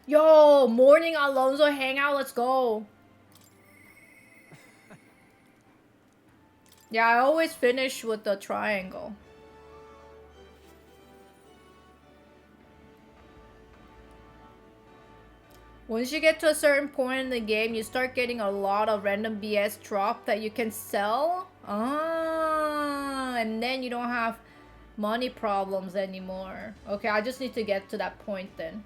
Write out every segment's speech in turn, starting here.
Yo, morning Alonso hangout, let's go. Yeah, I always finish with the triangle. Once you get to a certain point in the game, you start getting a lot of random BS drop that you can sell. And then you don't have money problems anymore. Okay, I just need to get to that point then.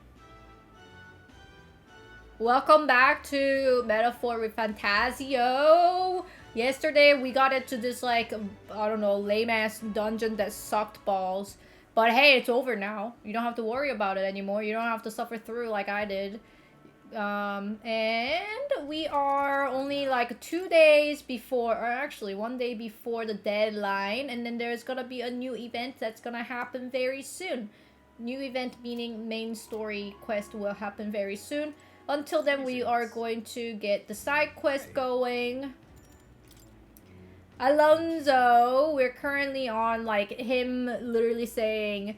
Welcome back to Metaphor ReFantazio. Yesterday we got into this like, I don't know, lame-ass dungeon that sucked balls. But hey, it's over now. You don't have to worry about it anymore. You don't have to suffer through like I did. And we are only like 2 days before, or actually 1 day before the deadline. And then there's gonna be a new event that's gonna happen very soon. New event meaning main story quest will happen very soon. Until then, we are going to get the side quest going. Alonso, we're currently on like him literally saying,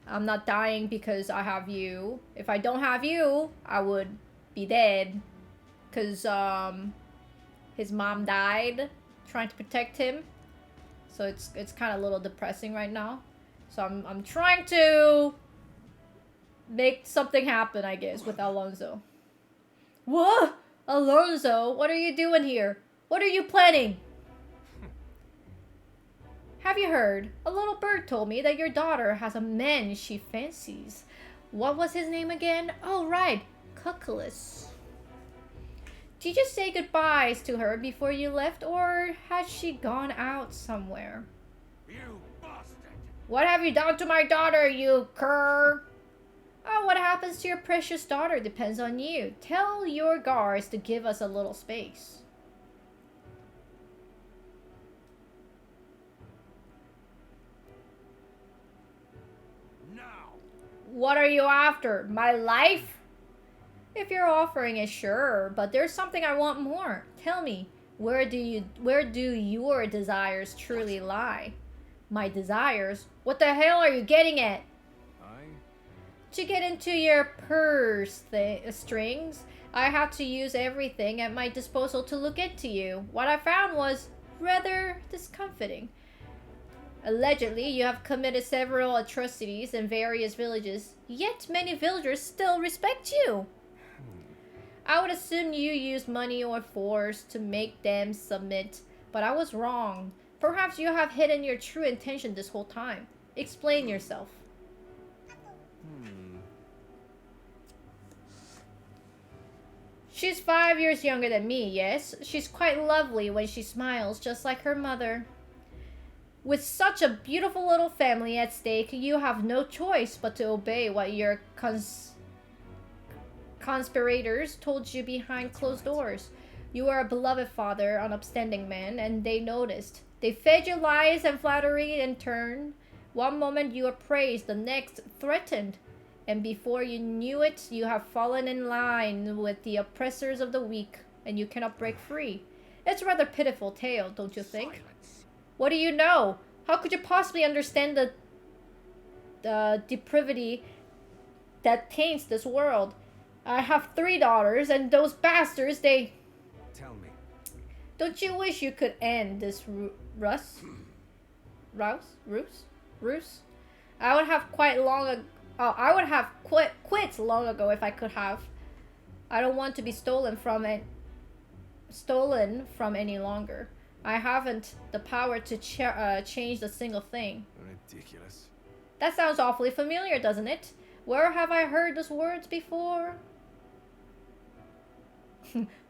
I'm not dying because I have you. If I don't have you, I would be dead. Because his mom died trying to protect him. So it's kind of a little depressing right now. So I'm trying to make something happen, I guess, with Alonso. What? Alonso, what are you doing here? What are you planning? Have you heard? A little bird told me that your daughter has a man she fancies. What was his name again? Oh, right. Cuculus. Did you say goodbyes to her before you left, or has she gone out somewhere? You bastard! What have you done to my daughter, you cur? Oh, what happens to your precious daughter depends on you. Tell your guards to give us a little space. Now! What are you after? My life? If you're offering it, sure, but there's something I want more. Tell me, where do your desires truly lie? My desires? What the hell are you getting at? To get into your purse strings, I have to use everything at my disposal to look into you. What I found was rather discomforting. Allegedly, you have committed several atrocities in various villages, yet many villagers still respect you. I would assume you used money or force to make them submit, but I was wrong. Perhaps you have hidden your true intention this whole time. Explain yourself. She's 5 years younger than me, yes. She's quite lovely when she smiles, just like her mother. With such a beautiful little family at stake, you have no choice but to obey what your conspirators told you behind closed doors. You are a beloved father, an upstanding man, and they noticed. They fed you lies and flattery in turn. One moment you are praised, the next threatened. And before you knew it, you have fallen in line with the oppressors of the weak, and you cannot break free. It's a rather pitiful tale, don't you think? Silence. What do you know? How could you possibly understand the depravity that taints this world? I have 3 daughters, and those bastards, they... Tell me. Don't you wish you could end this ruse? I would have I would have quit long ago if I could have. I don't want to be stolen from any longer. I haven't the power to change a single thing. Ridiculous. That sounds awfully familiar, doesn't it? Where have I heard those words before?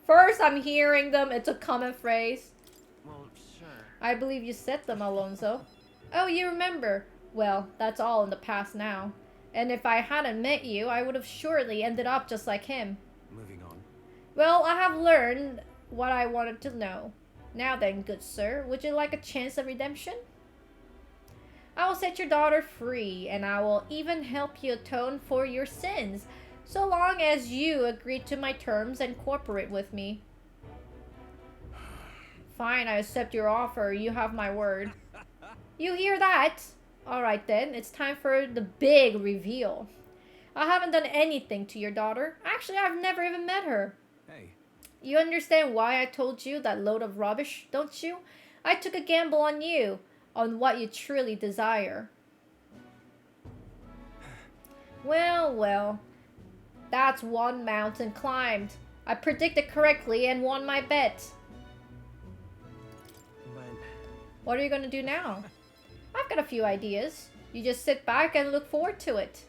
First, I'm hearing them. It's a common phrase. Well, sure. I believe you said them, Alonso. Oh, you remember. Well, that's all in the past now. And if I hadn't met you, I would have surely ended up just like him. Moving on. Well, I have learned what I wanted to know. Now then, good sir, would you like a chance of redemption? I will set your daughter free, and I will even help you atone for your sins, so long as you agree to my terms and cooperate with me. Fine, I accept your offer. You have my word. You hear that? Alright then, it's time for the big reveal. I haven't done anything to your daughter. Actually, I've never even met her. Hey, You understand why I told you that load of rubbish, don't you? I took a gamble on you, on what you truly desire. Well, well. That's one mountain climbed. I predicted correctly and won my bet. but What are you gonna do now? I've got a few ideas. You just sit back and look forward to it.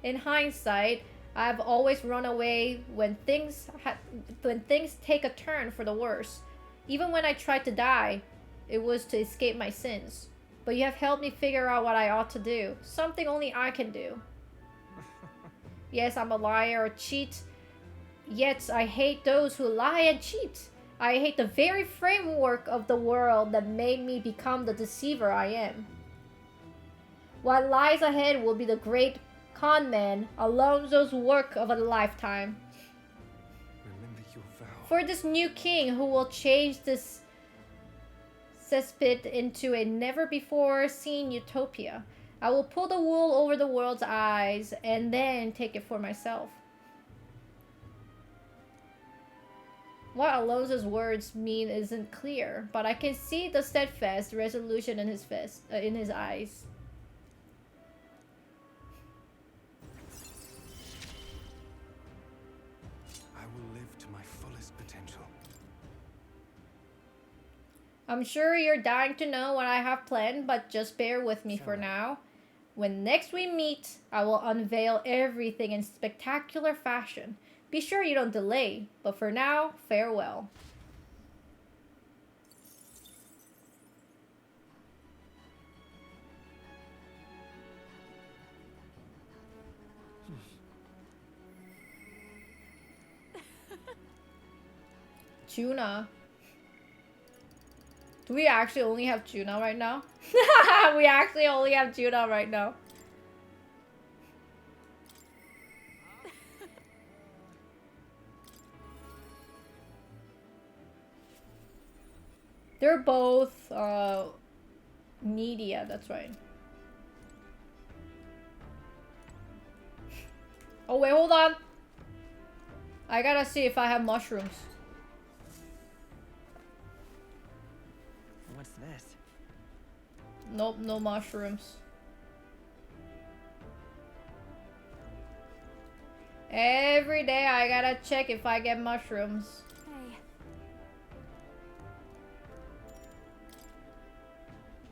In hindsight, I've always run away when things take a turn for the worse. Even when I tried to die, it was to escape my sins. But you have helped me figure out what I ought to do. Something only I can do. Yes, I'm a liar or cheat. Yet I hate those who lie and cheat. I hate the very framework of the world that made me become the deceiver I am. What lies ahead will be the great con man, Alonso's work of a lifetime. remember your vow. For this new king who will change this cesspit into a never-before-seen utopia, I will pull the wool over the world's eyes and then take it for myself. What Alonso's words mean isn't clear, but I can see the steadfast resolution in his eyes. I will live to my fullest potential. I'm sure you're dying to know what I have planned, but just bear with me for Sure. now. When next we meet, I will unveil everything in spectacular fashion. Be sure you don't delay, but for now, farewell. Juna. Do we actually only have Juna right now? We actually only have Juna right now. They're both Nidia, that's right. Oh wait, hold on. I gotta see if I have mushrooms. What's this? Nope, no mushrooms. Every day I gotta check if I get mushrooms. Hey.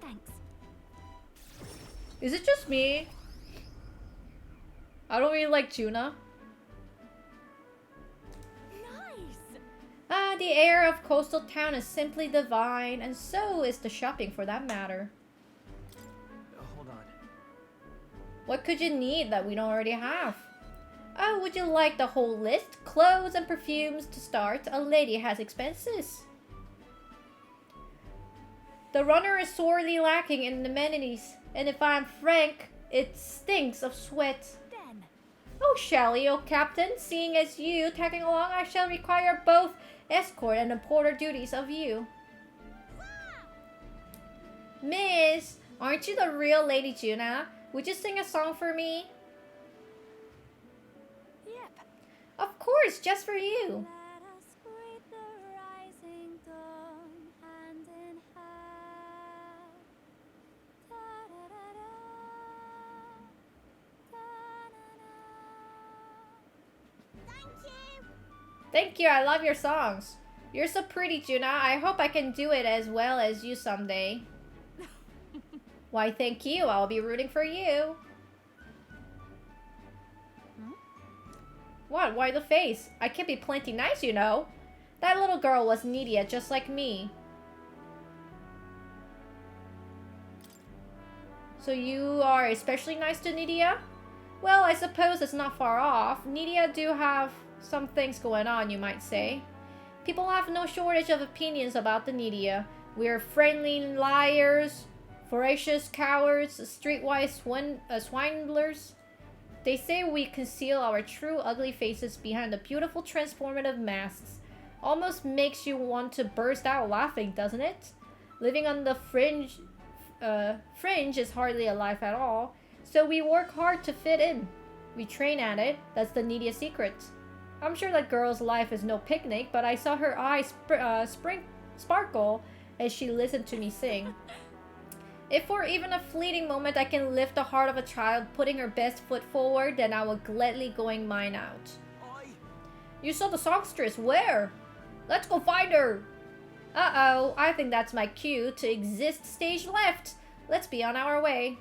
Thanks. Is it just me? I don't really like tuna. Nice. Ah, the air of coastal town is simply divine, and so is the shopping for that matter. Hold on. What could you need that we don't already have? Oh, would you like the whole list? Clothes and perfumes to start. A lady has expenses. The runner is sorely lacking in amenities, and if I'm frank, it stinks of sweat. Den. Oh, Shally, oh Captain, seeing as you tagging along, I shall require both escort and importer duties of you. Miss, aren't you the real Lady Juna? Would you sing a song for me? Yep. Of course, just for you. Let us greet the rising dawn hand in hand. Da-da-da-da. Da-na-na. Thank you. Thank you, I love your songs. You're so pretty, Juna. I hope I can do it as well as you someday. Why, thank you. I'll be rooting for you. What? Why the face? I can be plenty nice, you know. That little girl was Nidia, just like me. So you are especially nice to Nidia? Well, I suppose it's not far off. Nidia do have some things going on, you might say. People have no shortage of opinions about the Nidia. We're friendly liars, voracious cowards, streetwise swindlers. They say we conceal our true ugly faces behind the beautiful transformative masks. Almost makes you want to burst out laughing, doesn't it? Living on the fringe is hardly a life at all. So we work hard to fit in. We train at it. That's the neediest secret. I'm sure that girl's life is no picnic, but I saw her eyes sparkle as she listened to me sing. If for even a fleeting moment I can lift the heart of a child putting her best foot forward, then I will gladly going mine out. You saw the songstress. Where? Let's go find her. Uh-oh, I think that's my cue to exist stage left. Let's be on our way.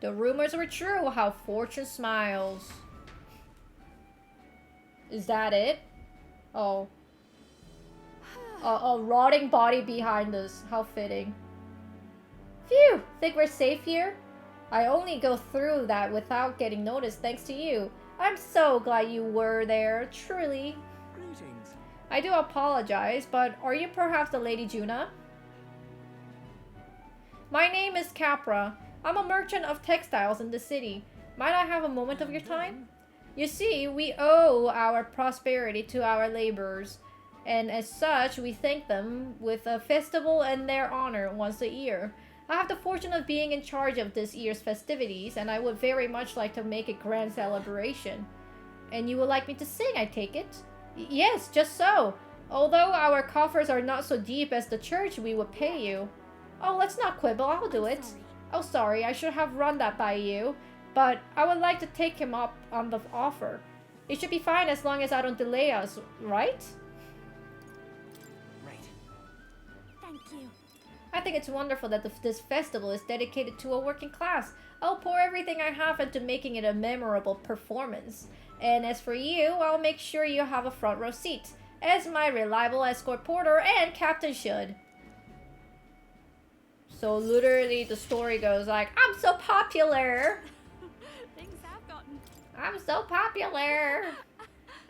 The rumors were true, how fortune smiles. Is that it? Oh. A rotting body behind us. How fitting. Phew! Think we're safe here? I only go through that without getting noticed thanks to you. I'm so glad you were there, truly. Greetings. I do apologize, but are you perhaps the Lady Juna? My name is Capra. I'm a merchant of textiles in the city. Might I have a moment of your time? You see, we owe our prosperity to our laborers, and as such, we thank them with a festival in their honor once a year. I have the fortune of being in charge of this year's festivities, and I would very much like to make a grand celebration. And you would like me to sing, I take it? Yes, just so. Although our coffers are not so deep as the church, we would pay you. Oh, let's not quibble, I'll do it. Oh, sorry, I should have run that by you. But I would like to take him up on the offer. It should be fine as long as I don't delay us, right? Right. Thank you. I think it's wonderful that this festival is dedicated to a working class. I'll pour everything I have into making it a memorable performance. And as for you, I'll make sure you have a front row seat, as my reliable escort porter and captain should. So literally the story goes like, I'm so popular! Things have gotten. I'm so popular!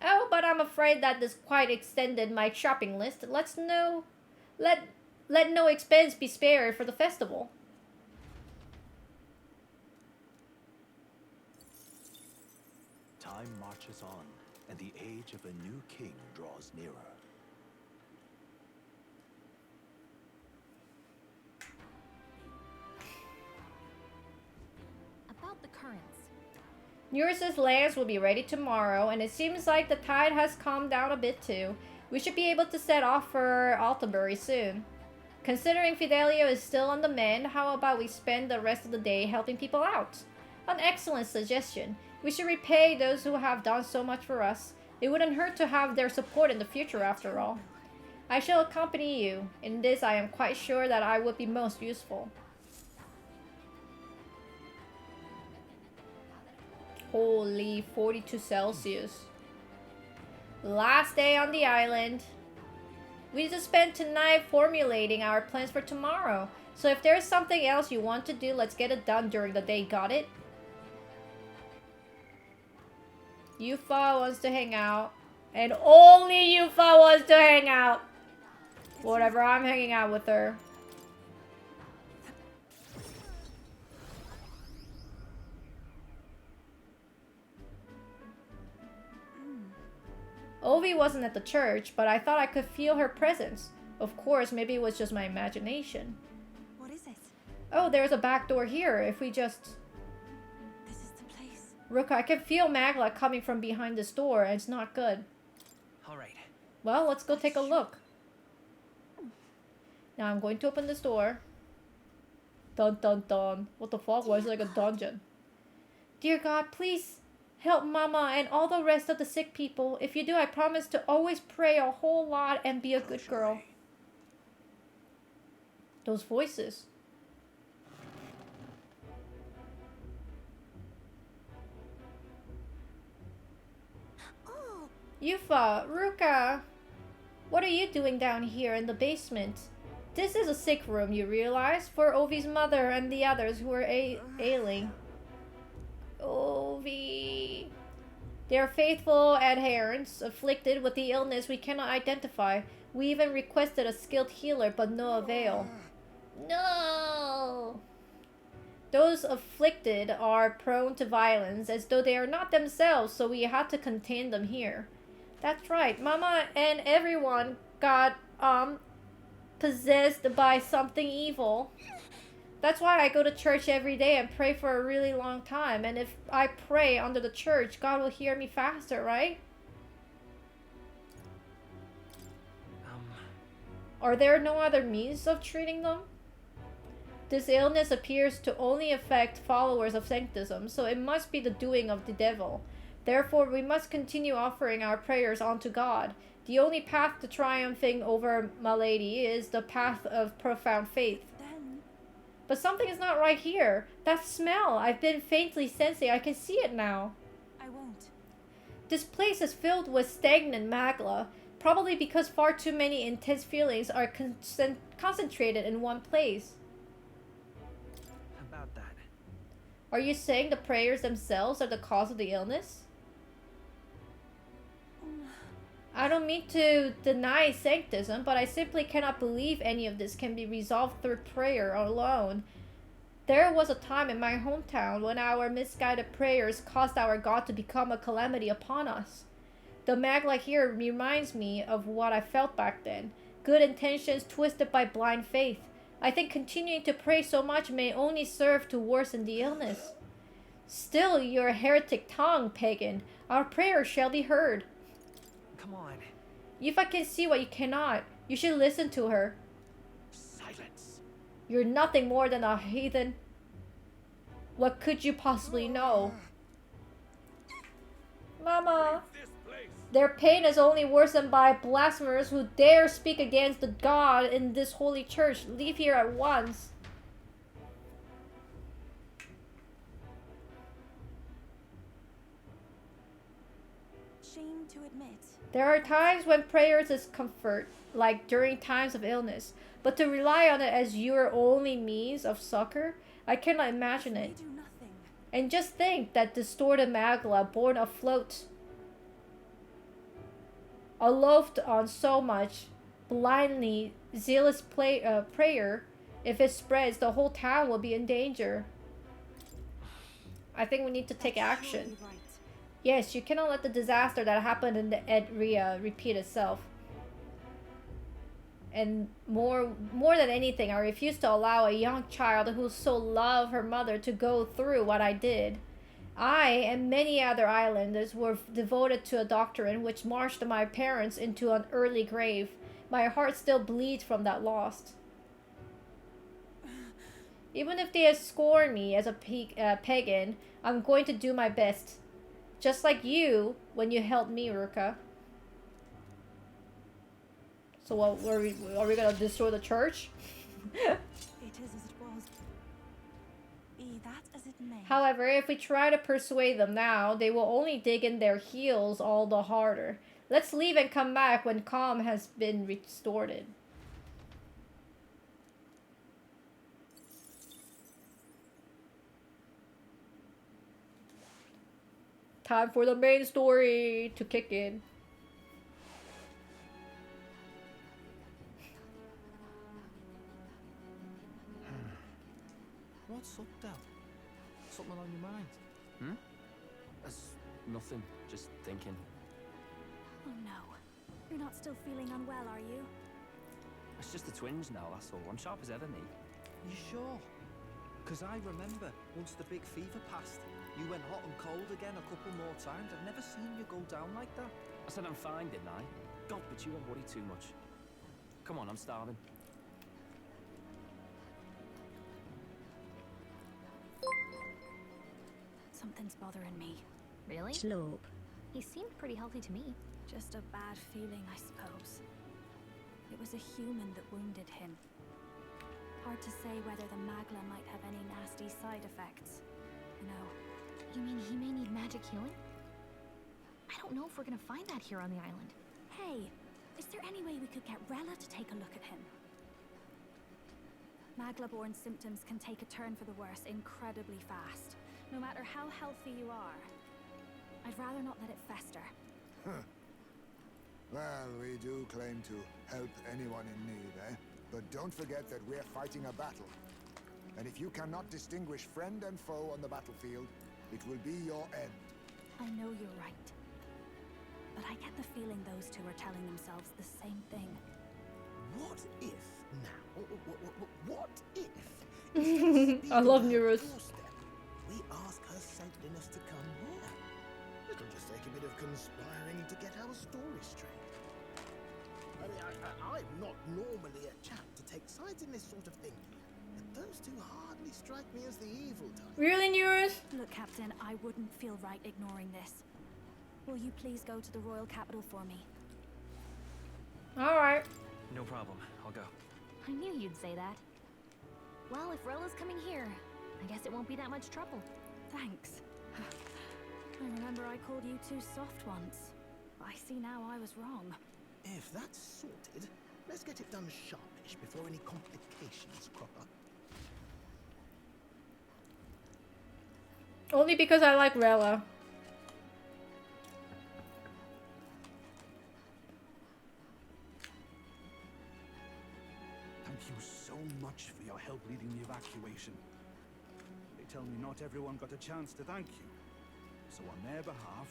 Oh, but I'm afraid that this quite extended my shopping list. Let no expense be spared for the festival. Time marches on, and the age of a new king draws nearer. About the currents. Nearest's lands will be ready tomorrow, and it seems like the tide has calmed down a bit too. We should be able to set off for Altabury soon. Considering Fidelio is still on the mend, how about we spend the rest of the day helping people out? An excellent suggestion. We should repay those who have done so much for us. It wouldn't hurt to have their support in the future after all. I shall accompany you. In this I am quite sure that I would be most useful. Holy 42 Celsius. Last day on the island. We need to spend tonight formulating our plans for tomorrow. So if there's something else you want to do, let's get it done during the day, got it? Yufa wants to hang out. And only Yufa wants to hang out. Whatever, I'm hanging out with her. Ovi wasn't at the church, but I thought I could feel her presence. Of course, maybe it was just my imagination. What is it? Oh, there's a back door here. If we just... This is the place. Ruka, I can feel Magla coming from behind this door, and it's not good. All right. Well, let's go take a look. Now I'm going to open this door. Dun dun dun. What the fuck? Why is it like a dungeon? Dear God, please help Mama and all the rest of the sick people. If you do, I promise to always pray a whole lot and be a good girl. Those voices. Oh, Yufa, Ruka, what are you doing down here in the basement? This is a sick room, you realize, for Ovi's mother and the others who are ailing. Ovi. They are faithful adherents, afflicted with the illness we cannot identify. We even requested a skilled healer, but no avail. No! Those afflicted are prone to violence, as though they are not themselves, so we had to contain them here. That's right, Mama and everyone got, possessed by something evil. That's why I go to church every day and pray for a really long time. And if I pray under the church, God will hear me faster, right? Are there no other means of treating them? This illness appears to only affect followers of sanctism, so it must be the doing of the devil. Therefore, we must continue offering our prayers unto God. The only path to triumphing over malady is the path of profound faith. Then But something is not right here. That smell, I've been faintly sensing. I can see it now. I won't. This place is filled with stagnant magma, probably because far too many intense feelings are concentrated in one place. About that. Are you saying the prayers themselves are the cause of the illness? I don't mean to deny sanctism, but I simply cannot believe any of this can be resolved through prayer alone. There was a time in my hometown when our misguided prayers caused our God to become a calamity upon us. The magla here reminds me of what I felt back then. Good intentions twisted by blind faith. I think continuing to pray so much may only serve to worsen the illness. Still, your heretic tongue, pagan. Our prayers shall be heard. Come on. If I can see what you cannot, you should listen to her. Silence. You're nothing more than a heathen. What could you possibly know? Mama! This place. Their pain is only worsened by blasphemers who dare speak against the God in this holy church. Leave here at once. Shame to admit. There are times when prayers is comfort, like during times of illness. But to rely on it as your only means of succor, I cannot imagine We it. do nothing. And just think that distorted magla born afloat, aloft on so much blindly zealous prayer, if it spreads, the whole town will be in danger. I think we need to take That's action. surely right. Yes, you cannot let the disaster that happened in the Ed repeat itself. And more than anything, I refuse to allow a young child who so loved her mother to go through what I did. I and many other islanders were devoted to a doctrine which marched my parents into an early grave. My heart still bleeds from that loss. Even if they have scorned me as a pagan, I'm going to do my best. Just like you, when you helped me, Ruka. So what, are we gonna destroy the church? It is as it was. Be that as it may. However, if we try to persuade them now, they will only dig in their heels all the harder. Let's leave and come back when calm has been restored. Time for the main story to kick in. What's up, Dad? Something on your mind? That's nothing. Just thinking. Oh no. You're not still feeling unwell, are you? It's just the twinge now, that's all. I'm sharp as ever, me. You sure? Because I remember once the big fever passed, you went hot and cold again a couple more times. I've never seen you go down like that. I said I'm fine, didn't I? God, but you have worried too much. Come on, I'm starving. Something's bothering me. Really? Slope. He seemed pretty healthy to me. Just a bad feeling, I suppose. It was a human that wounded him. Hard to say whether the magla might have any nasty side effects. You know. You mean he may need magic healing? I don't know if we're gonna find that here on the island. Hey, is there any way we could get Rella to take a look at him? Magla-borne symptoms can take a turn for the worse incredibly fast, no matter how healthy you are. I'd rather not let it fester. Well, we do claim to help anyone in need, eh? But don't forget that we're fighting a battle. And if you cannot distinguish friend and foe on the battlefield, it will be your end. I know you're right. But I get the feeling those two are telling themselves the same thing. What if now? What if? I love Neurus. We ask her saintliness to come here. It'll just take a bit of conspiring to get our story straight. I mean, I'm not normally a chap to take sides in this sort of thing, but those two hardly strike me as the evil type. Really, Neurus? Look, Captain, I wouldn't feel right ignoring this. Will you please go to the royal capital for me? Alright. No problem. I'll go. I knew you'd say that. Well, if Rella's coming here, I guess it won't be that much trouble. Thanks. I remember I called you too soft once. I see now I was wrong. If that's sorted, let's get it done sharpish before any complications crop up. Only because I like Rella. Thank you so much for your help leading the evacuation. They tell me not everyone got a chance to thank you. So on their behalf...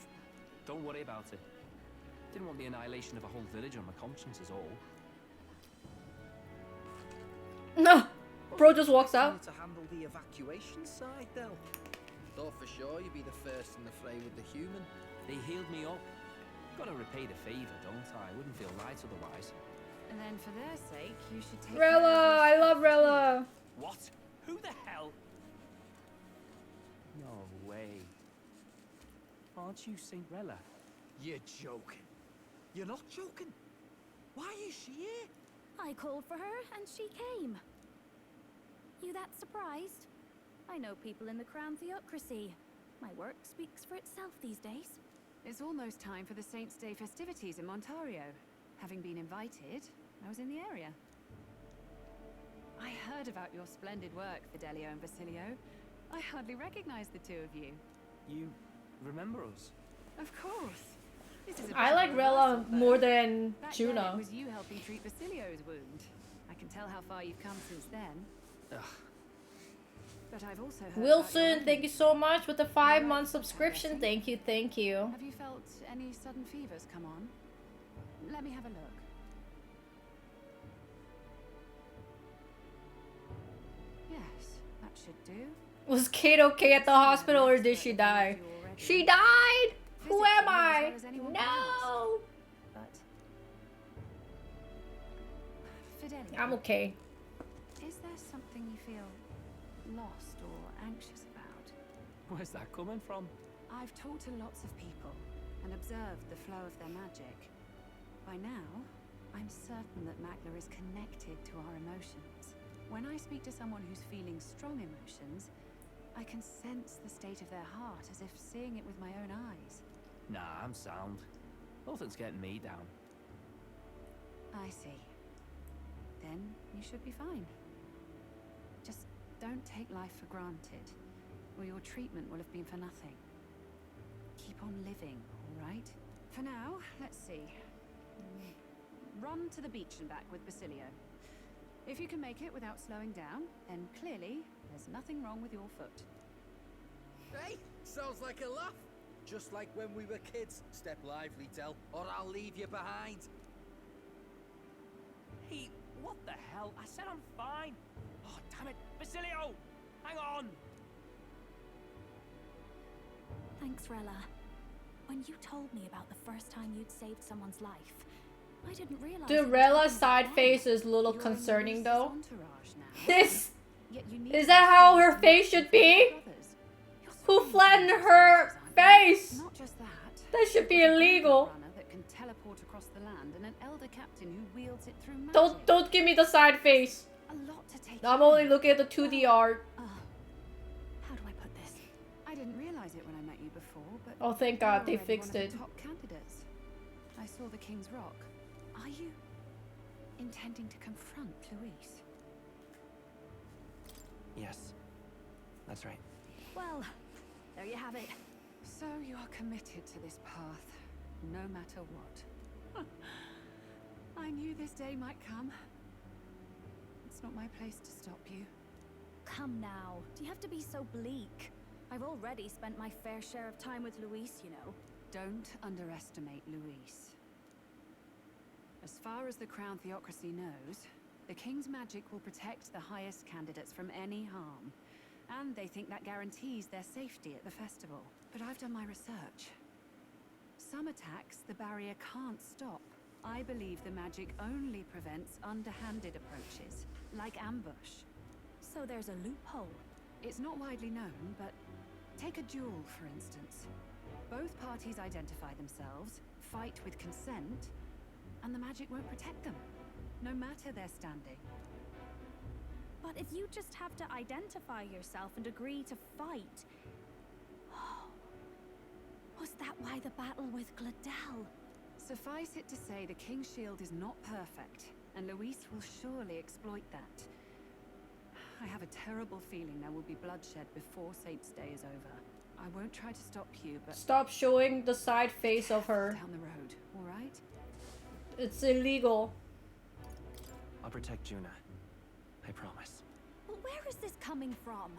Don't worry about it. Didn't want the annihilation of a whole village on my conscience is all. No! Bro just walks out. To handle the evacuation side, though. Thought for sure you'd be the first in the fray with the human. They healed me up. Gotta repay the favor, don't I? Wouldn't feel right otherwise. And then for their sake, you should take Rella! I love Rella! What? Who the hell? No way. Aren't you Saint Rella? You're joking. You're not joking. Why is she here? I called for her and she came. You that surprised? I know people in the Crown Theocracy. My work speaks for itself these days. It's almost time for the Saints' Day festivities in Montario. Having been invited, I was in the area. I heard about your splendid work, Fidelio and Basilio. I hardly recognize the two of you. You remember us? Of course. This is a I like bit of a Rella reversal, though. more than Back then, Juno. it was you helping treat Basilio's wound. I can tell how far you've come since then. Ugh. But I've also heard about your Wilson, own. thank you so much with the 5-month subscription. Thank you, thank you. Have you felt any sudden fevers come on? Let me have a look. Yes, that should do. Was Kate okay at the hospital or did she die? She died! Who am I? No! But Fidelio, I'm okay. is there something you feel lost or anxious about? Where's that coming from? I've talked to lots of people and observed the flow of their magic. By now, I'm certain that Magla is connected to our emotions. When I speak to someone who's feeling strong emotions, I can sense the state of their heart as if seeing it with my own eyes. Nah, I'm sound. Nothing's getting me down. I see. Then you should be fine. Just don't take life for granted, or your treatment will have been for nothing. Keep on living, all right? For now, let's see. Run to the beach and back with Basilio. If you can make it without slowing down, then clearly there's nothing wrong with your foot. Hey, sounds like a laugh. Just like when we were kids. Step lively, Del, or I'll leave you behind. Hey, what the hell? I said I'm fine. Oh, damn it. Basilio! Hang on! Thanks, Rella. When you told me about the first time you'd saved someone's life, I didn't realize. Dude, Rella's side face is a little concerning though. This is that how her face should be? Who flattened her face? Not just that. That should be illegal. That can teleport across the land, and an elder captain who wields it through magic. Don't give me the side face. A lot to take I'm in. only looking at the 2D art. How do I put this? I didn't realize it when I met you before, but Oh, thank God, they you're already fixed one of it. the top candidates. I saw the King's Rock. Are you intending to confront Louise? Yes. That's right. Well, there you have it. So you are committed to this path, no matter what. I knew this day might come. It's not my place to stop you. Come now. Do you have to be so bleak? I've already spent my fair share of time with Luis, you know. Don't underestimate Louise. As far as the Crown Theocracy knows, the King's magic will protect the highest candidates from any harm. And they think that guarantees their safety at the festival. But I've done my research. Some attacks the barrier can't stop. I believe the magic only prevents underhanded approaches, like ambush. So there's a loophole. It's not widely known, but take a duel, for instance. Both parties identify themselves, fight with consent, and the magic won't protect them, no matter their standing. But if you just have to identify yourself and agree to fight... Was that why the battle with Gladel? Suffice it to say, the King's shield is not perfect, and Luis will surely exploit that. I have a terrible feeling there will be bloodshed before Saint's Day is over. I won't try to stop you, but... Stop showing the side face of her. Down the road, all right? It's illegal. I'll protect Juna. I promise. But where is this coming from?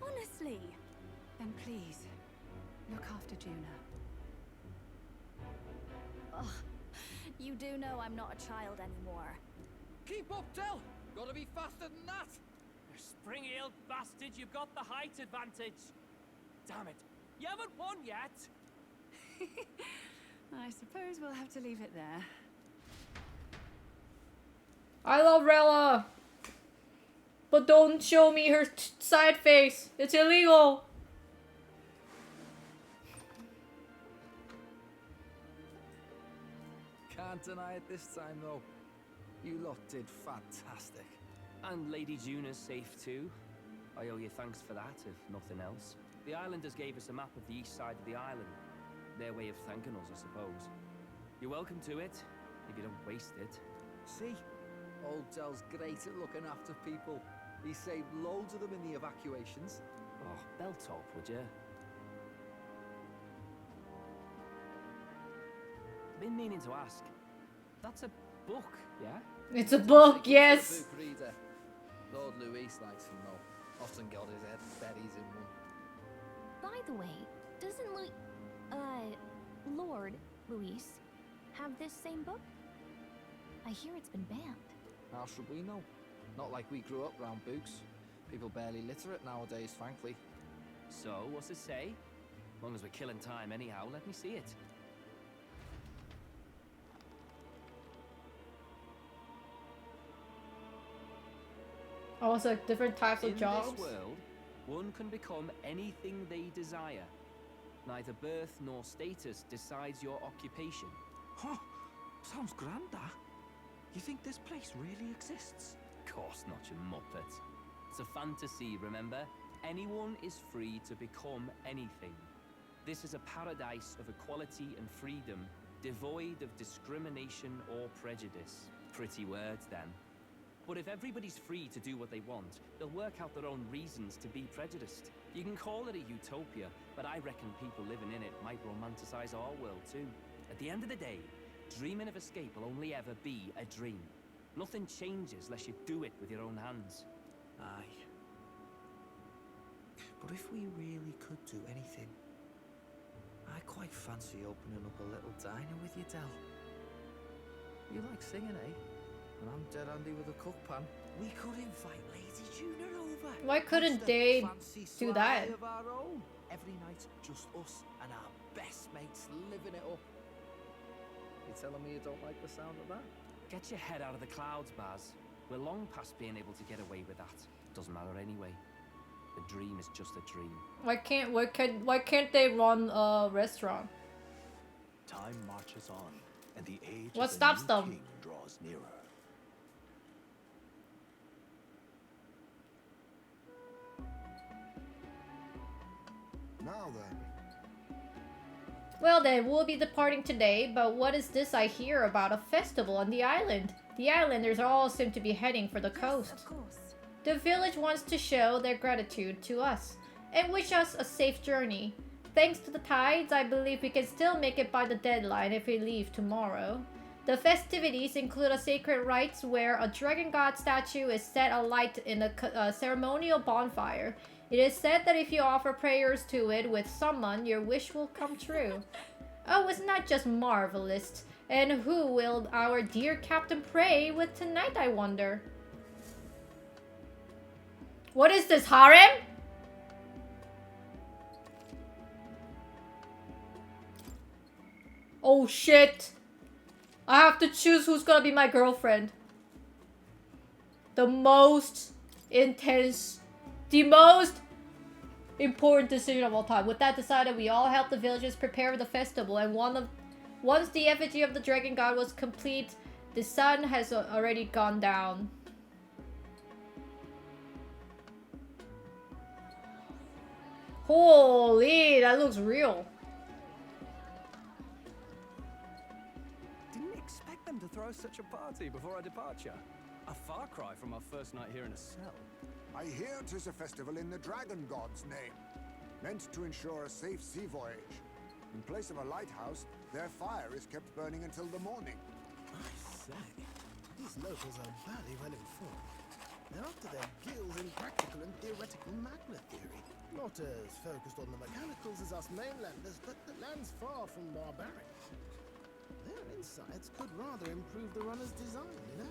Honestly. Then please, look after Juna. Ugh. You do know I'm not a child anymore. Keep up, Del! Gotta be faster than that! You spring-heeled bastard, you've got the height advantage. Damn it, you haven't won yet. I suppose we'll have to leave it there. I love Rella. But don't show me her side face. It's illegal. Can't deny it this time, though. You lot did fantastic. And Lady Juna's safe too. I owe you thanks for that, if nothing else. The islanders gave us a map of the east side of the island. Their way of thanking us, I suppose. You're welcome to it, if you don't waste it. See? Old Del's great at looking after people. He saved loads of them in the evacuations. Oh, belt top, would you? Been meaning to ask. That's a book, yeah? It's a book, yes. Book reader. Lord Luis likes them though. Often got his head buried in one. By the way, doesn't Lord Luis have this same book? I hear it's been banned. How should we know? Not like we grew up round books. People barely literate nowadays, frankly. So, what's it say? As long as we're killing time anyhow, let me see it. Oh, it's like different types of jobs. In this world, one can become anything they desire. Neither birth nor status decides your occupation. Huh? Sounds grand, that. You think this place really exists? Of course not, you muppet. It's a fantasy, remember? Anyone is free to become anything. This is a paradise of equality and freedom, devoid of discrimination or prejudice. Pretty words, then. But if everybody's free to do what they want, they'll work out their own reasons to be prejudiced. You can call it a utopia, but I reckon people living in it might romanticize our world too. At the end of the day, dreaming of escape will only ever be a dream. Nothing changes unless you do it with your own hands. Aye. But if we really could do anything, I quite fancy opening up a little diner with you, Del. You like singing, eh? And I'm dead handy with a cook pan. We could invite Lady Juna over. Why couldn't they do that? Of our own. Every night, just us and our best mates living it up. You telling me you don't like the sound of that? Get your head out of the clouds, Baz. We're long past being able to get away with that. Doesn't matter anyway. The dream is just a dream. Why can't they run a restaurant? Time marches on, and the age What of the stops new them? king draws nearer. Now then, Well then, we'll be departing today, but what is this I hear about a festival on the island? The islanders all seem to be heading for the coast. Of course. The village wants to show their gratitude to us and wish us a safe journey. Thanks to the tides, I believe we can still make it by the deadline if we leave tomorrow. The festivities include a sacred rites where a dragon god statue is set alight in a ceremonial bonfire. It is said that if you offer prayers to it with someone, your wish will come true. Oh, isn't that just marvelous? And who will our dear Captain pray with tonight, I wonder? What is this, harem? Oh shit. I have to choose who's gonna be my girlfriend. The most intense, the most important decision of all time. With that decided, we all helped the villagers prepare for the festival, and once the effigy of the dragon god was complete, the sun has already gone down. Holy, that looks real. Didn't expect them to throw such a party before our departure. A far cry from our first night here in a cell. I hear 'tis a festival in the dragon god's name, meant to ensure a safe sea voyage. In place of a lighthouse, their fire is kept burning until the morning. I say, these locals are badly well informed. They're up to their gills in practical and theoretical magna theory. Not as focused on the mechanicals as us mainlanders, but the land's far from barbaric. Their insights could rather improve the runner's design, you know?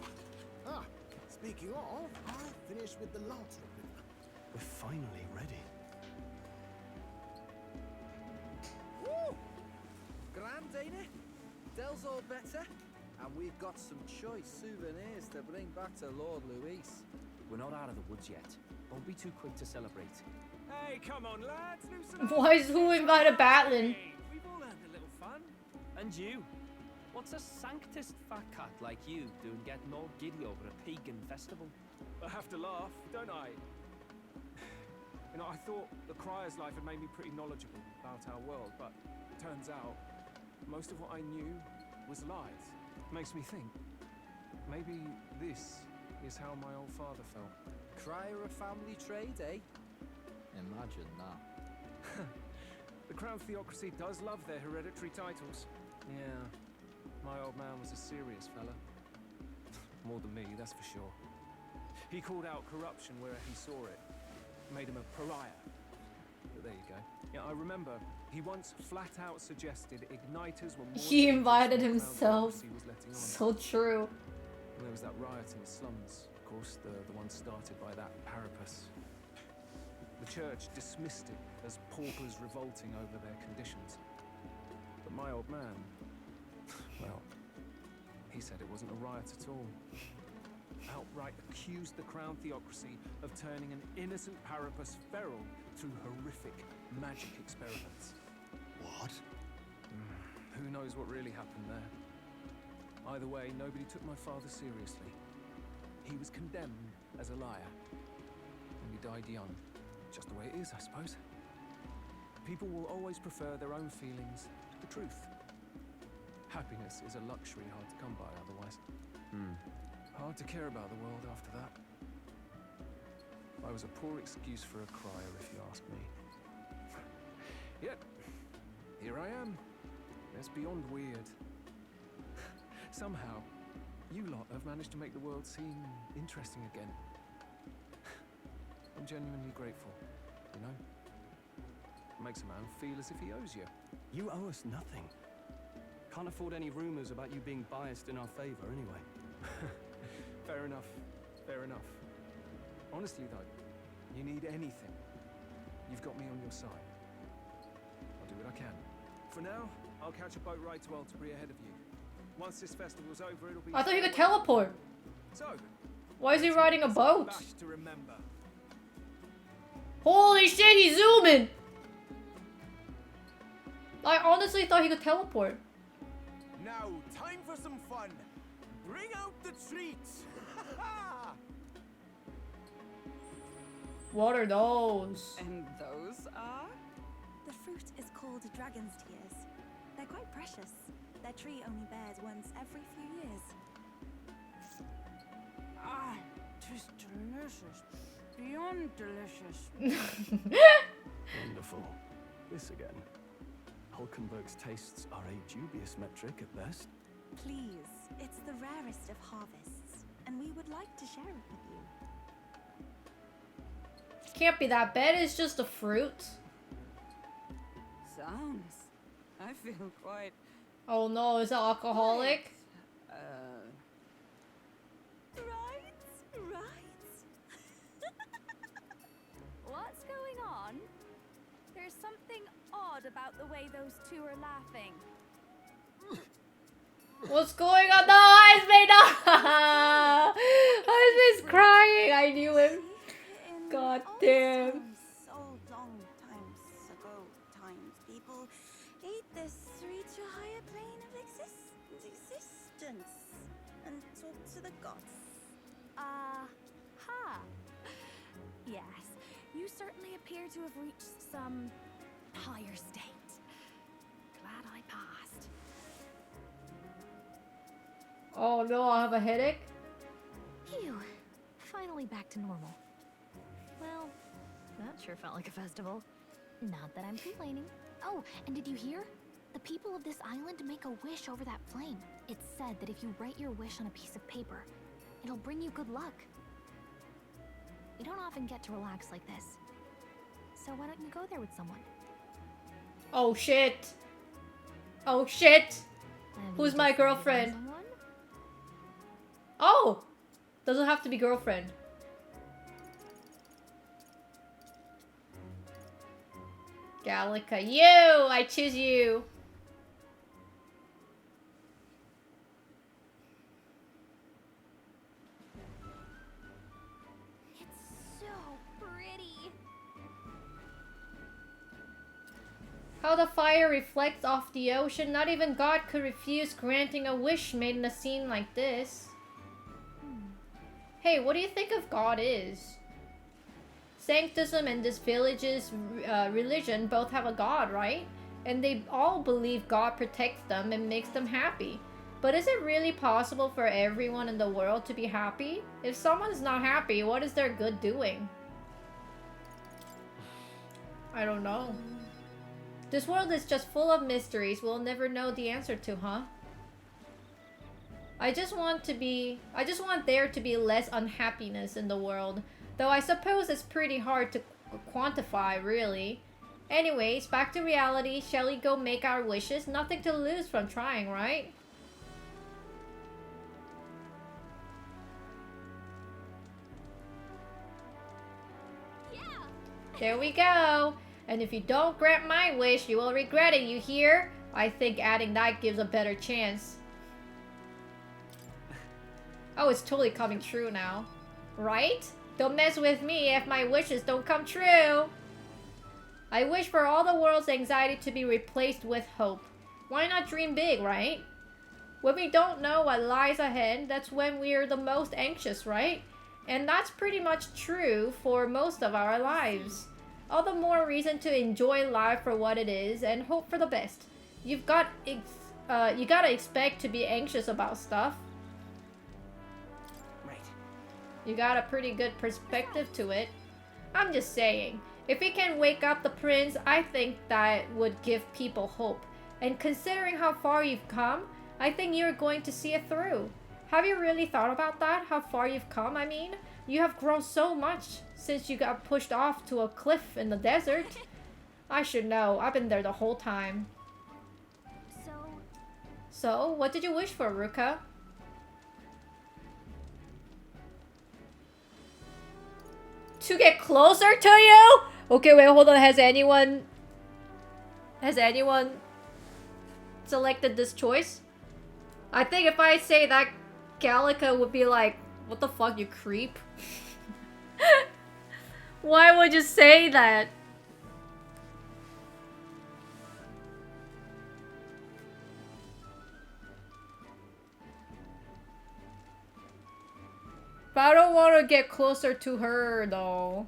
Ah, speaking of, I finished with the Lancer River. We're finally ready. Woo! Grand, ain't it? Dell's all better. And we've got some choice souvenirs to bring back to Lord Luis. We're not out of the woods yet. Don't be too quick to celebrate. Hey, come on, lads. Loosen up. Why is who invited Batlin? Hey, we've all had a little fun. And you? What's a sanctist fat cat like you doing getting all giddy over a pagan festival? I have to laugh, don't I? You know, I thought the Crier's life had made me pretty knowledgeable about our world, but turns out most of what I knew was lies. Makes me think, maybe this is how my old father felt. Crier a family trade, eh? Imagine that. The Crown Theocracy does love their hereditary titles. Yeah, my old man was a serious fella. More than me, that's for sure. He called out corruption where he saw it. Made him a pariah. But there you go. Yeah, I remember he once flat out suggested igniters were more He dangerous invited than the himself. Crown Theocracy was letting on. So true. And there was that riot in the slums, of course, the one started by that Parapus. The church dismissed it as paupers revolting over their conditions. But my old man, well, he said it wasn't a riot at all. Outright accused the Crown Theocracy of turning an innocent Parapus feral through horrific magic experiments. What? Who knows what really happened there? Either way, nobody took my father seriously. He was condemned as a liar, and he died young. Just the way it is, I suppose. People will always prefer their own feelings to the truth. Happiness is a luxury hard to come by otherwise. Hard to care about the world after that. I was a poor excuse for a crier, if you ask me. Yet, here I am. It's beyond weird. Somehow, you lot have managed to make the world seem interesting again. I'm genuinely grateful, you know? It makes a man feel as if he owes you. You owe us nothing. Can't afford any rumors about you being biased in our favor anyway. Fair enough. Fair enough. Honestly, though, you need anything, you've got me on your side. I'll do what I can. For now, I'll catch a boat ride to Altabri ahead of you. Once this festival's over, it'll be... I thought he could teleport. So, Why is he riding a boat? bash to remember. Holy shit, he's zooming! I honestly thought he could teleport. Now, time for some fun. Bring out the treats. What are those? And those are? The fruit is called dragon's tears. They're quite precious. Their tree only bears once every few years. Ah, 'tis delicious. Beyond delicious. Wonderful. This again. Hulkenberg's tastes are a dubious metric at best. Please, it's the rarest of harvests, and we would like to share it with you. Can't be that bad, it's just a fruit. Sounds. I feel quite... Oh no, is it alcoholic? Right? What's going on? There's something odd about the way those two are laughing. What's going on? No, Heisman, no! Heisman's crying. I knew him. God damn. So long times people eat this to reach a higher plane of existence and talk to the gods. Yes, you certainly appear to have reached some higher state. Glad I passed. Oh no, I have a headache. Phew. Finally back to normal. Well, that sure felt like a festival. Not that I'm complaining. Oh, and did you hear? The people of this island make a wish over that flame. It's said that if you write your wish on a piece of paper, it'll bring you good luck. We don't often get to relax like this. So why don't you go there with someone? Oh shit. Oh shit. Have Who's you my decided on girlfriend? someone? Oh! Doesn't have to be girlfriend. Gallica, you! I choose you! It's so pretty. How the fire reflects off the ocean. Not even God could refuse granting a wish made in a scene like this. Hey, what do you think of God is? Sanctism and this village's religion both have a God, right? And they all believe God protects them and makes them happy. But is it really possible for everyone in the world to be happy? If someone's not happy, what is their good doing? I don't know. This world is just full of mysteries we'll never know the answer to, huh? I just want there to be less unhappiness in the world. Though I suppose it's pretty hard to quantify, really. Anyways, back to reality. Shall we go make our wishes? Nothing to lose from trying, right? Yeah. There we go. And if you don't grant my wish, you will regret it, you hear? I think adding that gives a better chance. Oh, it's totally coming true now. Right? Don't mess with me if my wishes don't come true. I wish for all the world's anxiety to be replaced with hope. Why not dream big, right? When we don't know what lies ahead, that's when we're the most anxious, right? And that's pretty much true for most of our lives. All the more reason to enjoy life for what it is and hope for the best. You gotta expect to be anxious about stuff. You got a pretty good perspective to it. I'm just saying, if we can wake up the prince, I think that would give people hope. And considering how far you've come, I think you're going to see it through. Have you really thought about that? How far you've come, I mean? You have grown so much since you got pushed off to a cliff in the desert. I should know. I've been there the whole time. So, what did you wish for, Ruka? To get closer to you? Okay, wait, hold on. Has anyone selected this choice? I think if I say that, Gallica would be like, what the fuck, you creep? Why would you say that? But I don't want to get closer to her, though.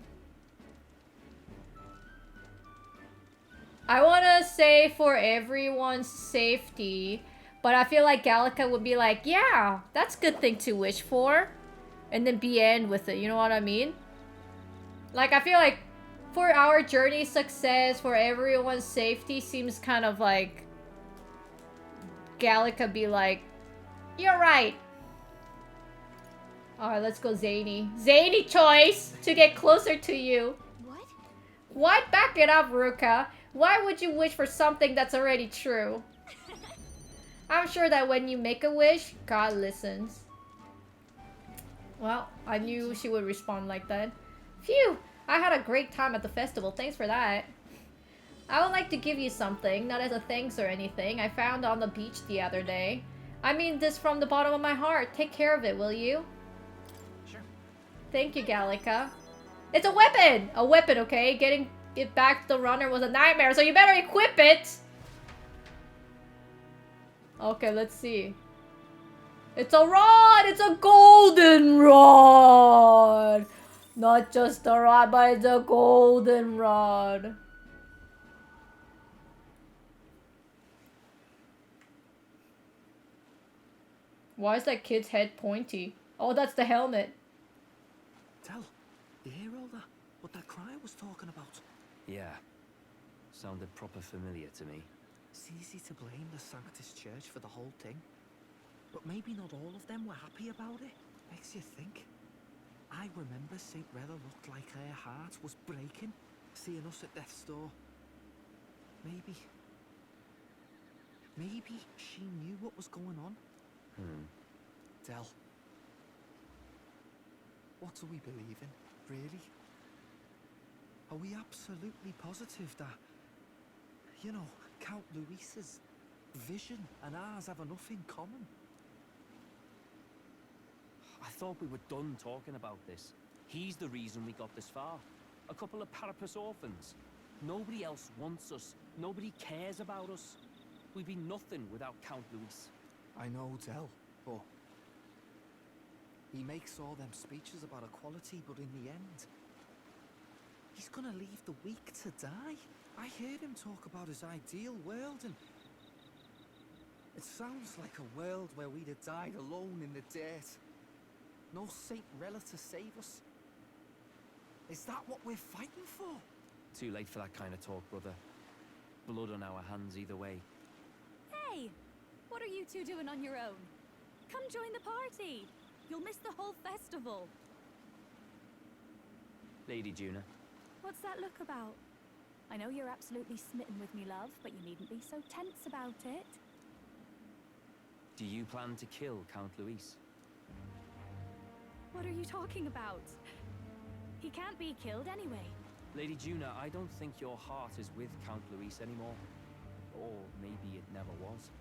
I want to say for everyone's safety, but I feel like Gallica would be like, yeah, that's a good thing to wish for. And then be end with it, you know what I mean? Like, I feel like for our journey success, for everyone's safety, seems kind of like Gallica be like, you're right. Alright, let's go zany. Zany choice to get closer to you. What? What? Back it up, Ruka. Why would you wish for something that's already true? I'm sure that when you make a wish, God listens. Well, I knew she would respond like that. Phew! I had a great time at the festival. Thanks for that. I would like to give you something, not as a thanks or anything, I found on the beach the other day. I mean this from the bottom of my heart. Take care of it, will you? Sure. Thank you, Gallica. It's a weapon! A weapon, okay? Getting it back to the runner was a nightmare, so you better equip it! Okay, let's see. It's a rod! It's a golden rod! Not just a rod, but it's a golden rod. Why is that kid's head pointy? Oh, that's the helmet. Tell, you hear all that? What that cry was talking about? Yeah. Sounded proper familiar to me. It's easy to blame the Sanctus Church for the whole thing. But maybe not all of them were happy about it. Makes you think. I remember St. Rella looked like her heart was breaking, seeing us at death's door. Maybe she knew what was going on. Del, what do we believe in, really? Are we absolutely positive that, you know, Count Luis's vision and ours have enough in common? I thought we were done talking about this. He's the reason we got this far. A couple of Parapus orphans. Nobody else wants us. Nobody cares about us. We'd be nothing without Count Luis. I know, Del, but he makes all them speeches about equality, but in the end, he's gonna leave the weak to die. I heard him talk about his ideal world, and it sounds like a world where we'd have died alone in the dirt. No Saint Rella to save us. Is that what we're fighting for? Too late for that kind of talk, brother. Blood on our hands either way. Hey! What are you two doing on your own? Come join the party! You'll miss the whole festival. Lady Juna. What's that look about? I know you're absolutely smitten with me, love, but you needn't be so tense about it. Do you plan to kill Count Luis? What are you talking about? He can't be killed anyway. Lady Juna, I don't think your heart is with Count Luis anymore. Or maybe it never was.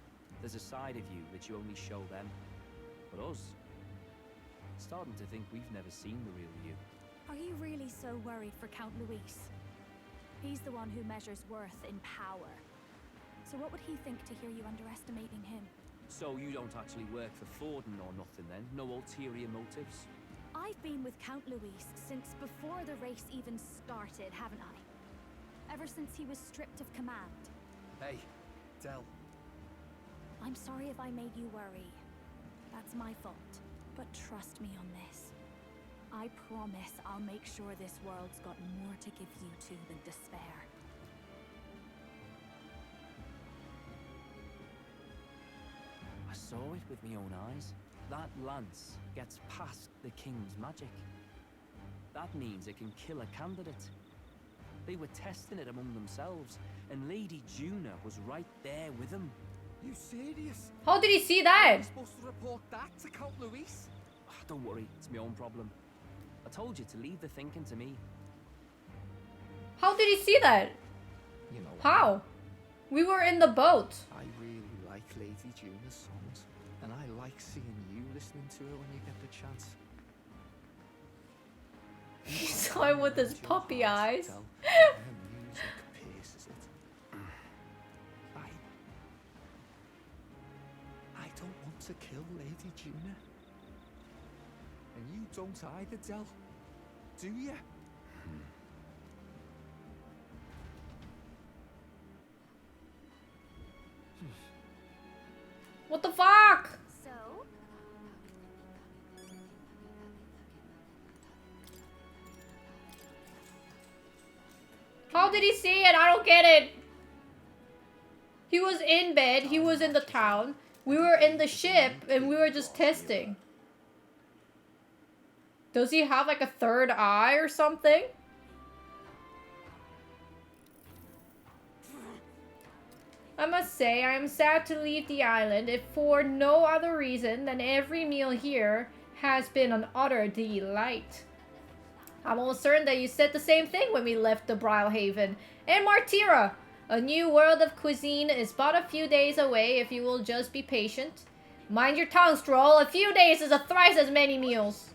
There's a side of you that you only show them. But us, starting to think we've never seen the real you. Are you really so worried for Count Luis? He's the one who measures worth in power. So what would he think to hear you underestimating him? So you don't actually work for Forden or nothing then? No ulterior motives? I've been with Count Luis since before the race even started, haven't I? Ever since he was stripped of command. Hey, Del. I'm sorry if I made you worry. That's my fault. But trust me on this. I promise I'll make sure this world's got more to give you two than despair. I saw it with my own eyes. That lance gets past the king's magic. That means it can kill a candidate. They were testing it among themselves, and Lady Juna was right there with them. You serious? How did he see that? Are you supposed to report that to Count Luis? Don't worry, it's my own problem. I told you to leave the thinking to me. How did he see that? You know, How? We were in the boat. I really like Lady Juna's songs, and I like seeing you listening to her when you get the chance. He saw it with his puppy eyes. Her music pierces it. I don't want to kill Lady Juna. And you don't either, Del. Do you? What the fuck? So? How did he see it? I don't get it. He was in bed. He was in the town. We were in the ship and we were just testing. Does he have like a third eye or something? I must say, I am sad to leave the island, if for no other reason than every meal here has been an utter delight. I'm almost certain that you said the same thing when we left the Brilhaven. And Martira! A new world of cuisine is but a few days away if you will just be patient. Mind your tongue, Stroll. A few days is a thrice as many meals.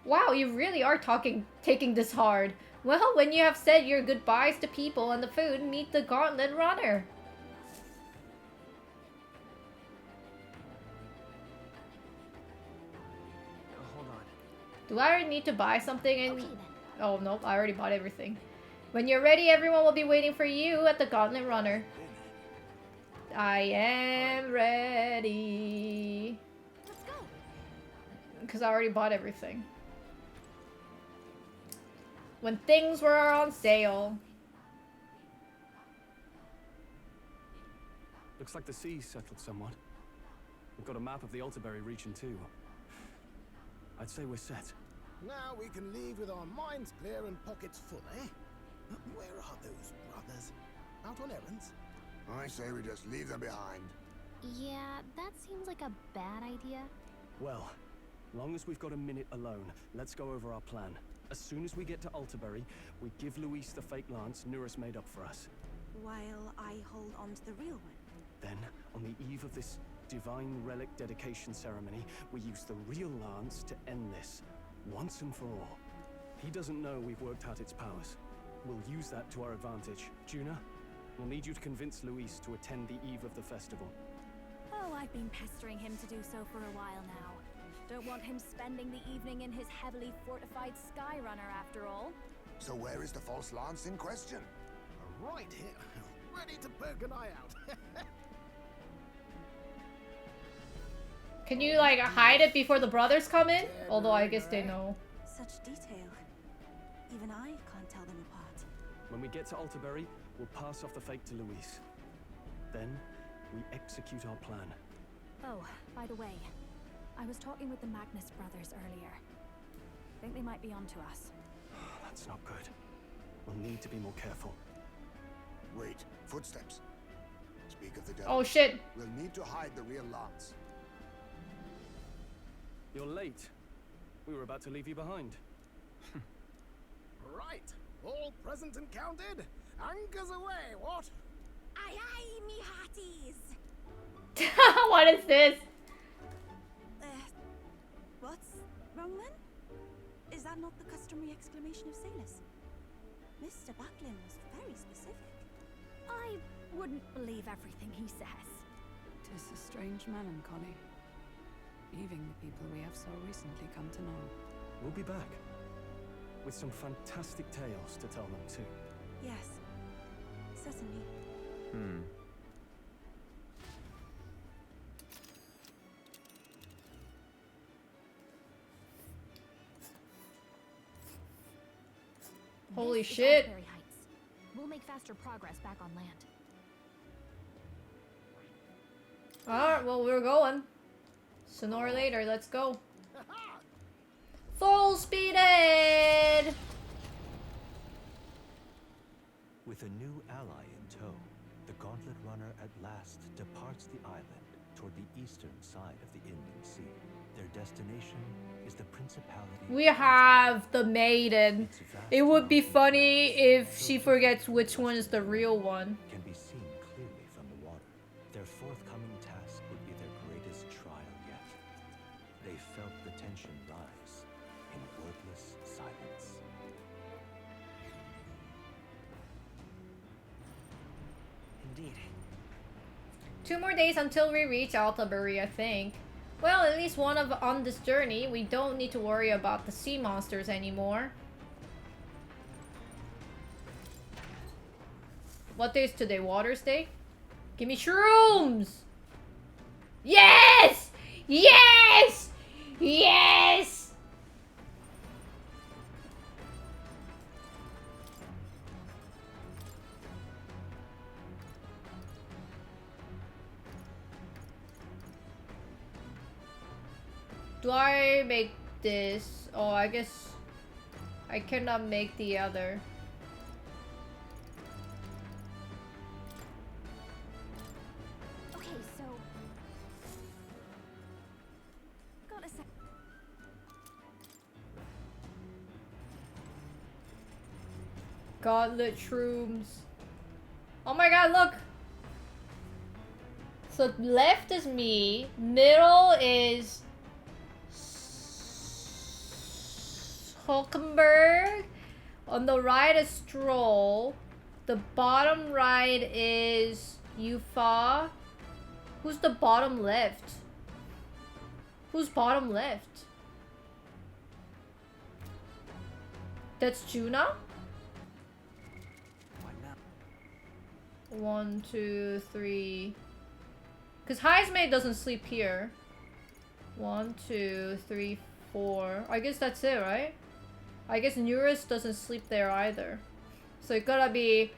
Wow, you really are taking this hard. Well, when you have said your goodbyes to people and the food, meet the Gauntlet Runner. Hold on. Do I already need to buy something? Okay then. Oh, nope, I already bought everything. When you're ready, everyone will be waiting for you at the Gauntlet Runner. I am ready. Let's go. Because I already bought everything. When things were on sale. Looks like the sea's settled somewhat. We've got a map of the Altaberry region too. I'd say we're set. Now we can leave with our minds clear and pockets full, eh? Where are those brothers? Out on errands? I say we just leave them behind. Yeah, that seems like a bad idea. Well, long as we've got a minute alone, let's go over our plan. As soon as we get to Altaberry, we give Luis the fake lance Nuris made up for us. While I hold on to the real one. Then, on the eve of this divine relic dedication ceremony, we use the real lance to end this, once and for all. He doesn't know we've worked out its powers. We'll use that to our advantage. Juna, we'll need you to convince Luis to attend the eve of the festival. Oh, I've been pestering him to do so for a while now. Don't want him spending the evening in his heavily fortified Skyrunner after all. So where is the false lance in question? Right here, ready to poke an eye out. Can you, like, hide it before the brothers come in? Although I guess they know. Such detail. Even I can't tell them apart. When we get to Altaberry, we'll pass off the fake to Luis. Then, we execute our plan. Oh, by the way, I was talking with the Magnus brothers earlier. Think they might be onto us. That's not good. We'll need to be more careful. Wait, footsteps. Speak of the devil. Oh shit. We'll need to hide the real lance. You're late. We were about to leave you behind. Right, all present and counted. Anchors away, what? Aye aye, me hearties! What is this? What's wrong then? Is that not the customary exclamation of sailors? Mr. Buckland was very specific. I wouldn't believe everything he says. 'Tis a strange melancholy, leaving the people we have so recently come to know. We'll be back. With some fantastic tales to tell them too. Yes, certainly. Holy This is shit. Altaberry Heights. We'll make faster progress back on land. Alright, well, we're going. Sooner or later, let's go. Full speed ahead! With a new ally in tow, the Gauntlet Runner at last departs the island toward the eastern side of the Inland Sea. Their destination is the Principality. We have the maiden. It would be funny if she forgets which one is the real one. Can be seen clearly from the water. Their forthcoming task would be their greatest trial yet. They felt the tension rise in wordless silence. Indeed. 2 more days until we reach Altaberry, I think. Well, at least on this journey, we don't need to worry about the sea monsters anymore. What day is today? Water's Day? Give me shrooms! Yes! Yes! Yes! Do I make this? Oh, I guess I cannot make the other. Gauntlet shrooms. Oh my god, look! So left is me, middle is Hulkenberg, on the right is Stroll, the bottom right is Yufa. Who's the bottom left? Who's bottom left? That's Juna? 1, 2, 3. Because Heismate doesn't sleep here. 1, 2, 3, 4. I guess that's it, right? I guess Neurus doesn't sleep there either. So it gotta be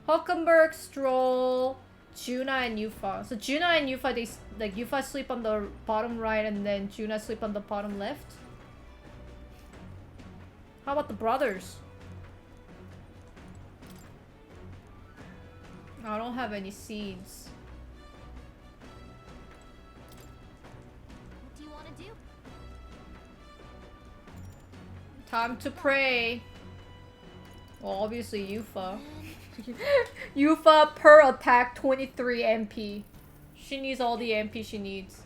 Hulkenberg, Stroll, Juna, and Yufa. So Juna and Yufa, they like Yufa sleep on the bottom right, and then Juna sleep on the bottom left. How about the brothers? I don't have any seeds. What do you want to do? Time to pray. Well, obviously Yufa. Yufa per attack 23 MP. She needs all the MP she needs.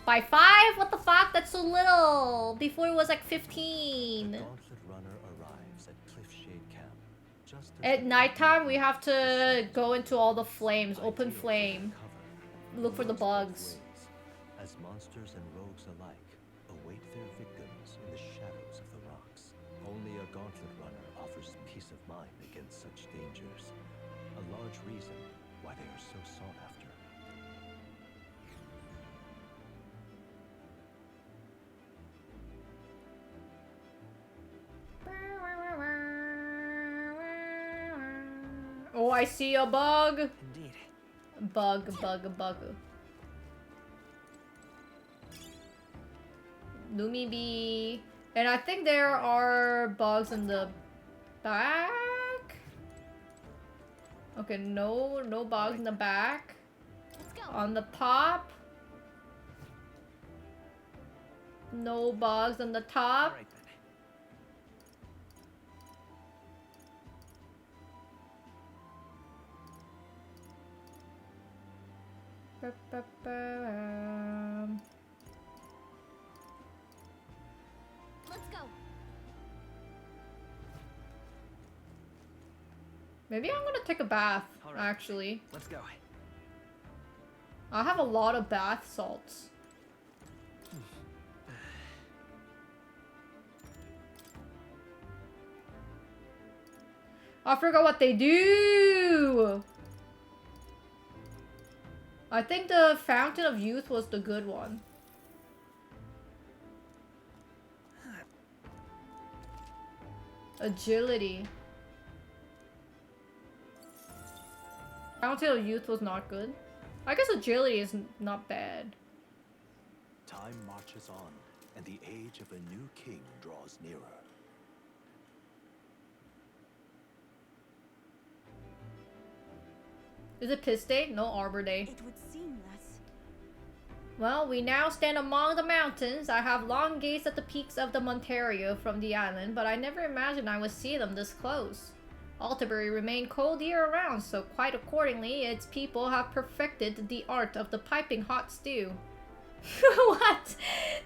By 5? What the fuck? That's so little. Before it was like 15. Gauntlet runner arrives at Cliffshade Camp. Just At nighttime, we have to go into all the flames. Open flame. Look for the bugs. As monsters and rogues alike await their victims in the shadows of the rocks. Only a gauntlet runner offers peace of mind against such dangers. A large reason why they are so sought after. Oh, I see a bug. Indeed. Bug. Lumi bee. And I think there are bugs in the back. Okay, no bugs in the back. Let's go. On the top. No bugs on the top. All right, then. Let's go. Maybe I'm gonna take a bath, All right. actually. Let's go. I have a lot of bath salts. I forgot what they do! I think the Fountain of Youth was the good one. Agility. Fountain of Youth was not good. I guess agility is not bad. Time marches on, and the age of a new king draws nearer. Is it Piss Day? No, Arbor Day. It would seem that. Well, we now stand among the mountains. I have long gazed at the peaks of the Montario from the island, but I never imagined I would see them this close. Altabury remained cold year-round, so quite accordingly, its people have perfected the art of the piping hot stew. What?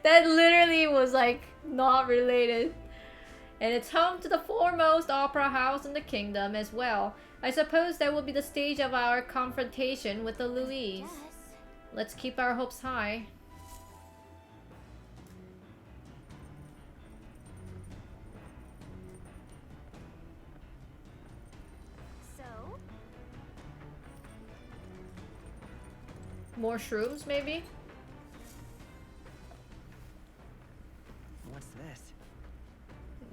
That literally was like not related. And it's home to the foremost opera house in the kingdom as well. I suppose that will be the stage of our confrontation with the Louise. Yes. Let's keep our hopes high. So, More shrooms, maybe? What's this?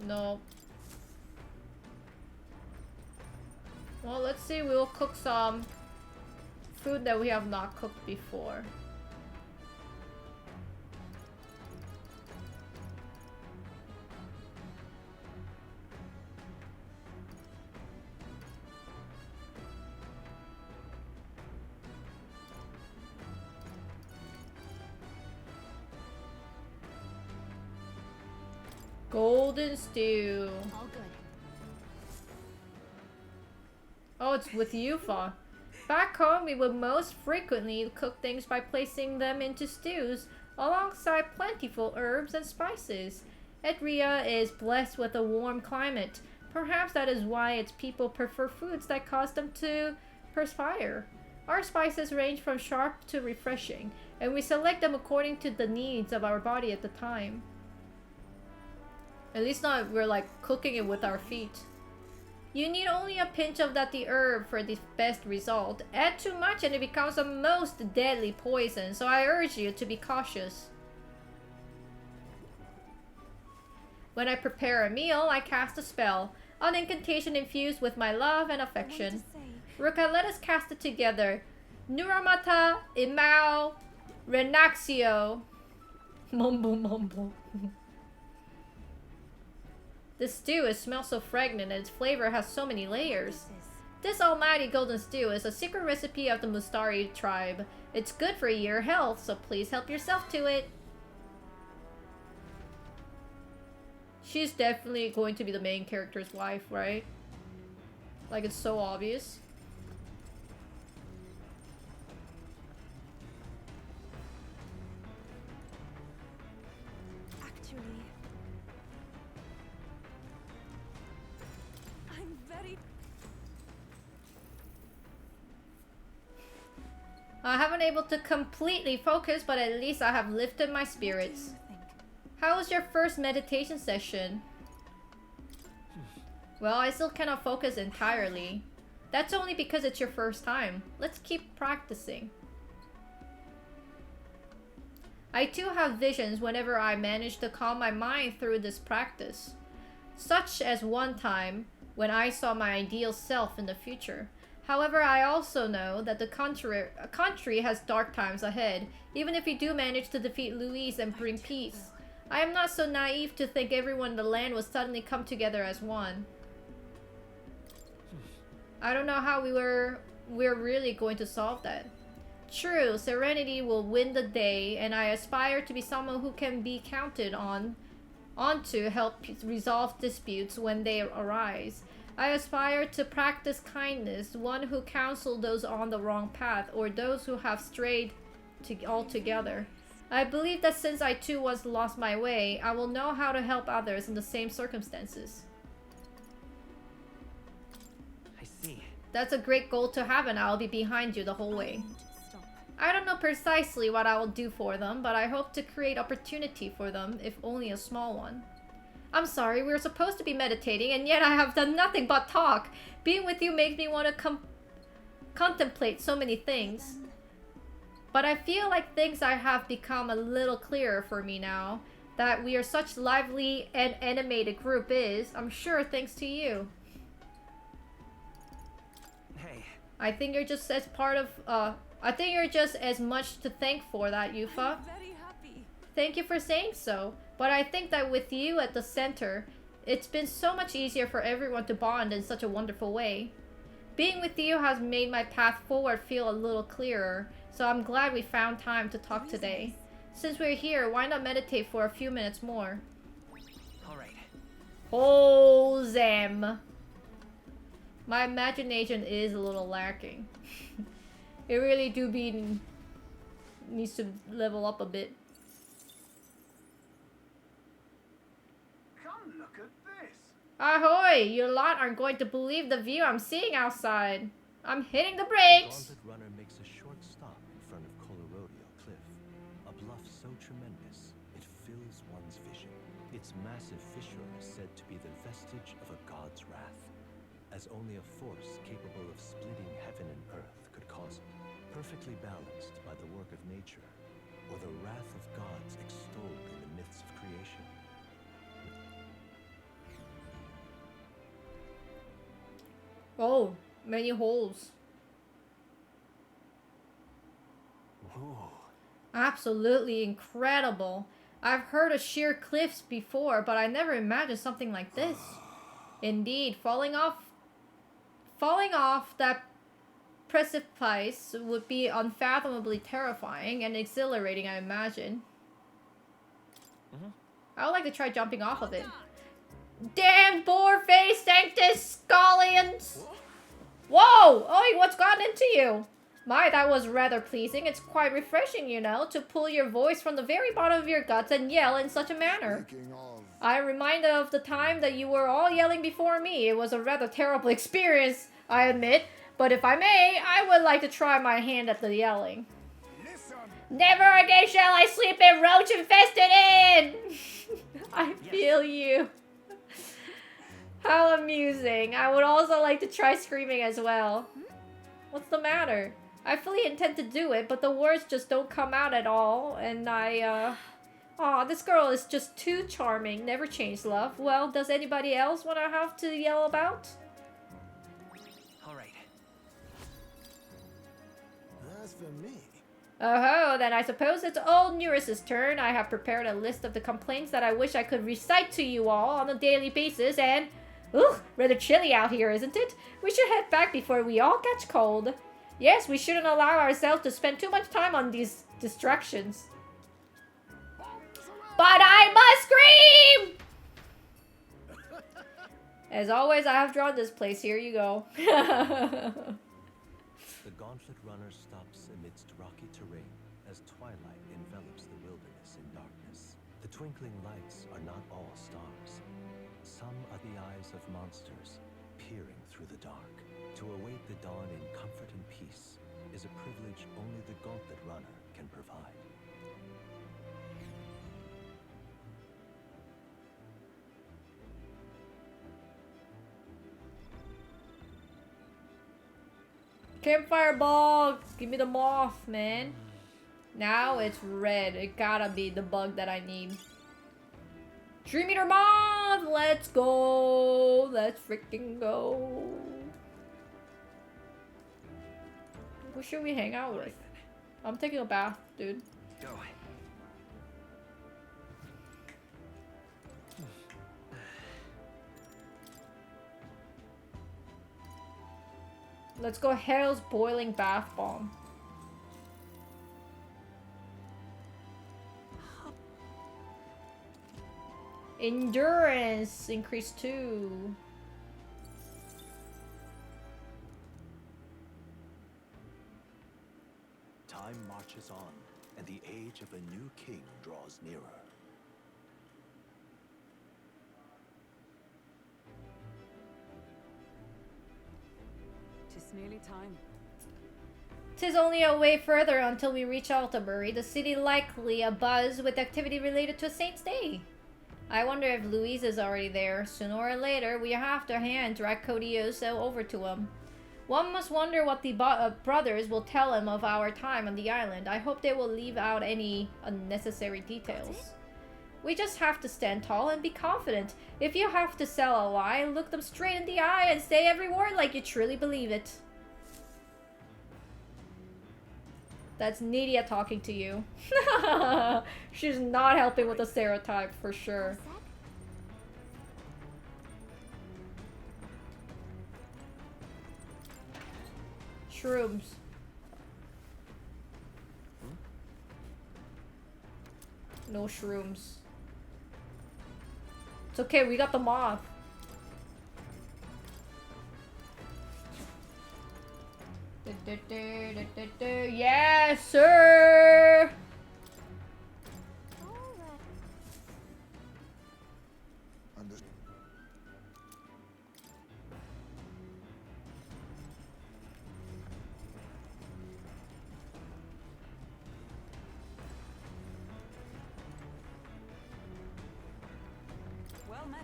No. Well, let's see. We'll cook some food that we have not cooked before. Golden stew. all good. Oh, it's with Yufa. Back home, we would most frequently cook things by placing them into stews, alongside plentiful herbs and spices. Edria is blessed with a warm climate. Perhaps that is why its people prefer foods that cause them to perspire. Our spices range from sharp to refreshing, and we select them according to the needs of our body at the time. At least not we're like cooking it with our feet. You need only a pinch of the herb for the best result. Add too much and it becomes a most deadly poison, so I urge you to be cautious. When I prepare a meal, I cast a spell, an incantation infused with my love and affection. Ruka, let us cast it together. Nuramata Imao Renaxio. Mumble mumble. This stew smells so fragrant and its flavor has so many layers. This almighty golden stew is a secret recipe of the Mustari tribe. It's good for your health, so please help yourself to it. She's definitely going to be the main character's wife, right? Like, it's so obvious. Actually, I'm very... I haven't been able to completely focus, but at least I have lifted my spirits. How was your first meditation session? Well, I still cannot focus entirely. That's only because it's your first time. Let's keep practicing. I too have visions whenever I manage to calm my mind through this practice. Such as one time when I saw my ideal self in the future. However, I also know that the country has dark times ahead, even if we do manage to defeat Louise and bring peace. I am not so naive to think everyone in the land will suddenly come together as one. I don't know how we're really going to solve that. True, serenity will win the day, and I aspire to be someone who can be counted on to help resolve disputes when they arise. I aspire to practice kindness, one who counsels those on the wrong path or those who have strayed altogether. I believe that since I too once lost my way, I will know how to help others in the same circumstances. I see. That's a great goal to have, and I'll be behind you the whole way. I don't know precisely what I will do for them, but I hope to create opportunity for them, if only a small one. I'm sorry, we were supposed to be meditating, and yet I have done nothing but talk. Being with you makes me want to contemplate so many things. But I feel like things have become a little clearer for me now. That we are such lively and animated group is, I'm sure, thanks to you. Hey. I think you're just as part of, I think you're just as much to thank for that, Yufa. I'm very happy. Thank you for saying so. But I think that with you at the center, it's been so much easier for everyone to bond in such a wonderful way. Being with you has made my path forward feel a little clearer. So I'm glad we found time to talk today. Since we're here, why not meditate for a few minutes more? Alright. Oh, Zam. My imagination is a little lacking. It really needs to level up a bit. Come look at this. Ahoy! You lot aren't going to believe the view I'm seeing outside. I'm hitting the brakes! The Gauntlet Runner makes a short stop in front of Colorodeo Cliff, a bluff so tremendous it fills one's vision. Its massive fissure is said to be the vestige of a god's wrath, as only a force capable of splitting heaven and earth could cause it, perfectly balanced by the work of nature, or the wrath of gods extolled in the myths of creation. Oh, many holes. Whoa. Absolutely incredible. I've heard of sheer cliffs before, but I never imagined something like this. Indeed, falling off that precipice would be unfathomably terrifying and exhilarating, I imagine. I would like to try jumping off of it. Damned boar-faced Sanctus Scallions! Whoa! Oi, what's gotten into you? My, that was rather pleasing. It's quite refreshing, you know, to pull your voice from the very bottom of your guts and yell in such a manner. I'm reminded of the time that you were all yelling before me. It was a rather terrible experience, I admit. But if I may, I would like to try my hand at the yelling. Listen. Never again shall I sleep in roach-infested inn! I feel you. How amusing. I would also like to try screaming as well. What's the matter? I fully intend to do it, but the words just don't come out at all, and Aw, this girl is just too charming. Never change, love. Well, does anybody else want to have to yell about? Alright. As for me... Oh-ho, then I suppose it's old Neurus's turn. I have prepared a list of the complaints that I wish I could recite to you all on a daily basis, and... Ugh, rather chilly out here, isn't it? We should head back before we all catch cold. Yes, we shouldn't allow ourselves to spend too much time on these distractions. But I must scream! As always, I have drawn this place. Here you go. The Gauntlet Runner stops amidst rocky terrain as twilight envelops the wilderness in darkness. The twinkling lights are not all stars. Some are the eyes of monsters, peering through the dark. To await the dawn in comfort and peace is a privilege only the Gauntlet Runner can provide. Campfire bug! Give me the moth, man. Now it's red. It gotta be the bug that I need. 3-meter moth! Let's go! Let's freaking go! Who should we hang out with? I'm taking a bath, dude. Go. Let's go Hell's Boiling Bath Bomb. Endurance increase 2. Time marches on, and the age of a new king draws nearer. Tis nearly time. 'Tis only a way further until we reach Altabury, the city likely abuzz with activity related to a saint's day. I wonder if Louise is already there. Sooner or later, we have to hand Dracodioso over to him. One must wonder what the brothers will tell him of our time on the island. I hope they will leave out any unnecessary details. We just have to stand tall and be confident. If you have to sell a lie, look them straight in the eye and say every word like you truly believe it. That's Nydia talking to you. She's not helping with the stereotype for sure. Shrooms. No shrooms. It's okay, we got the moth. Yes, sir! Well met.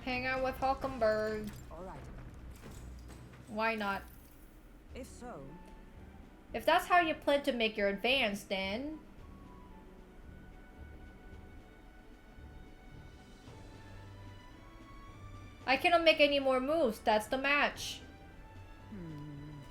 Hang out with Hulkenberg. All right. Why not? If so... If that's how you plan to make your advance, then... I cannot make any more moves. That's the match.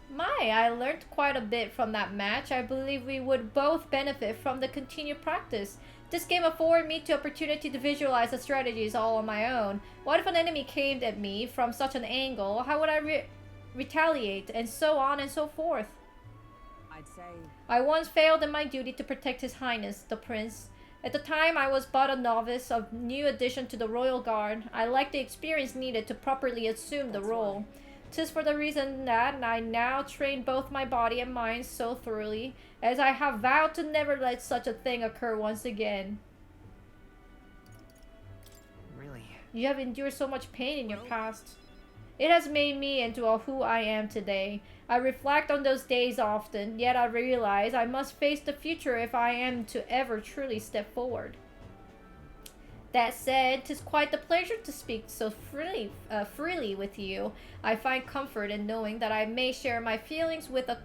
My, I learned quite a bit from that match. I believe we would both benefit from the continued practice. This game afforded me the opportunity to visualize the strategies all on my own. What if an enemy came at me from such an angle? How would I retaliate? And so on and so forth. I'd say... I once failed in my duty to protect His Highness, the Prince. At the time, I was but a novice, a new addition to the Royal Guard. I lacked the experience needed to properly assume the role. 'Tis for the reason that I now train both my body and mind so thoroughly, as I have vowed to never let such a thing occur once again. Really? You have endured so much pain in your past. It has made me into who I am today. I reflect on those days often, yet I realize I must face the future if I am to ever truly step forward. That said, 'tis quite a pleasure to speak so freely with you. I find comfort in knowing that I may share my feelings with a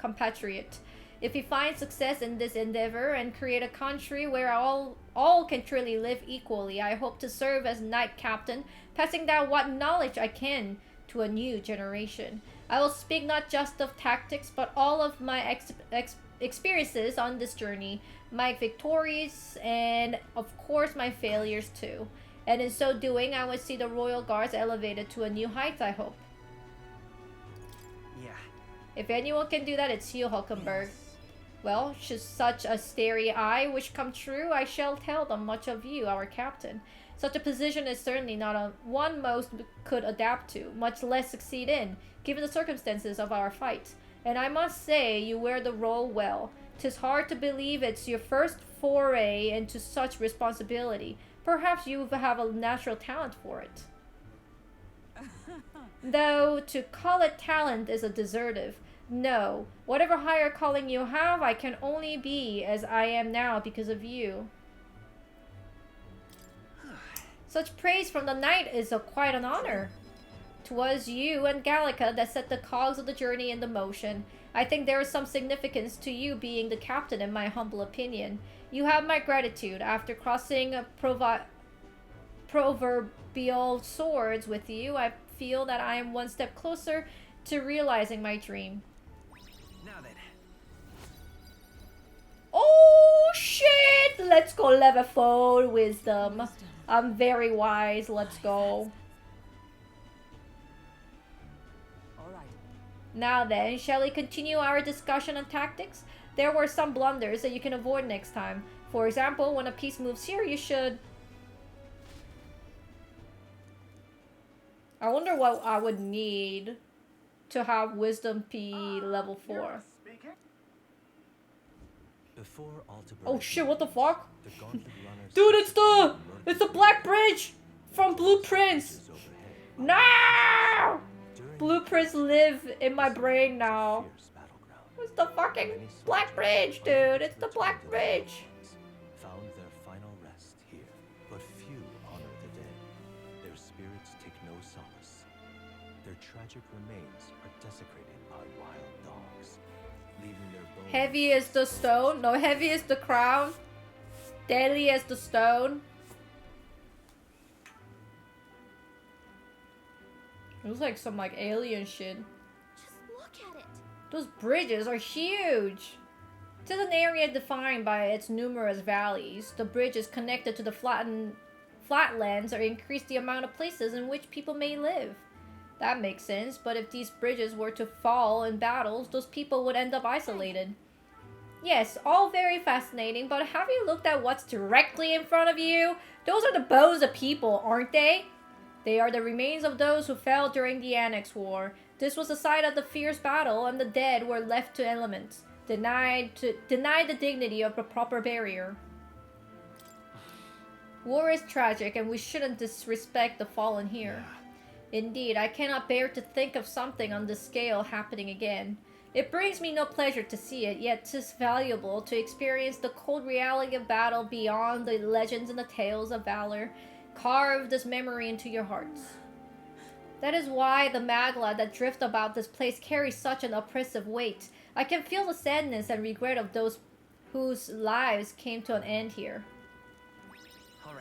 compatriot. If we find success in this endeavor and create a country where all can truly live equally, I hope to serve as knight captain, passing down what knowledge I can to a new generation. I will speak not just of tactics, but all of my experiences on this journey, my victories, and of course my failures too. And in so doing, I will see the Royal Guards elevated to a new height, I hope. Yeah. If anyone can do that, it's you, Hulkenberg. Yes. Well, should such a starry eye wish come true, I shall tell them much of you, our captain. Such a position is certainly not one most could adapt to, much less succeed in, given the circumstances of our fight. And I must say, you wear the role well. 'Tis hard to believe it's your first foray into such responsibility. Perhaps you have a natural talent for it. Though to call it talent is a desertive. No, whatever higher calling you have, I can only be as I am now because of you. Such praise from the knight is quite an honor. 'Twas you and Gallica that set the cogs of the journey into motion. I think there is some significance to you being the captain, in my humble opinion. You have my gratitude. After crossing proverbial swords with you, I feel that I am one step closer to realizing my dream. Now then. Oh shit! Let's go level 4 wisdom. I'm very wise. Let's go. Now then, shall we continue our discussion on tactics? There were some blunders that you can avoid next time. For example, when a piece moves here, you should... I wonder what I would need to have Wisdom P level 4. Oh shit, what the fuck? Dude, it's the Black Bridge from Blueprints! No! Blueprints live in my brain now. It's the fucking Black Bridge, dude. It's the Black Bridge. Found their final rest here, but few honor the dead. Their spirits take no solace. Their tragic remains are desecrated by wild dogs, leaving their bones... Heavy as the stone. No, heavy as the crown. Deadly as the stone. It was like some alien shit. Just look at it. Those bridges are huge. It is an area defined by its numerous valleys. The bridge is connected to the flatlands or increase the amount of places in which people may live. That makes sense, but if these bridges were to fall in battles, those people would end up isolated. Yes, all very fascinating, but have you looked at what's directly in front of you? Those are the bones of people, aren't they? They are the remains of those who fell during the Annex War. This was the site of the fierce battle, and the dead were left to elements, denied the dignity of a proper burial. War is tragic, and we shouldn't disrespect the fallen here. Indeed, I cannot bear to think of something on this scale happening again. It brings me no pleasure to see it, yet 'tis valuable to experience the cold reality of battle beyond the legends and the tales of valor. Carve this memory into your hearts. That is why the magla that drift about this place carries such an oppressive weight. I can feel the sadness and regret of those whose lives came to an end here.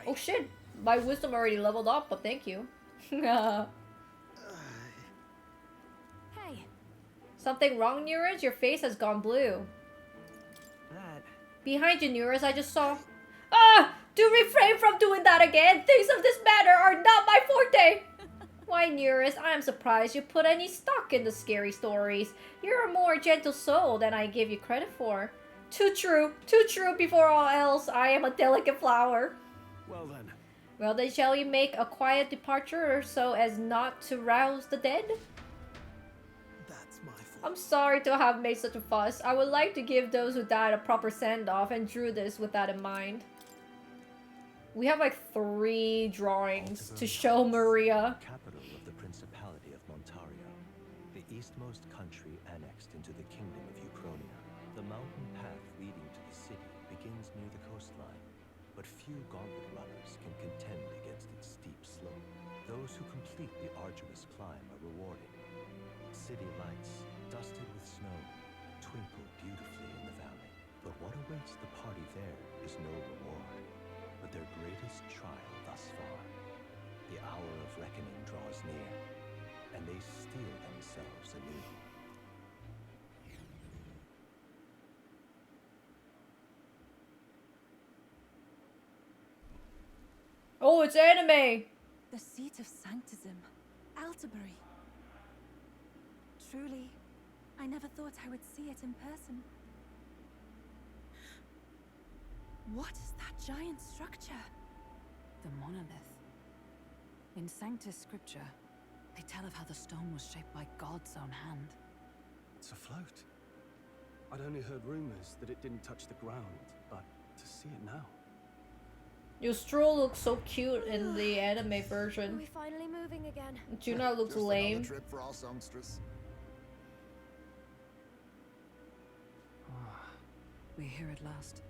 Oh shit, my wisdom already leveled up, but thank you. Hey. Something wrong, Neurus? Your face has gone blue. Behind you, Neurus, I just saw... Ah! Do refrain from doing that again! Things of this matter are not my forte! Why, Neurus, I am surprised you put any stock in the scary stories. You're a more gentle soul than I give you credit for. Too true before all else. I am a delicate flower. Well then, Well, then shall we make a quiet departure so as not to rouse the dead? That's my fault. I'm sorry to have made such a fuss. I would like to give those who died a proper send-off and drew this with that in mind. We have like 3 drawings to show Maria. Capital of the Principality of Montario, the eastmost country annexed into the Kingdom of Ucronia. The mountain path leading to the city begins near the coastline, but few gauntlet runners can contend against its steep slope. Those who complete the arduous climb are rewarded. City lights, dusted with snow, twinkle beautifully in the valley. But what awaits the party there is no reward, but their greatest trial thus far. The hour of reckoning draws near, and they steel themselves anew. Oh, it's anime! The seat of Sanctism, Altabury. Truly, I never thought I would see it in person. What is that giant structure? The monolith. In Sanctus scripture, they tell of how the stone was shaped by God's own hand. It's afloat. I'd only heard rumors that it didn't touch the ground, but to see it now. Your stroll looks so cute in the anime Are version. we finally moving again? Juna looks Just lame. another trip for our songstress. We're here at last.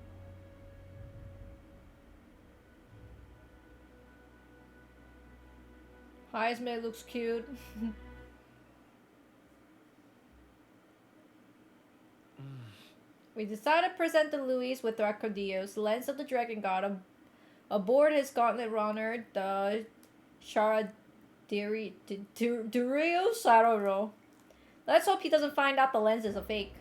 Heisman looks cute. We decided to present the Luis with Dracodio's Lens of the Dragon God aboard his gauntlet runner, the Sharadirios? I don't know. Let's hope he doesn't find out the lens is a fake.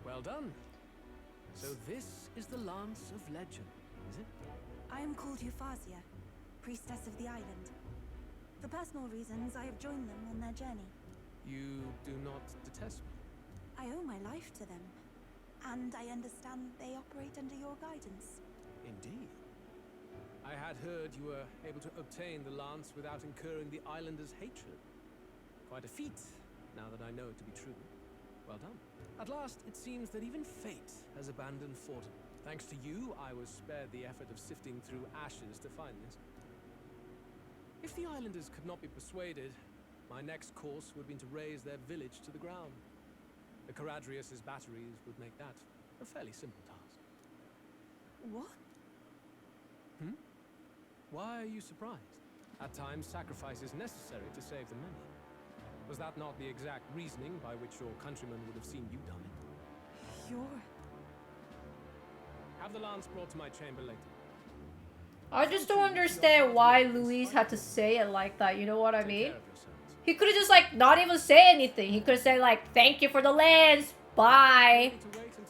Well done. So this is the Lance of Legend, is it? I am called Euphazia, priestess of the island. For personal reasons, I have joined them on their journey. You do not detest me? I owe my life to them, and I understand they operate under your guidance. Indeed. I had heard you were able to obtain the lance without incurring the islanders' hatred. Quite a feat, now that I know it to be true. Well done. At last, it seems that even fate has abandoned Fortin. Thanks to you, I was spared the effort of sifting through ashes to find this. If the islanders could not be persuaded, my next course would have been to raze their village to the ground. The Caradrius' batteries would make that a fairly simple task. What? Why are you surprised? At times, sacrifice is necessary to save the many. Was that not the exact reasoning by which your countrymen would have seen you die? You're... Have the lance brought to my chamber later. I just don't understand why Luis had to say it like that, you know what I mean? He could have just like not even say anything. He could have said like, thank you for the lens, bye.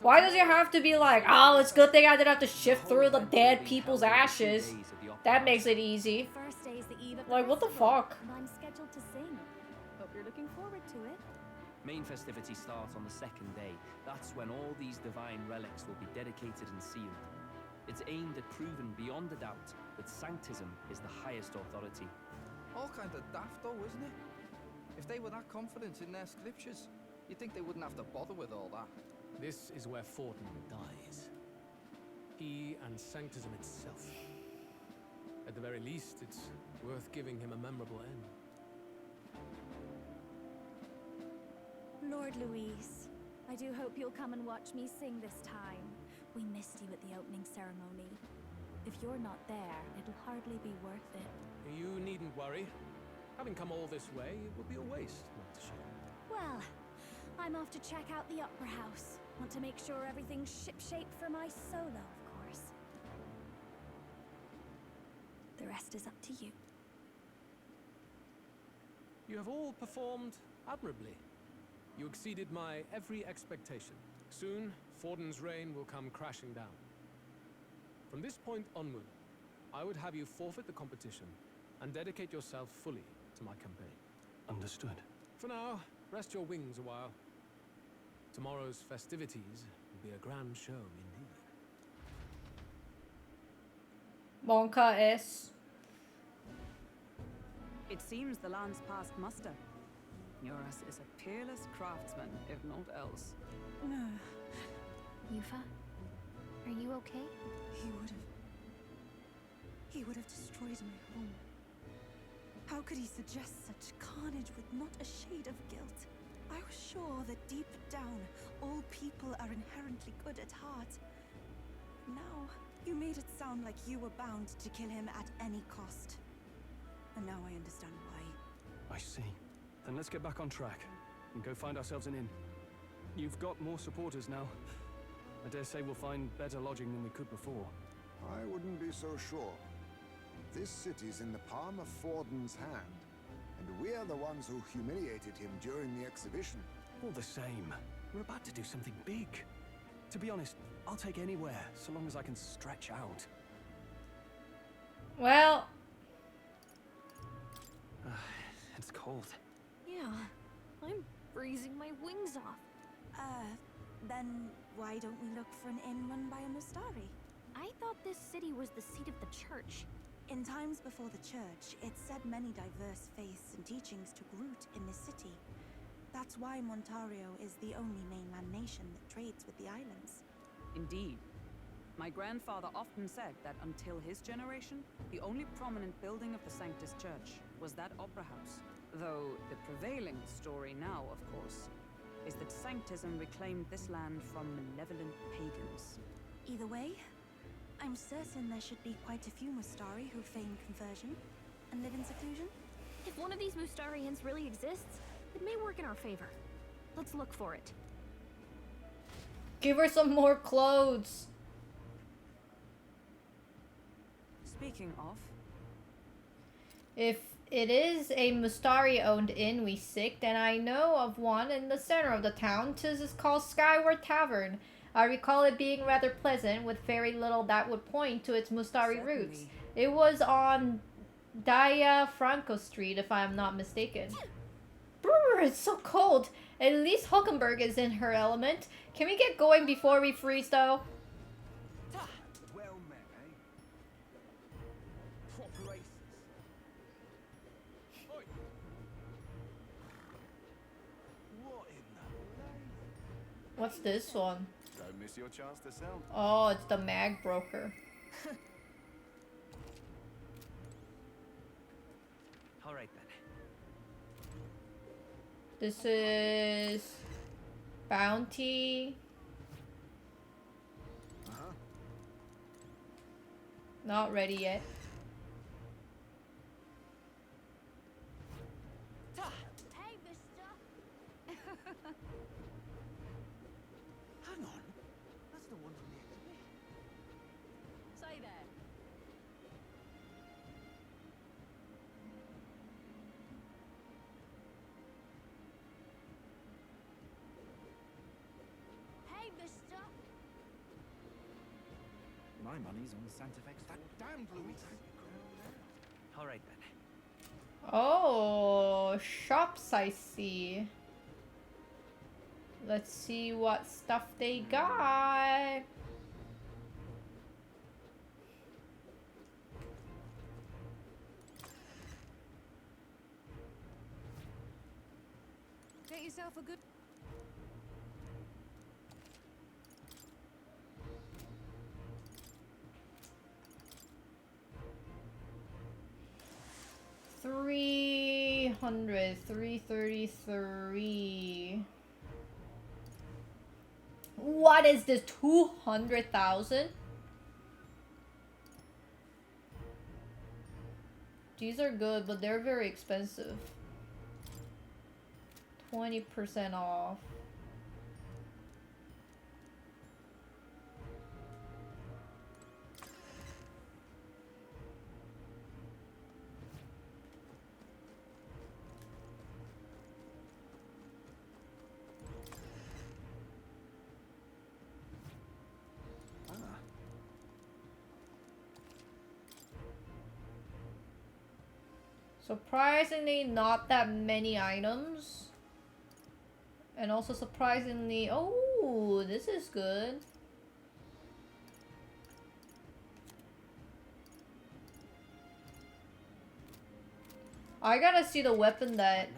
Why does it have to be like, oh, it's a good thing I didn't have to shift through the dead people's ashes? That makes it easy. First day is the eve of the Like, what the festival, fuck? and I'm scheduled to sing. Hope you're looking forward to it. Main festivities start on the second day. That's when all these divine relics will be dedicated and sealed. It's aimed at proving beyond a doubt that Sanctism is the highest authority. All kind of daft though, isn't it? If they were that confident in their scriptures, you'd think they wouldn't have to bother with all that. This is where Fortin dies. He and Sanctism itself. At the very least, it's worth giving him a memorable end. Lord Louise, I do hope you'll come and watch me sing this time. We missed you at the opening ceremony. If you're not there, it'll hardly be worth it. You needn't worry. Having come all this way, it would be a waste not to show. Well, I'm off to check out the Opera House. Want to make sure everything's shipshape for my solo, of course. The rest is up to you. You have all performed admirably. You exceeded my every expectation. Soon, Fortin's reign will come crashing down. From this point onward, I would have you forfeit the competition and dedicate yourself fully to my campaign. Understood. For now, rest your wings a while. Tomorrow's festivities will be a grand show indeed. Monka S. It seems the land's past muster. Eurus is a peerless craftsman, if not else. Yufa, are you okay? He would have destroyed my home. How could he suggest such carnage with not a shade of guilt? I was sure that deep down, all people are inherently good at heart. Now, you made it sound like you were bound to kill him at any cost. And now I understand why. I see. Then let's get back on track and go find ourselves an inn. You've got more supporters now. I dare say we'll find better lodging than we could before. I wouldn't be so sure. This city's in the palm of Forden's hand, and we're the ones who humiliated him during the exhibition. All the same, we're about to do something big. To be honest, I'll take anywhere, so long as I can stretch out. Well, It's cold. Yeah, I'm freezing my wings off. Then why don't we look for an inn run by a Mustari? I thought this city was the seat of the church. In times before the church, it said many diverse faiths and teachings took root in this city. That's why Montario is the only mainland nation that trades with the islands. Indeed. My grandfather often said that until his generation, the only prominent building of the Sanctus Church was that opera house. Though the prevailing story now, of course, is that Sanctism reclaimed this land from malevolent pagans. Either way, I'm certain there should be quite a few Mustari who feign conversion and live in seclusion. If one of these Mustarians really exists, it may work in our favor. Let's look for it. give her some more clothes. Speaking of, If it is a Mustari-owned inn we seek, then I know of one in the center of the town. 'Tis is called Skyward Tavern. I recall it being rather pleasant, with very little that would point to its Mustari roots. Certainly. It was on Daya Franco Street, if I am not mistaken. Brr, it's so cold. At least Hulkenberg is in her element. Can we get going before we freeze, though? Well met, eh? Proper aces. Oi. What in the... What's this one? Don't miss your chance to sell. Oh, it's the mag broker. All right then. This is bounty. Not ready yet. Hey, mister! Hang on. That's the one from the exhibition. Say there. Hey, mister! My money's on Santa Fe. That damned Louis. All right then. Oh, shops I see. Let's see what stuff they got. get yourself a good... $333. What is this? 200,000? These are good, but they're very expensive. 20% off. Surprisingly, not that many items. And also surprisingly, oh, Ooh, this is good. I gotta see the weapon that...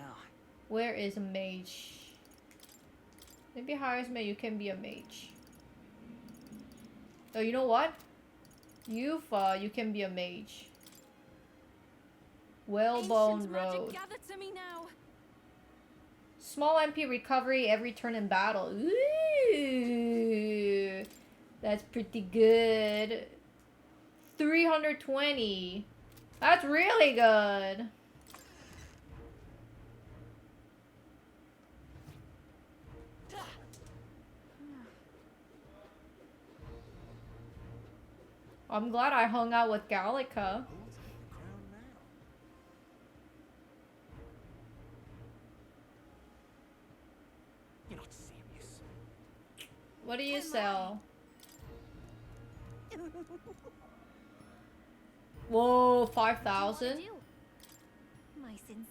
Where is a mage? Maybe highest mage, you can be a mage. Oh, you know what? Yufa, you can be a mage. Whalebone Road. Gather to me now. Small MP recovery every turn in battle. Ooh, that's pretty good. 320. That's really good. I'm glad I hung out with Gallica. You're not serious. What do you sell? Whoa, 5,000? My sins.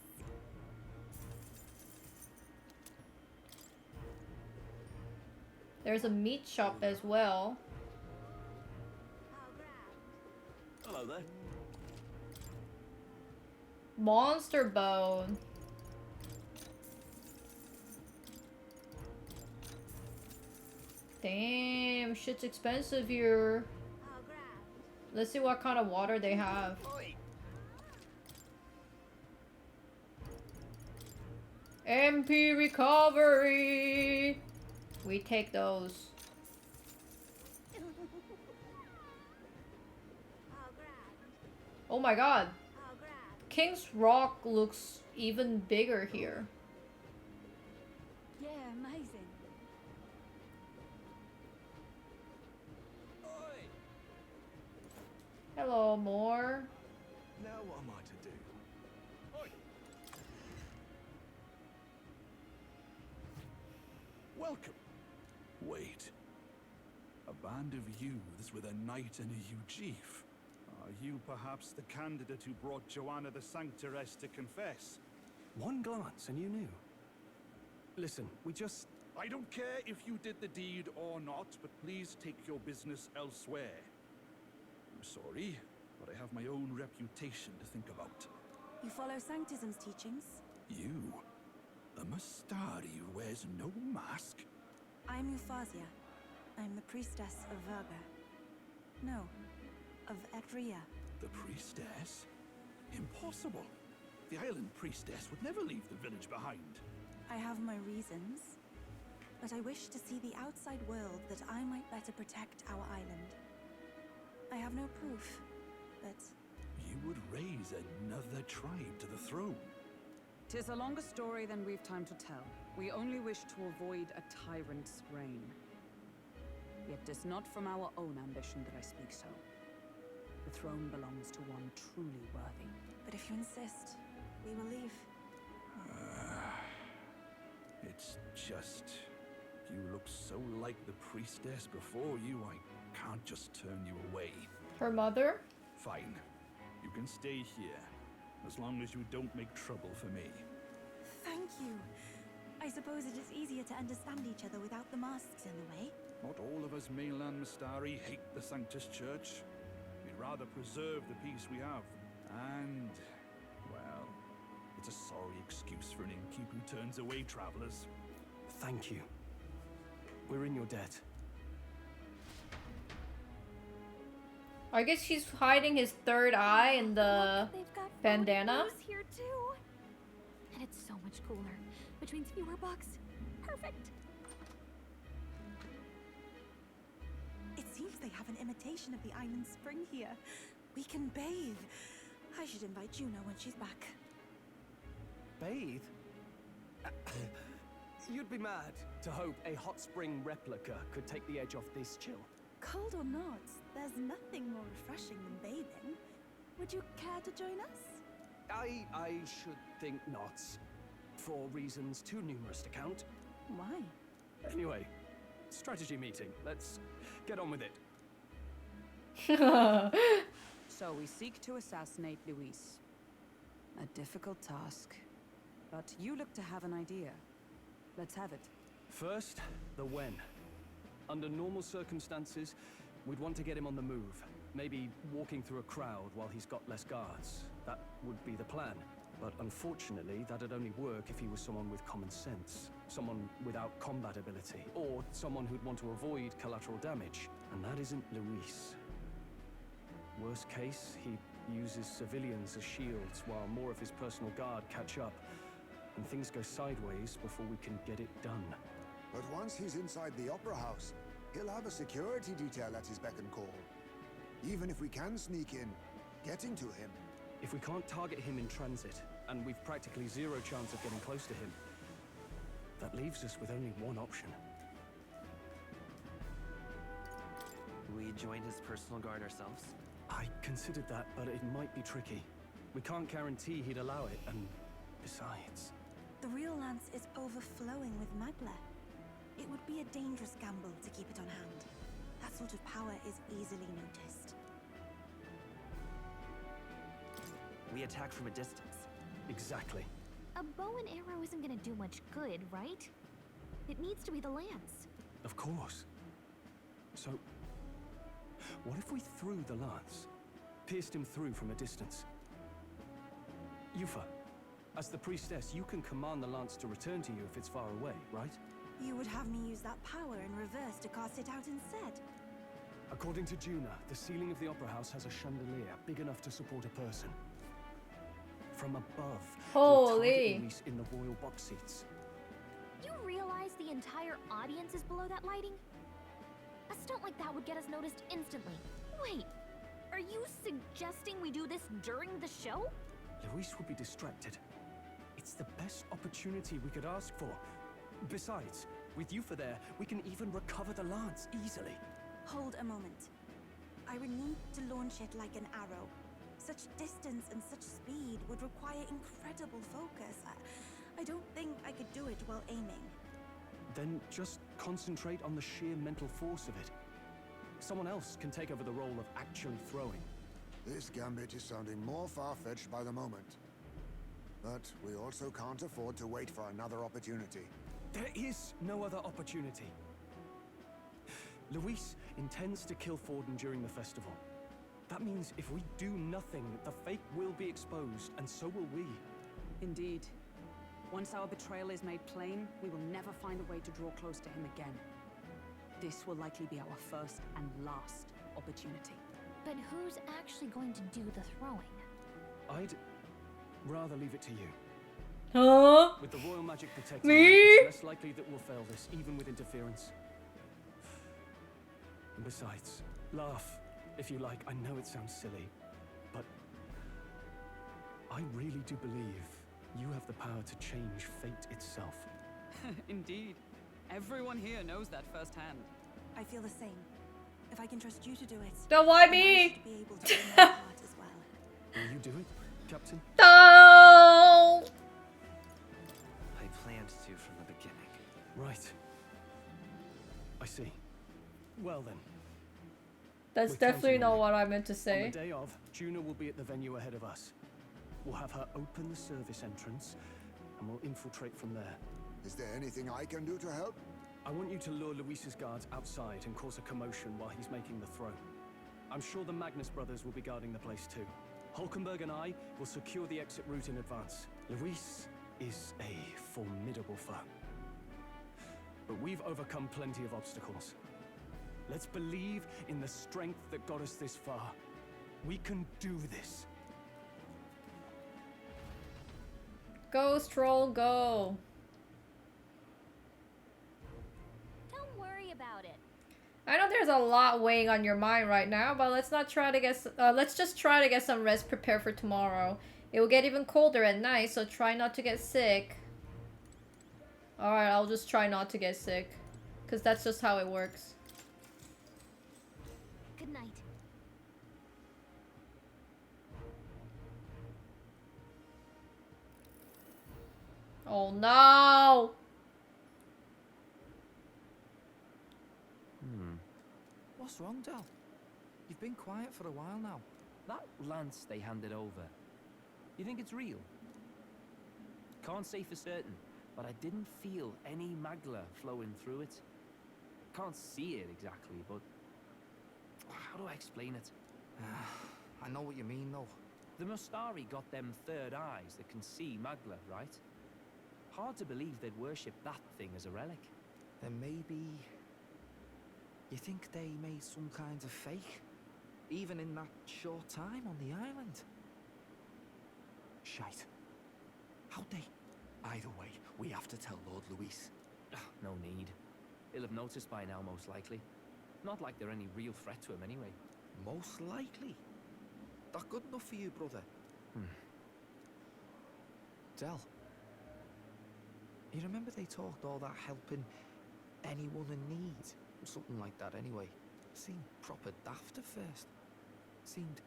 There's a meat shop as well. Hello there. Monster bone. Damn, shit's expensive here. Let's see what kind of water they have. MP recovery. We take those. Oh my god. King's Rock looks even bigger here. Yeah, amazing. Hello, more. Now what am I to do? Oi. Welcome. Wait. A band of youths with a knight and a huge chief. Are you perhaps the candidate who brought Joanna the Sanctoress to confess? One glance and you knew. Listen, we just... I don't care if you did the deed or not, but please take your business elsewhere. I'm sorry, but I have my own reputation to think about. You follow Sanctism's teachings? You? A Mastari who wears no mask? I'm Euphazia. I'm the priestess of Verga. No, of Etria. The priestess? Impossible. The island priestess would never leave the village behind. I have my reasons, but I wish to see the outside world that I might better protect our island. I have no proof, but... You would raise another tribe to the throne. 'Tis a longer story than we've time to tell. We only wish to avoid a tyrant's reign. Yet 'tis not from our own ambition that I speak so. The throne belongs to one truly worthy. But if you insist, we will leave. It's just... You look so like the priestess before you, I can't just turn you away. Her mother? Fine. You can stay here, as long as you don't make trouble for me. Thank you. I suppose it is easier to understand each other without the masks in the way. Not all of us mainland Mastari hate the Sanctus Church. We'd rather preserve the peace we have. And, well, it's a sorry excuse for an innkeep who turns away travelers. Thank you. We're in your debt. I guess he's hiding his third eye in the bandana. Here too. And it's so much cooler, which means fewer bugs. Perfect. It seems they have an imitation of the island spring here. We can bathe. I should invite Juno when she's back. Bathe? You'd be mad to hope a hot spring replica could take the edge off this chill. Cold or not, there's nothing more refreshing than bathing. Would you care to join us? I should think not. For reasons too numerous to count. Why? Anyway, strategy meeting. Let's get on with it. So we seek to assassinate Luis. A difficult task. But you look to have an idea. Let's have it. First, the when. Under normal circumstances, we'd want to get him on the move. Maybe walking through a crowd while he's got less guards. That would be the plan. But unfortunately, that'd only work if he was someone with common sense. Someone without combat ability. Or someone who'd want to avoid collateral damage. And that isn't Luis. Worst case, he uses civilians as shields while more of his personal guard catch up. And things go sideways before we can get it done. But once he's inside the Opera House, he'll have a security detail at his beck and call. Even if we can sneak in, getting to him. If we can't target him in transit, and we've practically zero chance of getting close to him, that leaves us with only one option. We join his personal guard ourselves? I considered that, but it might be tricky. We can't guarantee he'd allow it, and besides... The real lance is overflowing with magla. It would be a dangerous gamble to keep it on hand. That sort of power is easily noticed. We attack from a distance. Exactly. A bow and arrow isn't gonna do much good, right? It needs to be the lance. Of course. So, what if we threw the lance? Pierced him through from a distance? Yufa, as the priestess, you can command the lance to return to you if it's far away, right? You would have me use that power in reverse to cast it out instead. According to Juna, the ceiling of the Opera House has a chandelier big enough to support a person. From above, Holy! Luis in the royal box seats. You realize the entire audience is below that lighting? A stunt like that would get us noticed instantly. Wait, are you suggesting we do this during the show? Luis would be distracted. It's the best opportunity we could ask for. Besides, with Yufa there, we can even recover the lance easily. Hold a moment. I would need to launch it like an arrow. Such distance and such speed would require incredible focus. I don't think I could do it while aiming. Then just concentrate on the sheer mental force of it. Someone else can take over the role of actually throwing. This gambit is sounding more far-fetched by the moment. But we also can't afford to wait for another opportunity. There is no other opportunity. Luis intends to kill Forden during the festival. That means if we do nothing, the fake will be exposed, and so will we. Indeed. Once our betrayal is made plain, we will never find a way to draw close to him again. This will likely be our first and last opportunity. But who's actually going to do the throwing? I'd rather leave it to you. Huh? With the royal magic protecting Me? you, it's less likely that we'll fail this, even with interference. And besides, laugh if you like. I know it sounds silly, but I really do believe you have the power to change fate itself. Indeed. Everyone here knows that firsthand. I feel the same. If I can trust you to do it, Then why then I me? should be able to do my part as well. Will you do it, Captain? No! I planned to from the beginning. Right. I see. Well then. That's We're definitely counting on not you. what I meant to On say. the day of, Juna will be at the venue ahead of us. We'll have her open the service entrance, and we'll infiltrate from there. Is there anything I can do to help? I want you to lure Luis's guards outside and cause a commotion while he's making the throw. I'm sure the Magnus brothers will be guarding the place too. Hulkenberg and I will secure the exit route in advance. Luis is a formidable foe. But we've overcome plenty of obstacles. Let's believe in the strength that got us this far. We can do this. Go, Stroll, go. Don't worry about it. I know there's a lot weighing on your mind right now, but let's not try to get. Let's just try to get some rest prepared for tomorrow. It will get even colder at night, so try not to get sick. All right, I'll just try not to get sick, cause that's just how it works. Good night. Oh no! What's wrong, Dal? You've been quiet for a while now. That lance they handed over, you think it's real? Can't say for certain, but I didn't feel any magla flowing through it. can't see it exactly, but how do I explain it? I know what you mean, though. The Mustari got them third eyes that can see Magla, right? Hard to believe they'd worship that thing as a relic. Then maybe... You think they made some kind of fake? Even in that short time on the island? Shite. How'd they? Either way, we have to tell Lord Luis. No need. He'll have noticed by now, most likely. Not like they're any real threat to him anyway. Most likely? That good enough for you, brother? Del. You remember they talked all that helping anyone in need? Something like that anyway. Seemed proper daft at first. Seemed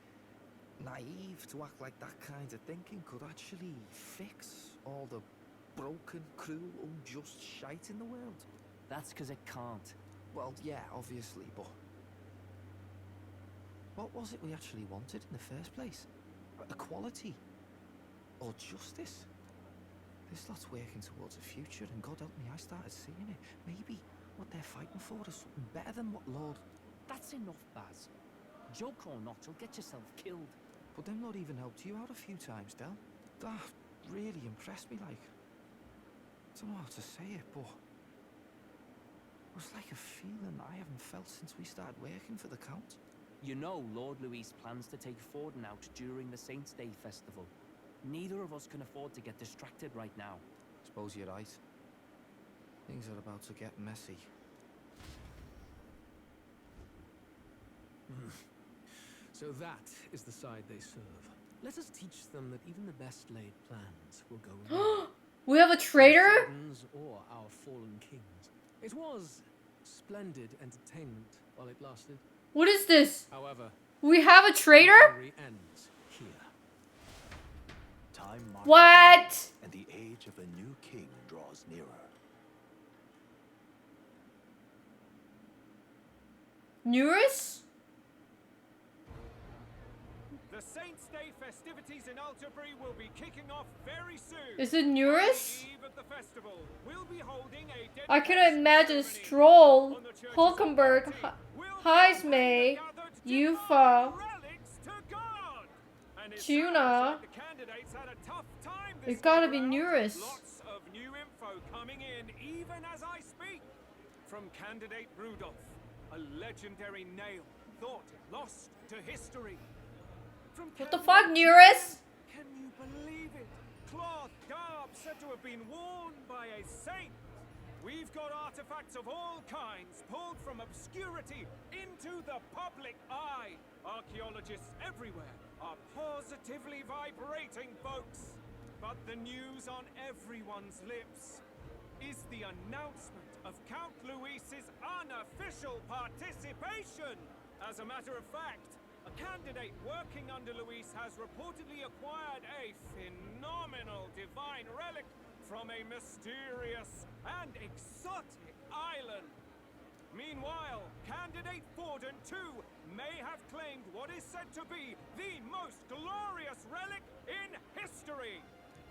naive to act like that kind of thinking could actually fix all the broken, cruel, unjust shite in the world. That's because it can't. Well, yeah, obviously, but... What was it we actually wanted in the first place? Equality? Or justice? This lot's working towards a future, and God help me, I started seeing it. Maybe what they're fighting for is something better than what Lord... That's enough, Baz. Joke or not, you'll get yourself killed. But them Lord even helped you out a few times, Del. That really impressed me, like... I don't know how to say it, but... It was like a feeling I haven't felt since we started working for the Count. You know Lord Luis plans to take Forden out during the Saints' Day festival. Neither of us can afford to get distracted right now. Suppose you're right. Things are about to get messy. So that is the side they serve. Let us teach them that even the best laid plans will go wrong. We have a traitor? Or our fallen kings. It was splendid entertainment while it lasted. What is this? However, we have a traitor? Story ends here. Time marches What? on, and the age of a new king draws nearer. Neurus? The Saints' Day festivities in Alterbury will be kicking off very soon. Is it Neurus? On the eve of the festival, we'll be holding a I can imagine Stroll, Hulkenberg, Heismay, Yufa, Tuna. It's gotta be Neurus. Lots of new info coming in even as I speak. From candidate Rudolph, a legendary nail thought lost to history. From What the fuck, Neurus? Can you believe it? Cloth garb said to have been worn by a saint. We've got artifacts of all kinds pulled from obscurity into the public eye. Archaeologists everywhere are positively vibrating, folks. But the news on everyone's lips is the announcement of Count Luis's unofficial participation. As a matter of fact, a candidate working under Luis has reportedly acquired a phenomenal divine relic from a mysterious and exotic island. Meanwhile, candidate Forden too may have claimed what is said to be the most glorious relic in history.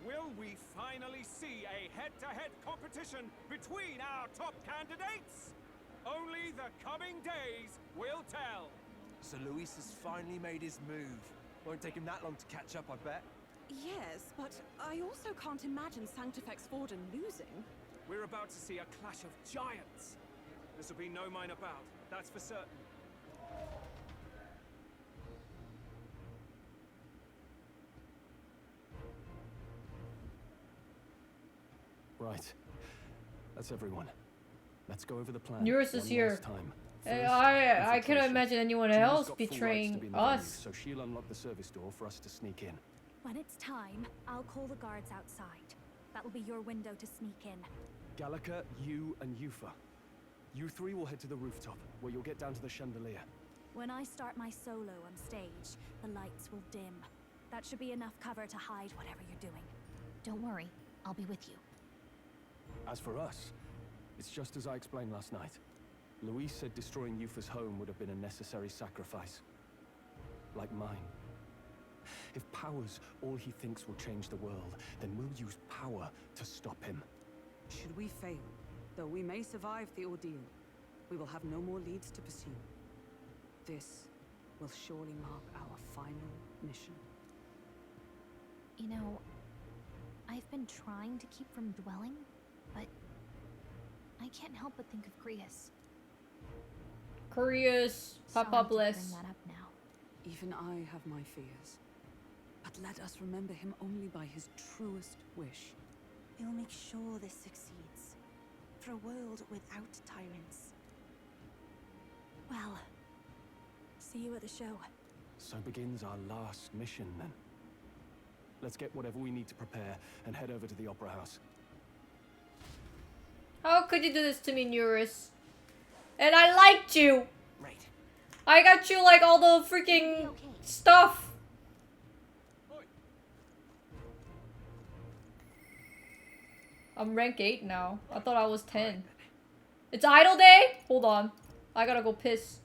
Will we finally see a head-to-head competition between our top candidates? Only the coming days will tell. So Luis has finally made his move. Won't take him that long to catch up, I bet. Yes, but I also can't imagine Sanctifex Forden losing. We're about to see a clash of giants. This will be no minor bout, that's for certain. Right. That's everyone. Let's go over the plan. Neurus is one here. last time. I cannot imagine anyone June's else got full rights to betraying be in the venue, us. so she'll unlock the service door for us to sneak in. When it's time, I'll call the guards outside. That'll be your window to sneak in. Gallica, you, and Yufa. You three will head to the rooftop, where you'll get down to the chandelier. When I start my solo on stage, the lights will dim. That should be enough cover to hide whatever you're doing. Don't worry, I'll be with you. As for us, it's just as I explained last night. Luis said destroying Yufa's home would have been a necessary sacrifice. Like mine. If power's all he thinks will change the world, then we'll use power to stop him. Should we fail, though we may survive the ordeal, We will have no more leads to pursue. This will surely mark our final mission. You know, I've been trying to keep from dwelling, but I can't help but think of Grius. Grius, Papa Sorry to bless. bring that up now. Even I have my fears. But let us remember him only by his truest wish. We'll make sure this succeeds. For a world without tyrants. Well, see you at the show. So begins our last mission, then. Let's get whatever we need to prepare and head over to the Opera House. How could you do this to me, Eurus? And I liked you! Right. I got you like all the freaking stuff! I'm rank 8 now. I thought I was 10. It's idle day? Hold on. I gotta go piss.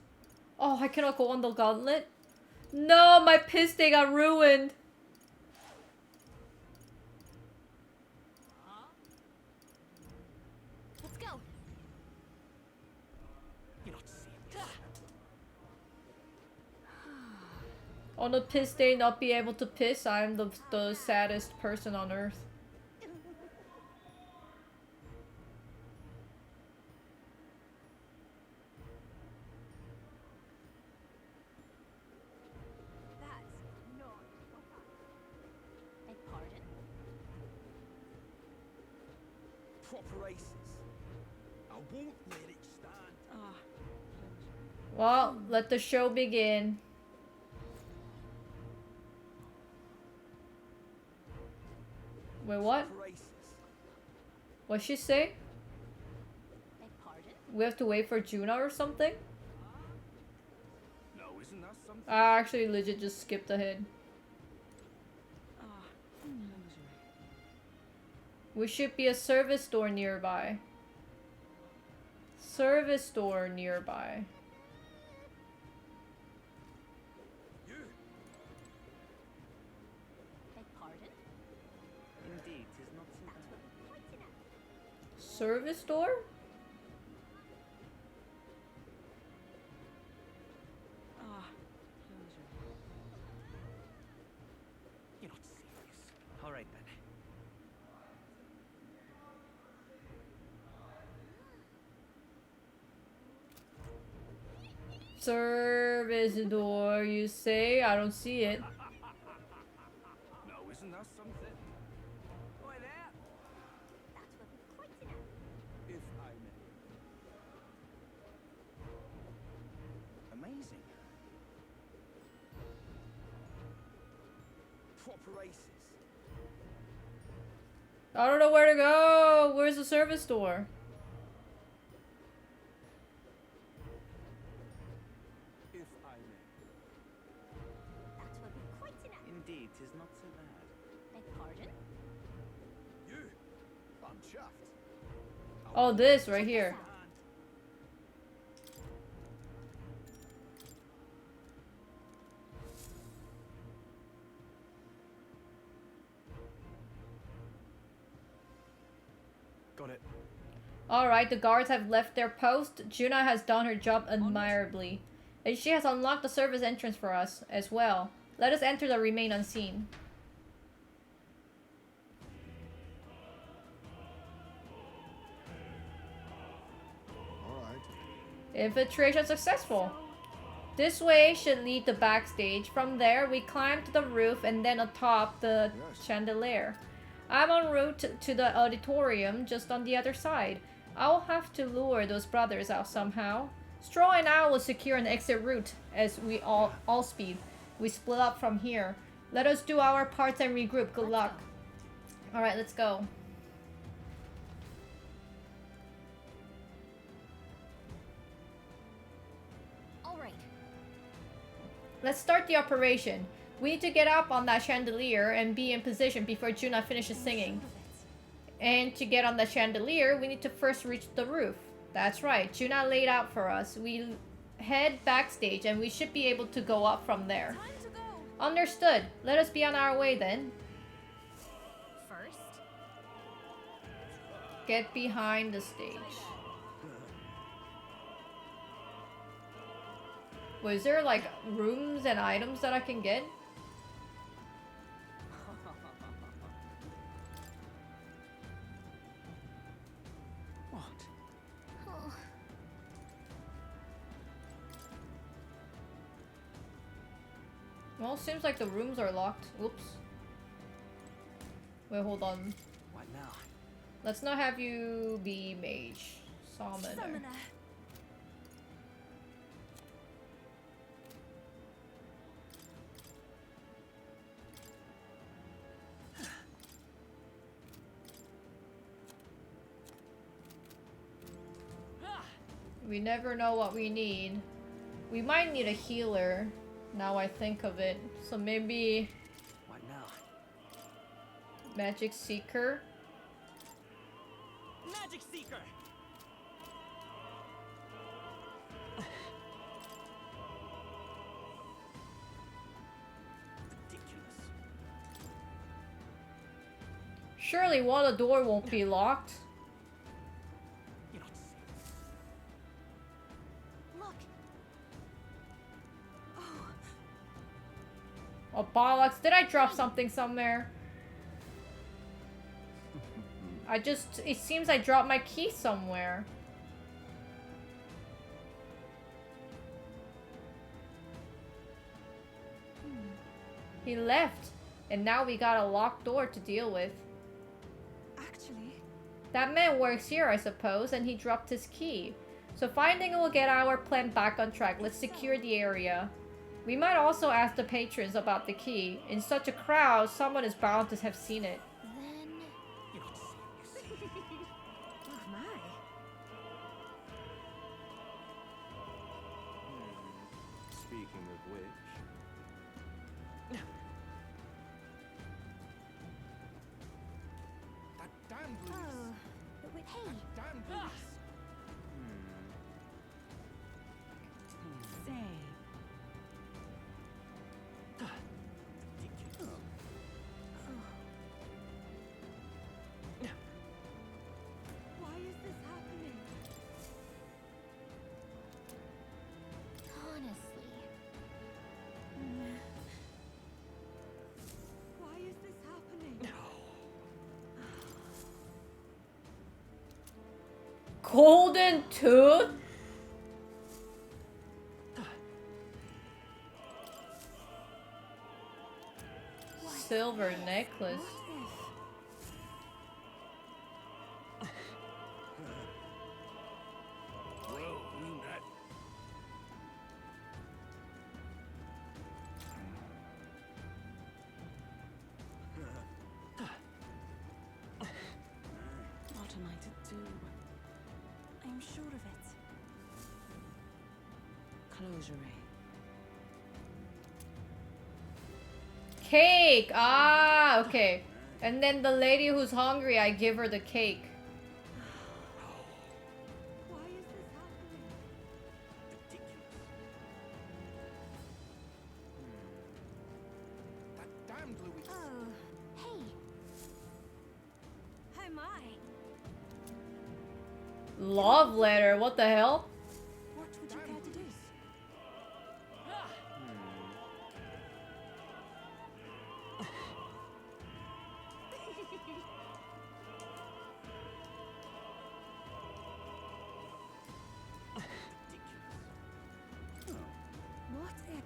Oh, I cannot go on the gauntlet? No, my piss day got ruined. Let's go. You're not seeing On a piss day, not be able to piss, I am the saddest person on earth. proper races. I won't let it stand. Well, let the show begin. Wait, what? What'd she say? We have to wait for Juna or something? No, isn't that something? I actually legit just skipped ahead. We should be a service store nearby. Service store nearby. Indeed, 'tis not so bad. Service store? You're not serious. All right then. Service door, you say? I don't see it. No, isn't that something? Oi there! If I may. Amazing. Proper races. I don't know where to go. Where's the service store? If I may. Indeed, 'tis not so bad. You! I'm chuffed. Oh, this right here. Got it. Alright, the guards have left their post. Juna has done her job admirably. And she has unlocked the service entrance for us as well. Let us enter the remain unseen. Alright. Infiltration successful. This way should lead to backstage. From there, we climb to the roof and then atop the chandelier. I'm en route to the auditorium just on the other side. I'll have to lure those brothers out somehow. Straw and I will secure an exit route as we all speed. We split up from here. Let us do our parts and regroup. Good luck. Alright, let's go. Alright. Let's start the operation. We need to get up on that chandelier and be in position before Juna finishes singing. And to get on the chandelier, we need to first reach the roof. That's right, Juna laid out for us. We head backstage and we should be able to go up from there. Understood. Let us be on our way then. First, Get behind the stage. Was there like rooms and items that I can get? What? Oh. Well, seems like the rooms are locked. Oops. Wait, hold on. What now? Let's not have you be mage. Summoner. We never know what we need. We might need a healer, now I think of it. So maybe... What now? Magic Seeker? Magic Seeker! Ridiculous. Surely one door won't be locked. You're not serious. Look. Oh, bollocks. Did I drop something somewhere? It seems I dropped my key somewhere. He left. And now we got a locked door to deal with. Actually, That man works here, I suppose, and he dropped his key. So finding it will get our plan back on track. Let's secure the area. We might also ask the patrons about the key. In such a crowd, someone is bound to have seen it. Then... You're not serious. oh my. Speaking of which... That damned Louis. Oh. But wait, hey. That damned Louis. Say. Ridiculous. Why is this happening? Honestly. Why is this happening? Golden tooth? Silver necklace. Whoa, isn't that? What am I to do? I'm sure of it. Closure. Cake! Ah, okay. And then the lady who's hungry, I give her the cake. Why is this happening? Ridiculous. That damned Louis. Oh. Hey. Oh my. Love letter, what the hell? What would you care to do? What if...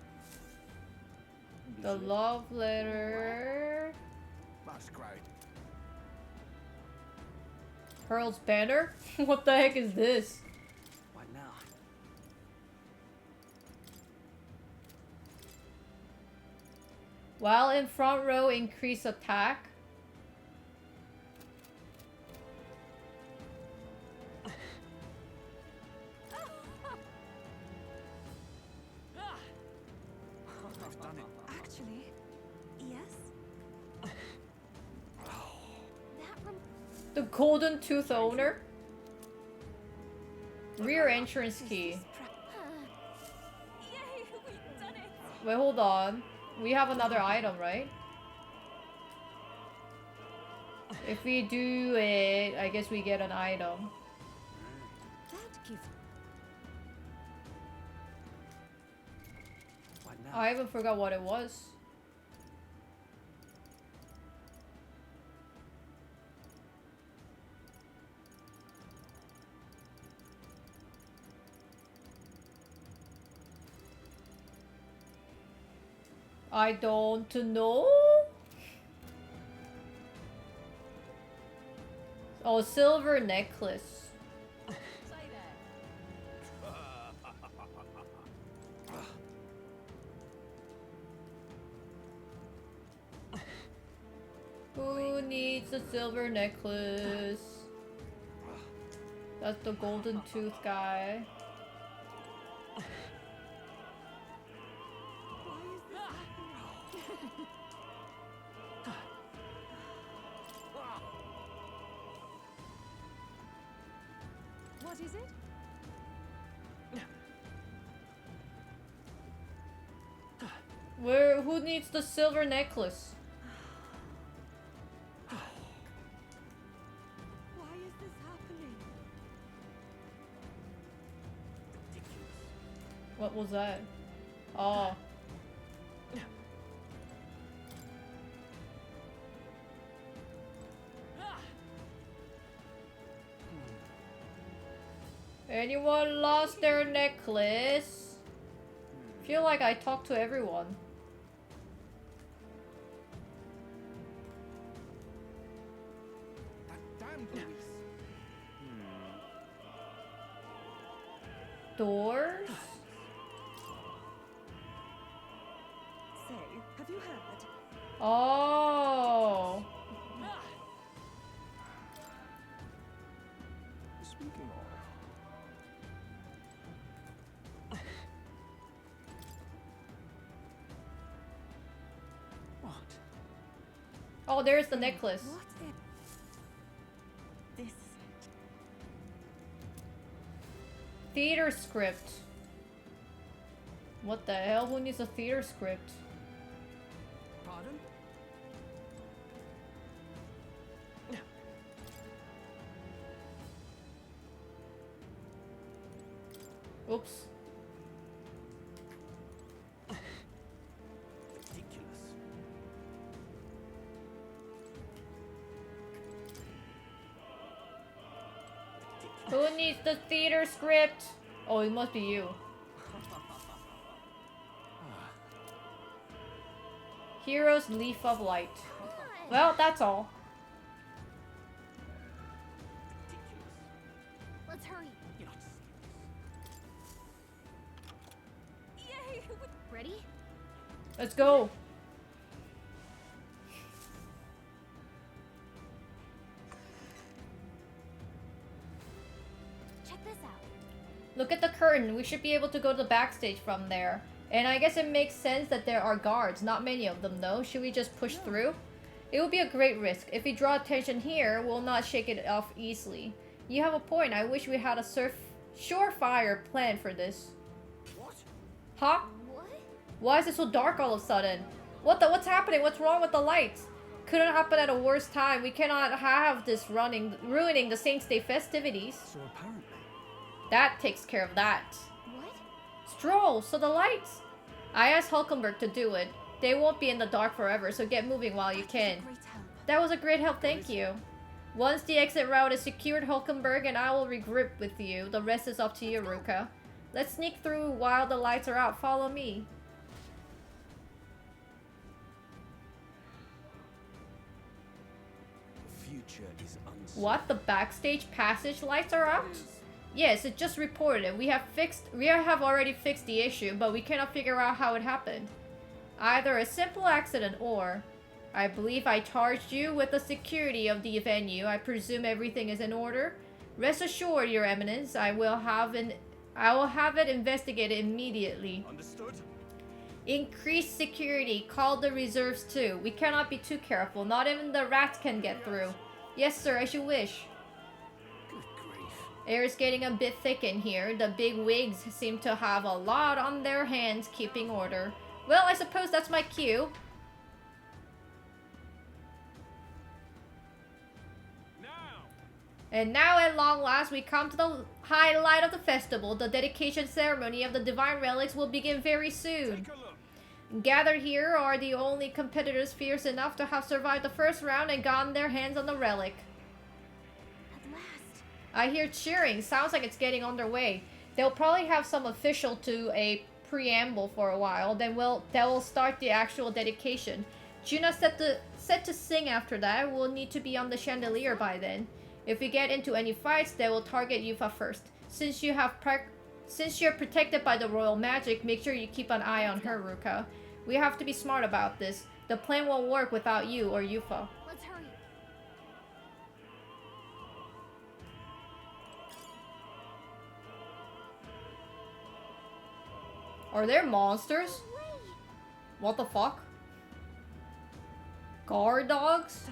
The love letter. That's great. Pearl's banner? What the heck is this? What now? While in front row, increase attack. I've done it. Actually, yes. The golden tooth owner. Rear entrance key. Yay, we've done it. Wait, hold on. We have another item, right? If we do it, I guess we get an item. That gives... I even forgot what it was. I don't know. Oh, silver necklace. Who needs a silver necklace? That's the golden tooth guy. What is it? Who needs the silver necklace? Why is this happening? What was that? Oh. Anyone lost their necklace? Feel like I talked to everyone. Damn police. Doors? Say, have you heard? Oh. Speaking of. What? Oh, there's the necklace. What if this is it? Theater script. What the hell? Who needs a theater script? Pardon? Oops. Ridiculous. Who needs the theater script? Oh, it must be you. Heroes Leaf of Light. Well, that's all. Let's hurry. You're not Yay! Ready? Let's go. Check this out. Look at the curtain. We should be able to go to the backstage from there. And I guess it makes sense that there are guards. Not many of them, though. Should we just push through? It would be a great risk. If we draw attention here, we'll not shake it off easily. You have a point. I wish we had a surefire plan for this. What? Huh? What? Why is it so dark all of a sudden? What's happening? What's wrong with the lights? Couldn't happen at a worse time. We cannot have this ruining the Saints' Day festivities. So apparently... That takes care of that. What? Stroll, so the lights. I asked Hulkenberg to do it. They won't be in the dark forever, so get moving while you can. Great help. That was a great help, thank you. Once the exit route is secured, Hulkenberg and I will regroup with you. The rest is up to you, Ruka. Let's sneak through while the lights are out. Follow me. The future is uncertain. What? The backstage passage lights are out? Yes, it just reported it. We have already fixed the issue, but we cannot figure out how it happened. Either a simple accident or... I believe I charged you with the security of the venue. I presume everything is in order. Rest assured, Your Eminence, I will have it investigated immediately. Understood? Increase security. Call the reserves too. We cannot be too careful. Not even the rats can get through. Yes, sir, as you wish. Good grief. Air is getting a bit thick in here. The big wigs seem to have a lot on their hands keeping order. Well, I suppose that's my cue. And now at long last we come to the highlight of the festival. The dedication ceremony of the divine relics will begin very soon. Gathered here are the only competitors fierce enough to have survived the first round and gotten their hands on the relic. At last. I hear cheering. Sounds like it's getting underway. They'll probably have some official to a preamble for a while. Then they'll start the actual dedication. Juna's set to sing after that. We'll need to be on the chandelier by then. If we get into any fights, they will target Yufa first. Since you're protected by the royal magic, make sure you keep an eye on her, Ruka. We have to be smart about this. The plan won't work without you or Yufa. Let's hurry. Are there monsters? What the fuck? Guard dogs?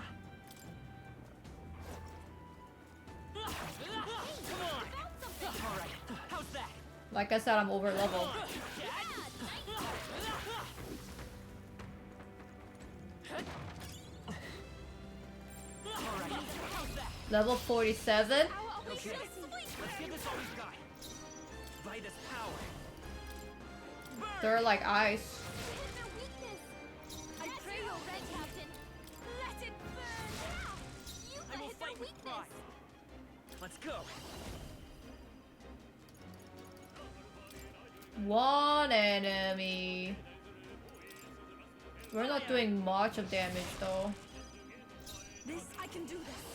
Like I said, I'm over leveled. Level 47? Okay, let's give this all we've got. By this power. They're like ice. I pray you're ready, Captain. Let it burn! You I will hit their fight with weakness! pride. Let's go. One enemy. We're not doing much of damage though. This, I can do this.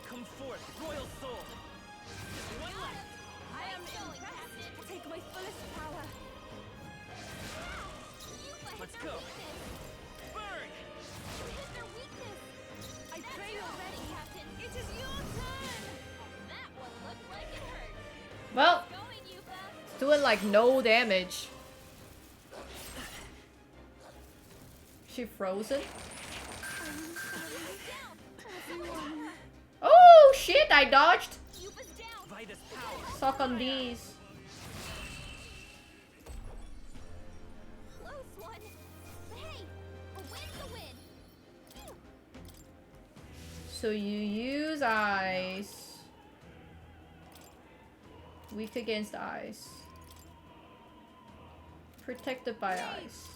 Come forth, royal soul. Just one left. I am impressed. Take my fullest power. Let's go. Burn! You hit their weakness. I pray you're ready. Captain. It is your turn. That one looked like it hurt. Well, Going, Yufa. it's doing like no damage. She frozen? Oh shit, I dodged. Yufa's down. By this power. Suck on these. Close one. Hey, a win's a win. So you use ice. Weak against ice. Protected by ice.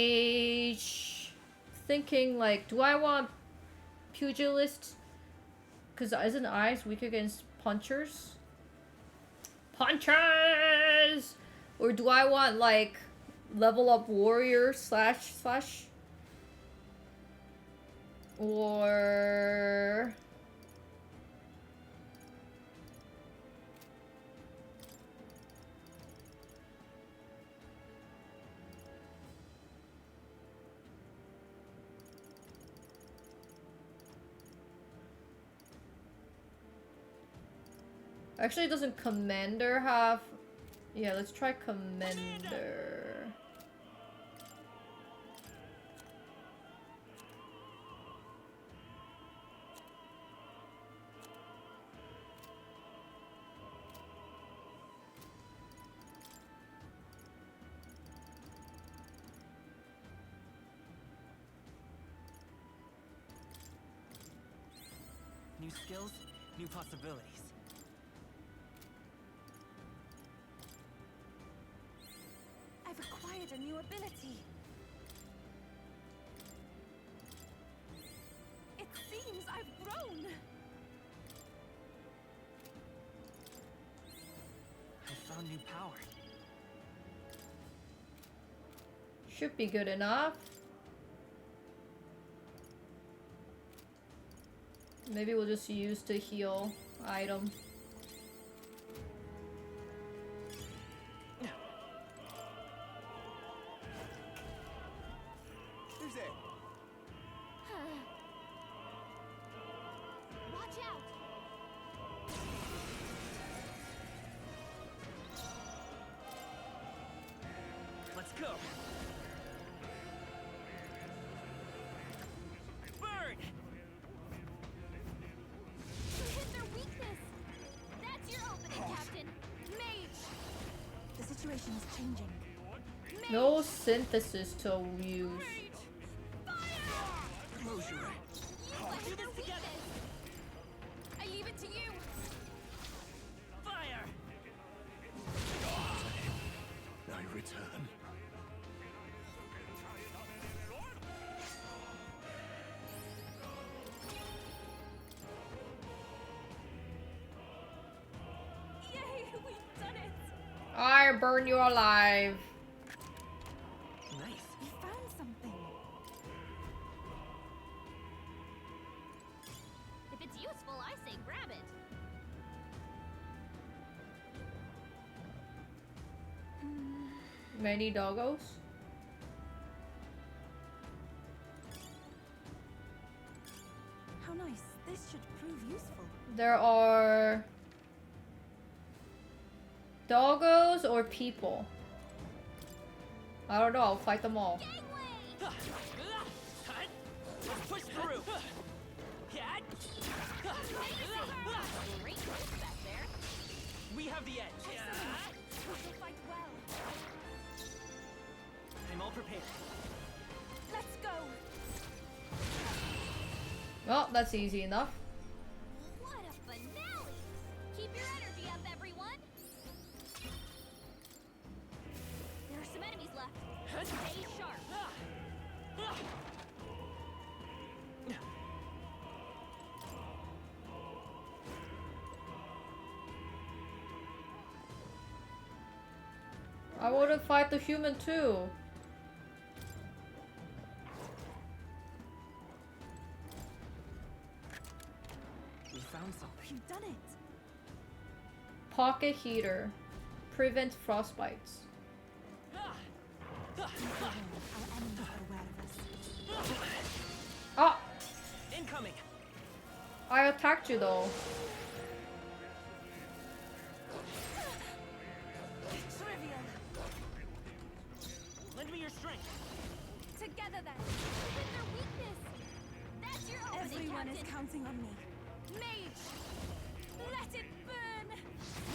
Mage. Thinking like, do I want pugilist? Because isn't ice weak against punchers? Punchers! Or do I want like level up warrior slash? Or actually, doesn't Commander have... Yeah, let's try Commander. New skills, new possibilities. I've acquired a new ability. It seems I've grown. I found new power. Should be good enough. Maybe we'll just use the heal item. Who's it? Watch out. Let's go. Burn! You hit changing. No synthesis to use. Closure. Do this together. I leave it to you. Fire! I return. Yay, we've done it. I burn you alive. Nice. We found something. If it's useful, I say grab it. Many doggos. How nice. This should prove useful. There are doggos or people. I don't know. I'll fight them all. Let's push through. Great work back there. We have the edge. We shall fight well. I'm all prepared. Let's go. Well, that's easy enough. What a finale! Keep your energy up, everyone. There are some enemies left. Stay sharp. I want to fight the human too. We found something. You've done it. Pocket heater. Prevent frostbites. Our enemies are aware of us. Ah! Incoming. I attacked you though. Trivial. Lend me your strength. Together then. With their weakness. That's your opening, Everyone Captain. is counting on me. Mage. Let it burn.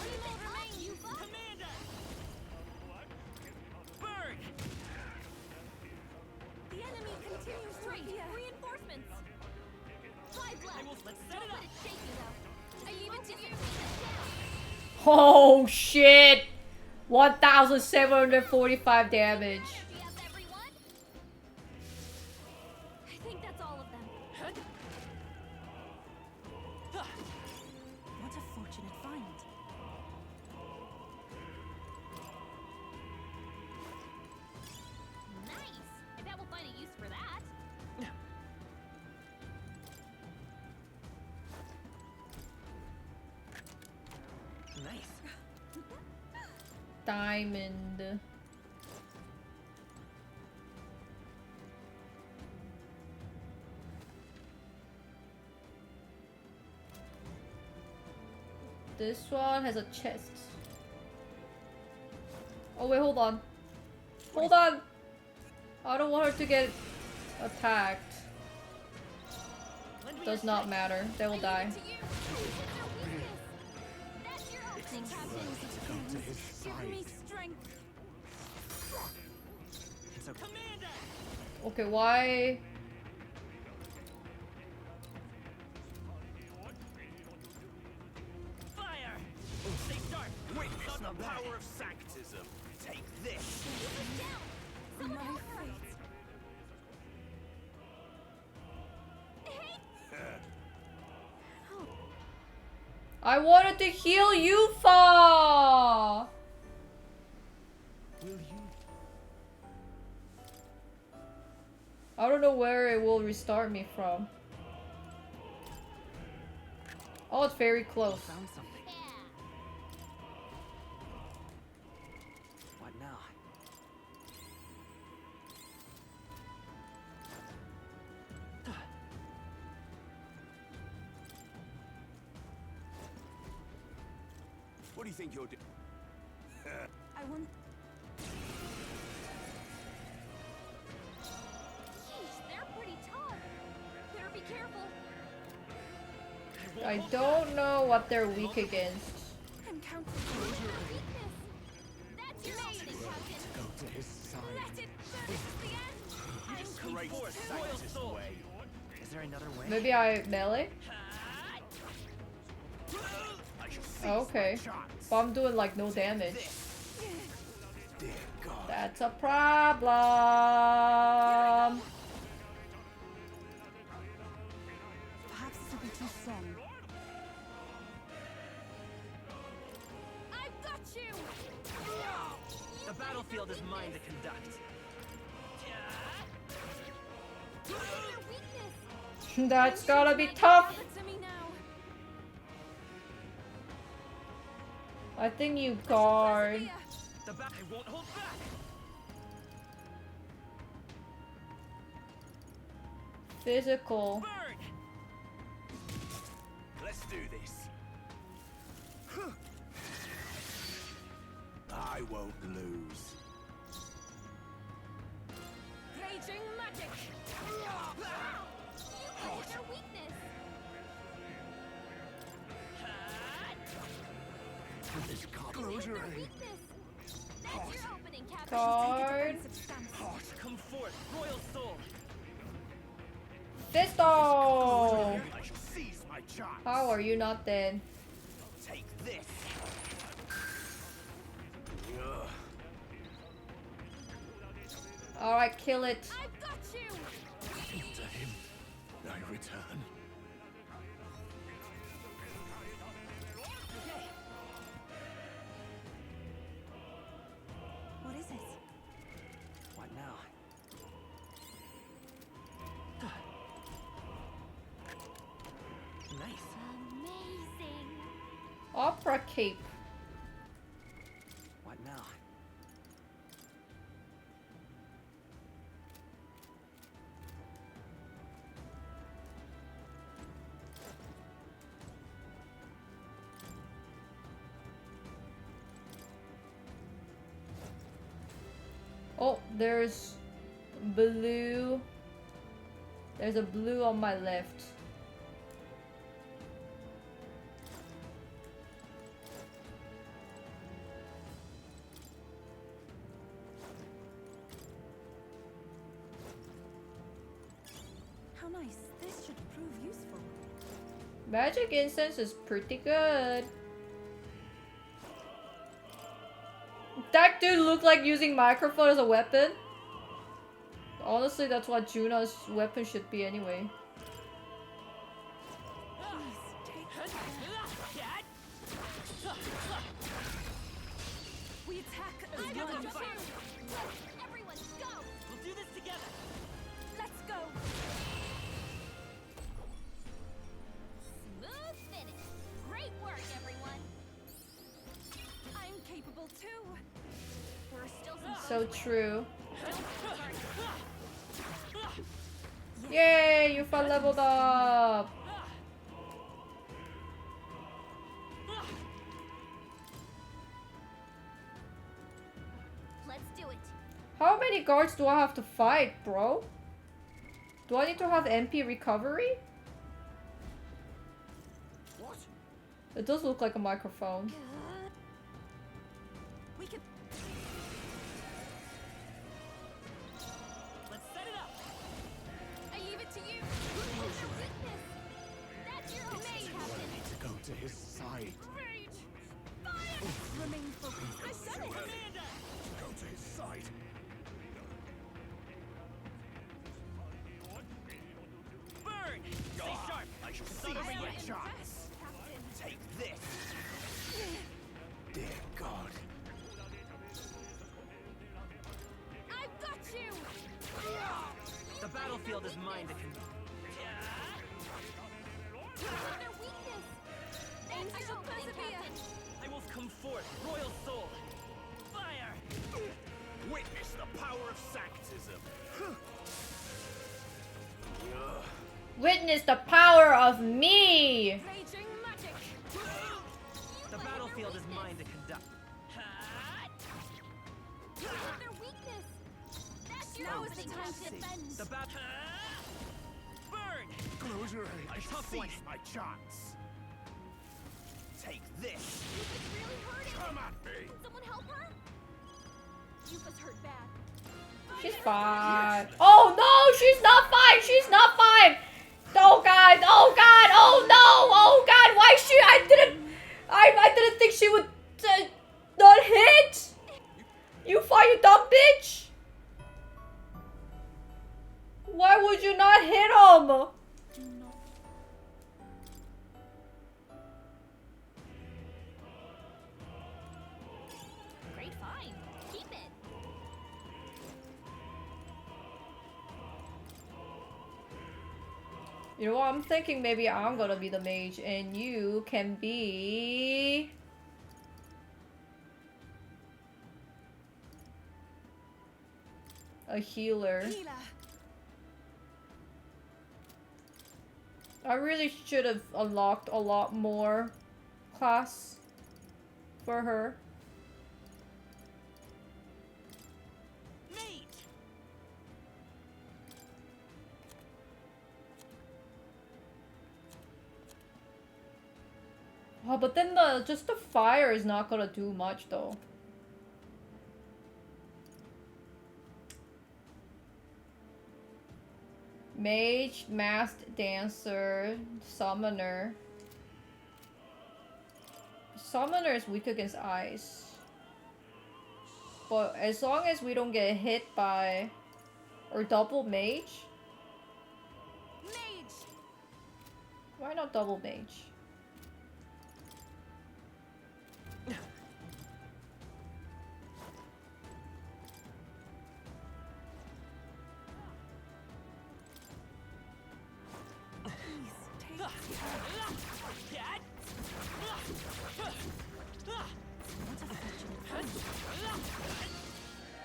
Reload remains. You fuck. Commander. Burn. The enemy continues to Three. appear. Reinforcements. 5 left. Let's set Don't it up. let it shake you though. I leave it to you. Oh shit! 1,745 damage. Energy up, everyone. I think that's all of them. What a fortunate find. Nice. I bet we'll find a use for that. Nice. Diamond. This one has a chest. Oh wait, hold on. Hold on! I don't want her to get attacked. Does not matter. They will die. That's your opening, Captain. Come to his Give me side. strength. It's okay. Commander. Okay, why? Fire. Stay sharp. Witness the power of sanctism. Take this. Someone My help her. fate. I wanted to heal you, Fa! Will you? I don't know where it will restart me from. Oh, it's very close. Found something. What now? What do you think you're doing? I want. Jeez, they're pretty tough. Better be careful. I don't know what they're weak against. I'm counting. Weakness. That's your opening, Captain. embrace the Sanctus way. Is there another way? Maybe I melee? Okay. But I'm doing like no damage. That's a problem. Perhaps this will be too strong. I've got you! The battlefield is mine to conduct. That's gotta be tough. I think you guard. The back I won't hold back. Physical. Burn! Let's do this. I won't lose. Raging magic! What is your weakness? This closure. That's your opening, Captain. Guard. Come forth, royal soul. Fisto! I shall seize my chance. How are you not dead? Take this. Alright, kill it. I've got you! To him, I return. What is it? What now? Nice. Amazing! Opera cape. What now? Oh, there's blue. There's a blue on my left. How nice. This should prove useful. Magic incense is pretty good. That dude looked like using microphone as a weapon. Honestly, that's what Juna's weapon should be anyway. We attack as one. Everyone, go! We'll do this together. Let's go! Smooth finish. Great work, everyone. I'm capable too. There are still some So true. Don't Yay, you felt leveled up. Let's do it. How many guards do I have to fight, bro? Do I need to have MP recovery? What? It does look like a microphone. We can. Let's set it up. I leave it to you. What's your weakness? That's your opening, Captain. I need to go to his side. Rage! Fire! Remain focused. I said it! Commander! Go to his side. Burn! Stay sharp. I shall It's seize not over my yet. chance. Take this. Dear God. I've got you! The battlefield is mine to conduct. Their weakness! That's your opening, Captain. I will come forth, royal soul. Fire! Witness the power of Sanctism. Witness the power of me! Raging magic! The battlefield is mine to conduct. Their weakness! That's your Now is the opening, time to Captain. defend. The bat. Burn! Closure. I A shall tough one. seize my chance. Take this. Yuka's really hurting. Come at me. Can someone help her? Yuka's hurt bad. She's fine. Oh no, she's fine. She's not fine. Oh god. Oh god. Oh no. Oh god. Why she? I didn't think she would not hit. You fine, you dumb bitch. Why would you not hit him? Great find. Keep it. You know what? I'm thinking maybe I'm gonna be the mage and you can be... a healer. I really should have unlocked a lot more class for her. Oh, but then just the fire is not gonna do much though. Mage, masked dancer, summoner. Summoner is weak against ice. But as long as we don't get hit by... or double mage? Mage. Why not double mage?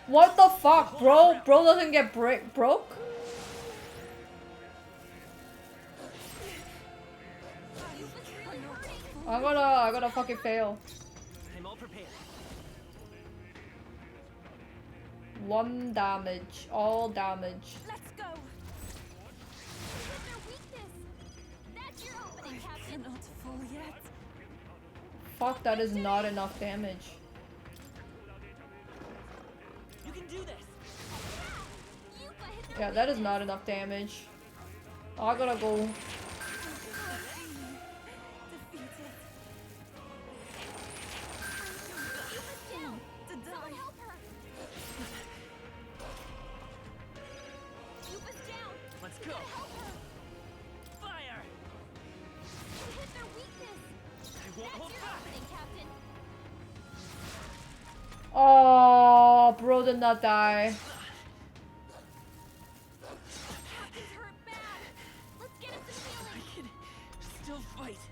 What the fuck, bro? Bro doesn't get broke? I'm gonna fucking fail. I'm all prepared. 1 damage, all damage. Let's go. Their weakness. That's your opening, Captain. Not full yet. Fuck, that is not enough damage. You can do this. Yeah, that is not enough damage. I gotta go. Let's go. Fire. Hit their weakness. I won't hold back. Captain. Oh, bro did not die. Captain's hurt bad. Let's get him some healing. I can still fight.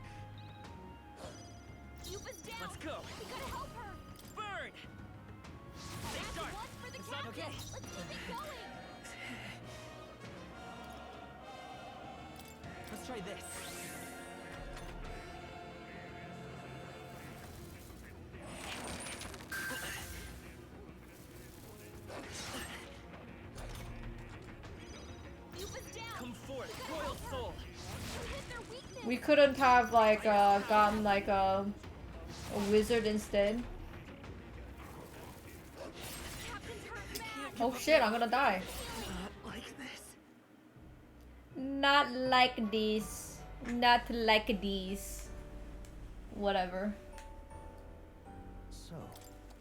Yuba's down. Let's go. We gotta help her. Burn. Stay That's sharp. one for the It's not captain. okay. Let's keep it going. Let's try this. Yuba's down. Come forth, royal soul. Hit their weakness. We couldn't have like gotten like a wizard instead. Captain's hurt bad. Oh shit, I'm gonna die. Like this. Not like this. Not like these. Whatever. So,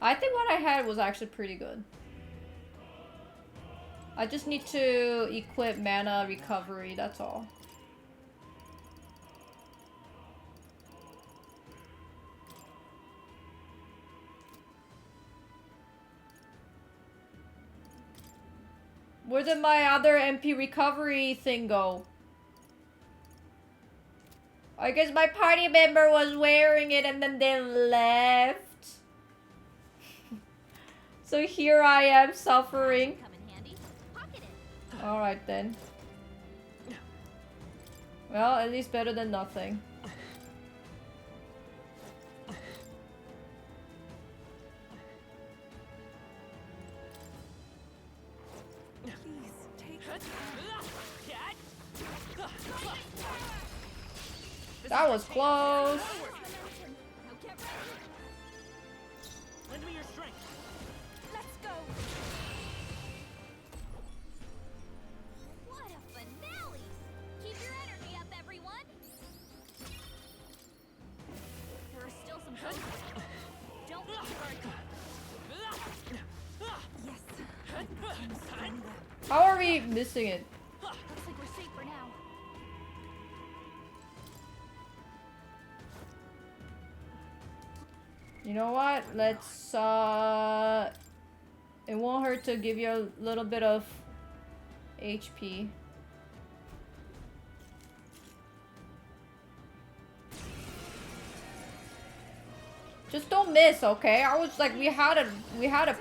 I think what I had was actually pretty good. I just need to equip mana recovery, that's all. Where did my other MP recovery thing go? I guess my party member was wearing it and then they left. So here I am suffering. Come in handy. Pocket it. Alright then. Well, at least better than nothing. That was close. Now get ready. Lend me your strength. Let's go. What a finesse. really missing it. Looks like we're safe for now. You know what? Let's it won't hurt to give you a little bit of HP. Just don't miss, okay? I was like, we had it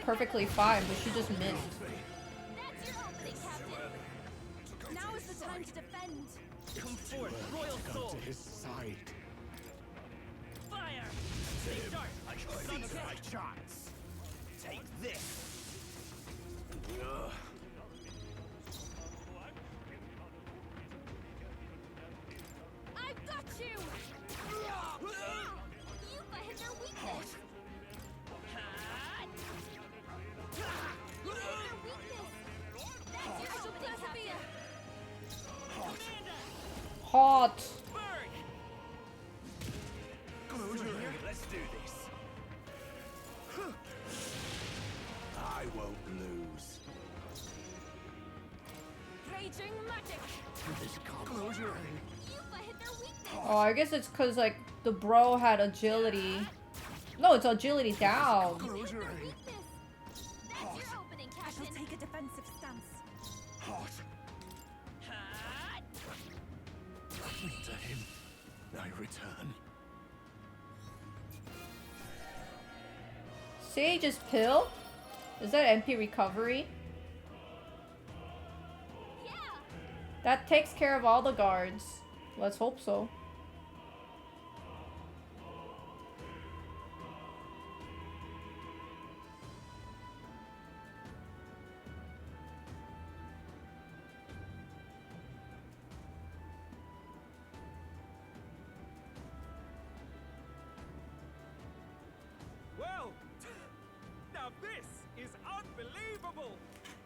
perfectly fine, but she just missed. That's your opening, Captain. Now is the time to defend. Come forth, Royal Come Soul. to his side. Fire! Stay sharp. I should seize my chance. Take this. I've got you! You've hit their weakness! Hot. Let's do this. I won't lose. Raging magic! Close your eyes. You've hit their weakness! Oh, I guess it's because like the bro had agility. No, it's agility down. That's your opening, I shall Captain. take a defensive stance. Hot. To him, I return. Sage's pill? Is that MP recovery? Yeah! That takes care of all the guards. Let's hope so. Well, now this is unbelievable!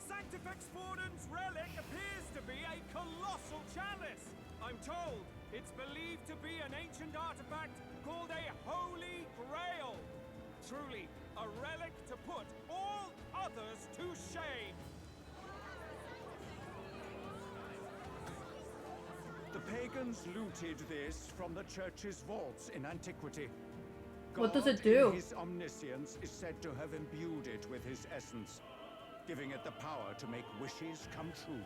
Sanctifex Forden's relic appears to be a colossal chalice. I'm told it's believed to be an ancient artifact called a Holy Grail. Truly, a relic to put all others to shame. The pagans looted this from the church's vaults in antiquity. What does it God, in do? His omniscience is said to have imbued it with his essence, giving it the power to make wishes come true.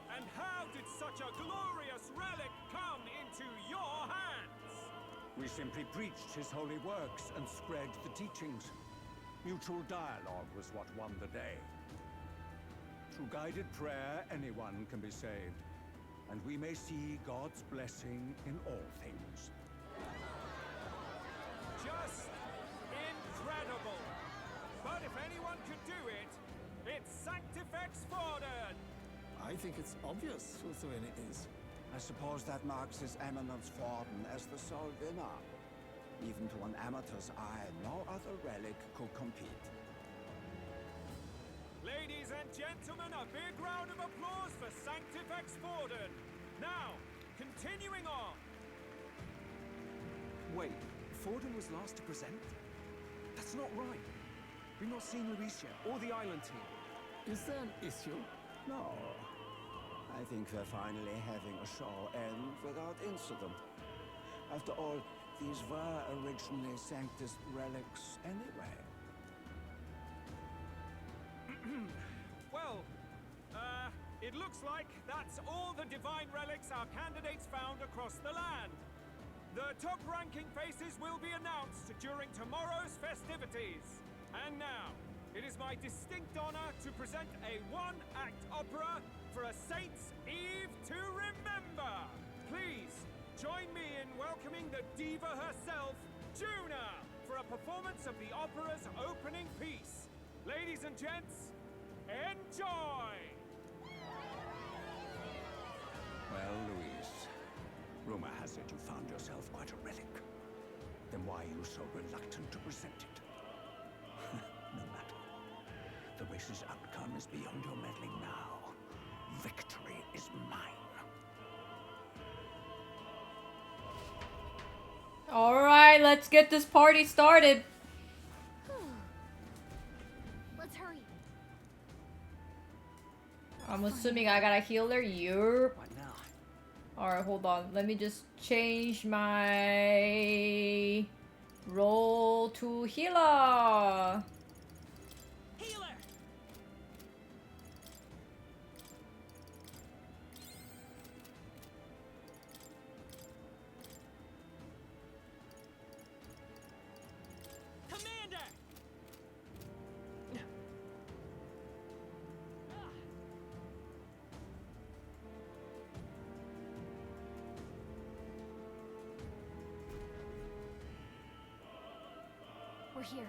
And how did such a glorious relic come into your hands? We simply preached his holy works and spread the teachings. Mutual dialogue was what won the day. Through guided prayer, anyone can be saved, and we may see God's blessing in all things. Just incredible! But if anyone could do it, it's Sanctifex Forden! I think it's obvious whose win it is. I suppose that marks His Eminence Forden as the sole winner. Even to an amateur's eye, no other relic could compete. Ladies and gentlemen, a big round of applause for Sanctifex Forden! Now, continuing on! Wait, Forden was last to present? That's not right. We've not seen Luis yet, or the island team. Is there an issue? No. I think we're finally having a show end without incident. After all, these were originally Sanctus relics anyway. Well, it looks like that's all the divine relics our candidates found across the land. The top-ranking faces will be announced during tomorrow's festivities. And now, it is my distinct honor to present a one-act opera for a Saints' Eve to remember. Please, join me in welcoming the diva herself, Juna, for a performance of the opera's opening piece. Ladies and gents, enjoy! Well, Luis, rumor has it you found yourself quite a relic. Then why are you so reluctant to present it? No matter. The race's outcome is beyond your meddling now. Victory is mine. Alright, let's get this party started. Let's hurry. I'm assuming I gotta heal her. Yup. What now? Alright, hold on. Let me just change my role to healer. Healer! Commander! We're here.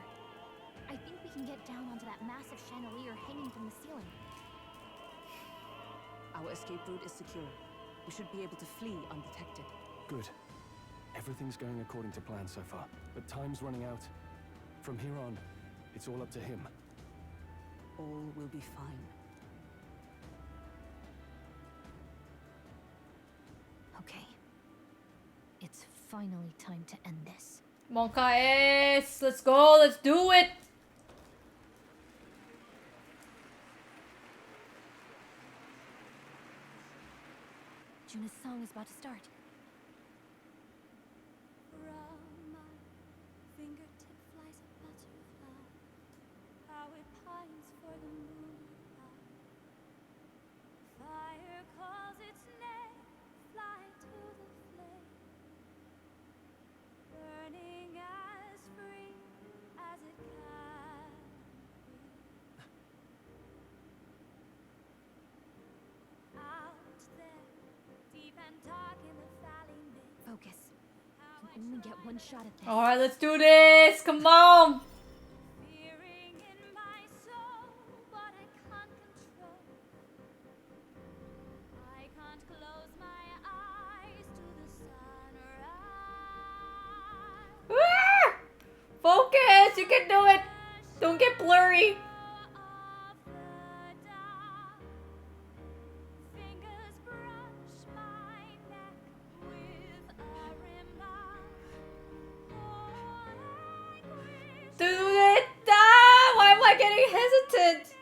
I think we can get down onto that massive chandelier hanging from the ceiling. Our escape route is secure. We should be able to flee undetected. Good. Everything's going according to plan so far, but time's running out. From here on, it's all up to him. All will be fine. Okay. It's finally time to end this. Monka S, let's go, let's do it! Juna's song is about to start. From my fingertip flies a butterfly, how it pines for the moonlight. Fire calls its name, fly to the flame, burning as free as it can be. Out there, deep and dark in the valley mid. Focus. You only get one shot at this. Alright, let's do this! Come on! Fearing in my soul what I can't control. I can't close my eyes to the sunrise. Ah! Focus! You can do it! Don't get blurry! Fingers brush my neck with a reminder. Do it! Ah! Why am I getting hesitant?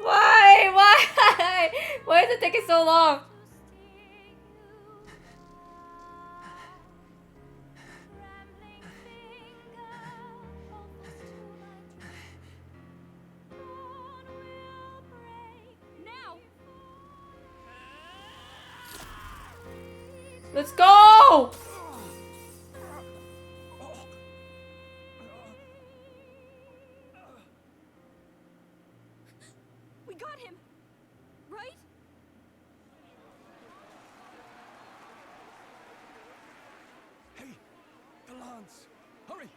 Why? Why? Why is it taking so long? Let's go! We got him! Right? Hey! The lance! Hurry!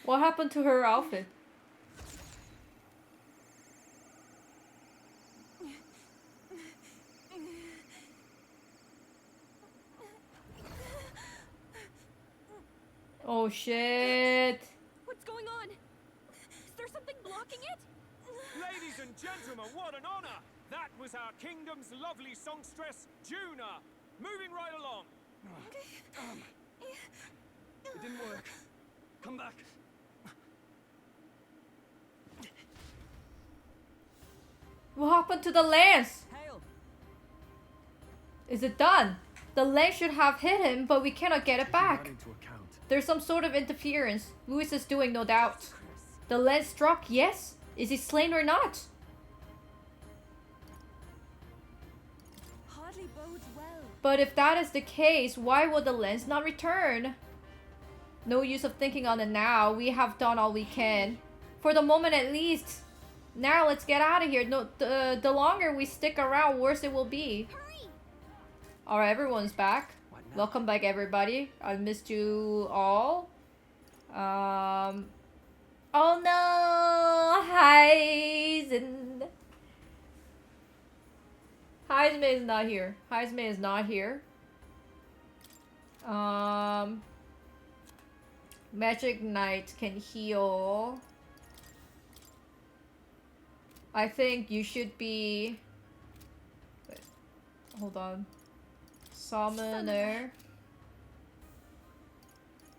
What happened to her outfit? Oh shit! What's going on? Is there something blocking it? Ladies and gentlemen, what an honor! That was our kingdom's lovely songstress, Juna. Moving right along. It didn't work. Come back. What happened to the lance? Hail! Is it done? The lance should have hit him, but we cannot get it back. There's some sort of interference. Louis is doing, no doubt. The lance struck, yes? Is he slain or not? Hardly bodes well. But if that is the case, why would the lance not return? No use of thinking on it now. We have done all we can. For the moment at least. Now let's get out of here. No, the longer we stick around, worse it will be. Alright, everyone's back. Welcome back, everybody. I missed you all. Oh no! Heisen is not here. Heisman is not here. Magic Knight can heal. I think you should be... Wait, hold on. Summoner.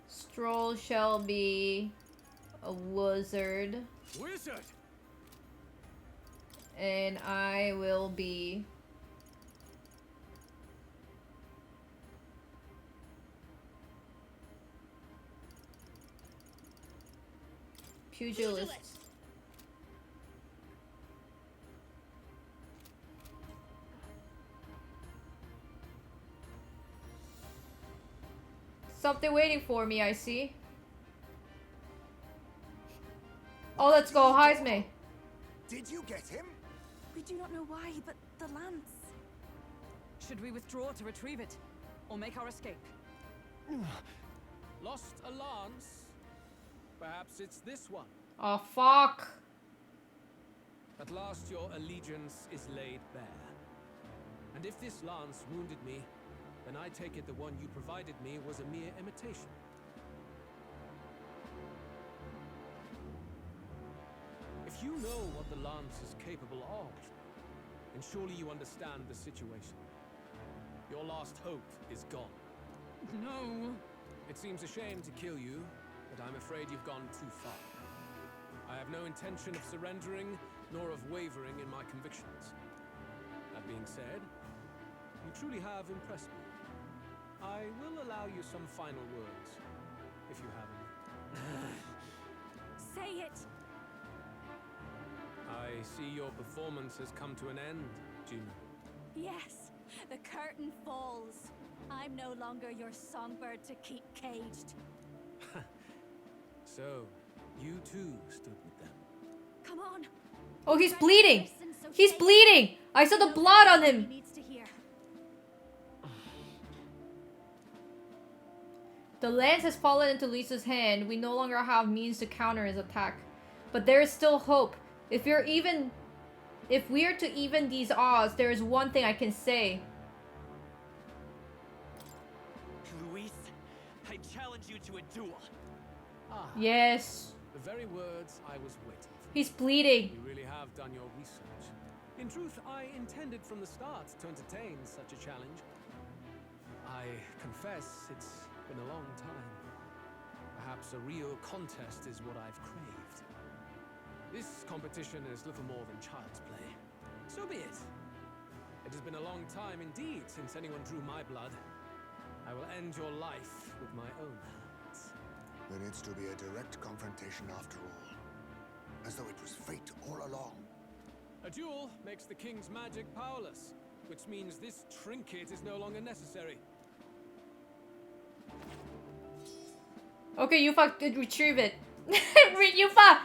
Stroll shall be a wizard. Wizard! And I will be... pugilist. Something waiting for me, I see. Oh, let's go, Heisme. Did you get him? We do not know why, but the lance. Should we withdraw to retrieve it? Or make our escape? Lost a lance? Perhaps it's this one. Oh, fuck. At last your allegiance is laid bare. And if this lance wounded me, then I take it the one you provided me was a mere imitation. If you know what the lance is capable of, then surely you understand the situation. Your last hope is gone. No. It seems a shame to kill you, but I'm afraid you've gone too far. I have no intention of surrendering, nor of wavering in my convictions. That being said, you truly have impressed me. I will allow you some final words, if you have any. Say it! I see your performance has come to an end, Junior. Yes, the curtain falls. I'm no longer your songbird to keep caged. So, you too stood with them. Come on. Oh, he's bleeding! He's bleeding! I saw the blood on him! Needs to hear. The lance has fallen into Lisa's hand. We no longer have means to counter his attack. But there is still hope. If we are to even these odds, there is one thing I can say. Luis, I challenge you to a duel. Ah. Yes. The very words I was waiting for. He's bleeding. You really have done your research. In truth, I intended from the start to entertain such a challenge. I confess it's been a long time. Perhaps a real contest is what I've craved. This competition is little more than child's play. So be it. It has been a long time indeed since anyone drew my blood. I will end your life with my own hands. There needs to be a direct confrontation after all. As though it was fate all along. A duel makes the king's magic powerless, which means this trinket is no longer necessary. Okay, Yufa, retrieve it. Yufa,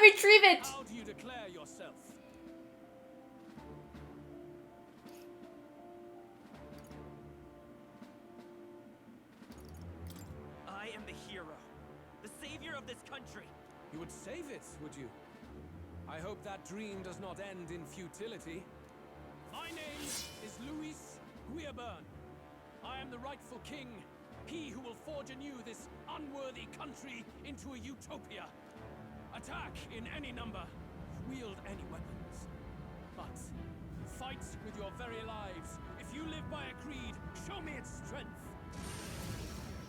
retrieve it. How do you declare yourself? I am the hero, the savior of this country. You would save it, would you? I hope that dream does not end in futility. My name is Luis Guiaburn. I am the rightful king, he who will forge anew this unworthy country into a utopia. Attack in any number, wield any weapons. But fight with your very lives. If you live by a creed, show me its strength.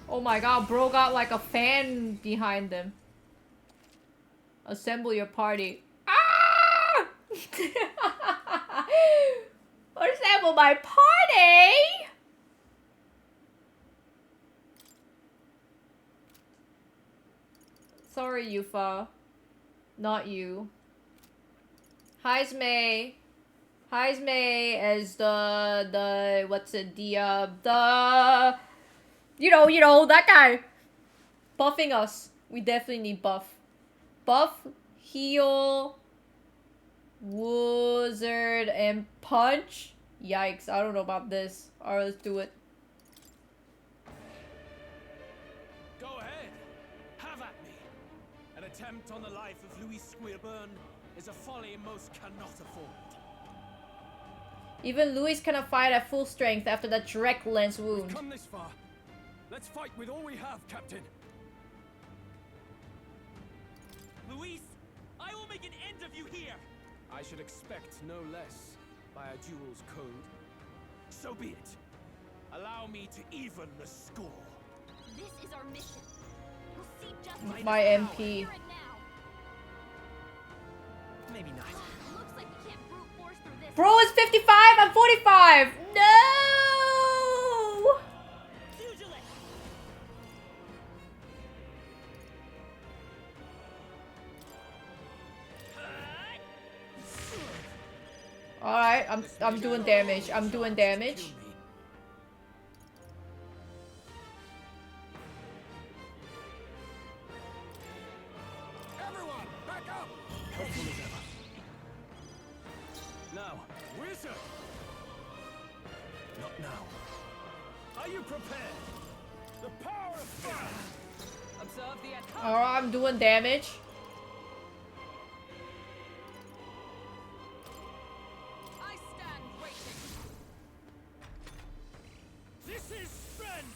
Oh my god, bro got like a fan behind them. Assemble your party. Ah! Assemble my party! Sorry, Yufa. Not you. Heisme as the what's it, the you know, that guy buffing us. We definitely need buff. Buff, heal, wizard, and punch. Yikes, I don't know about this. Alright, let's do it. Go ahead. Have at me. An attempt on the life of Luis Guiaburn is a folly most cannot afford. Even Luis cannot fight at full strength after that direct lance wound. We've come this far. Let's fight with all we have, Captain. Luis, I will make an end of you here. I should expect no less by a duel's code. So be it. Allow me to even the score. This is our mission. We'll see justice. My MP. Here and now. Maybe not. Looks like we can't brute force through this. Bro is 55, I'm 45! No! Alright, I'm doing damage. I'm doing damage. Everyone, back up! Helpful as ever. Now, Wizard! not now. Are you prepared? The power of fire! Observe the attack. Alright, I'm doing damage. I stand waiting. This is strength!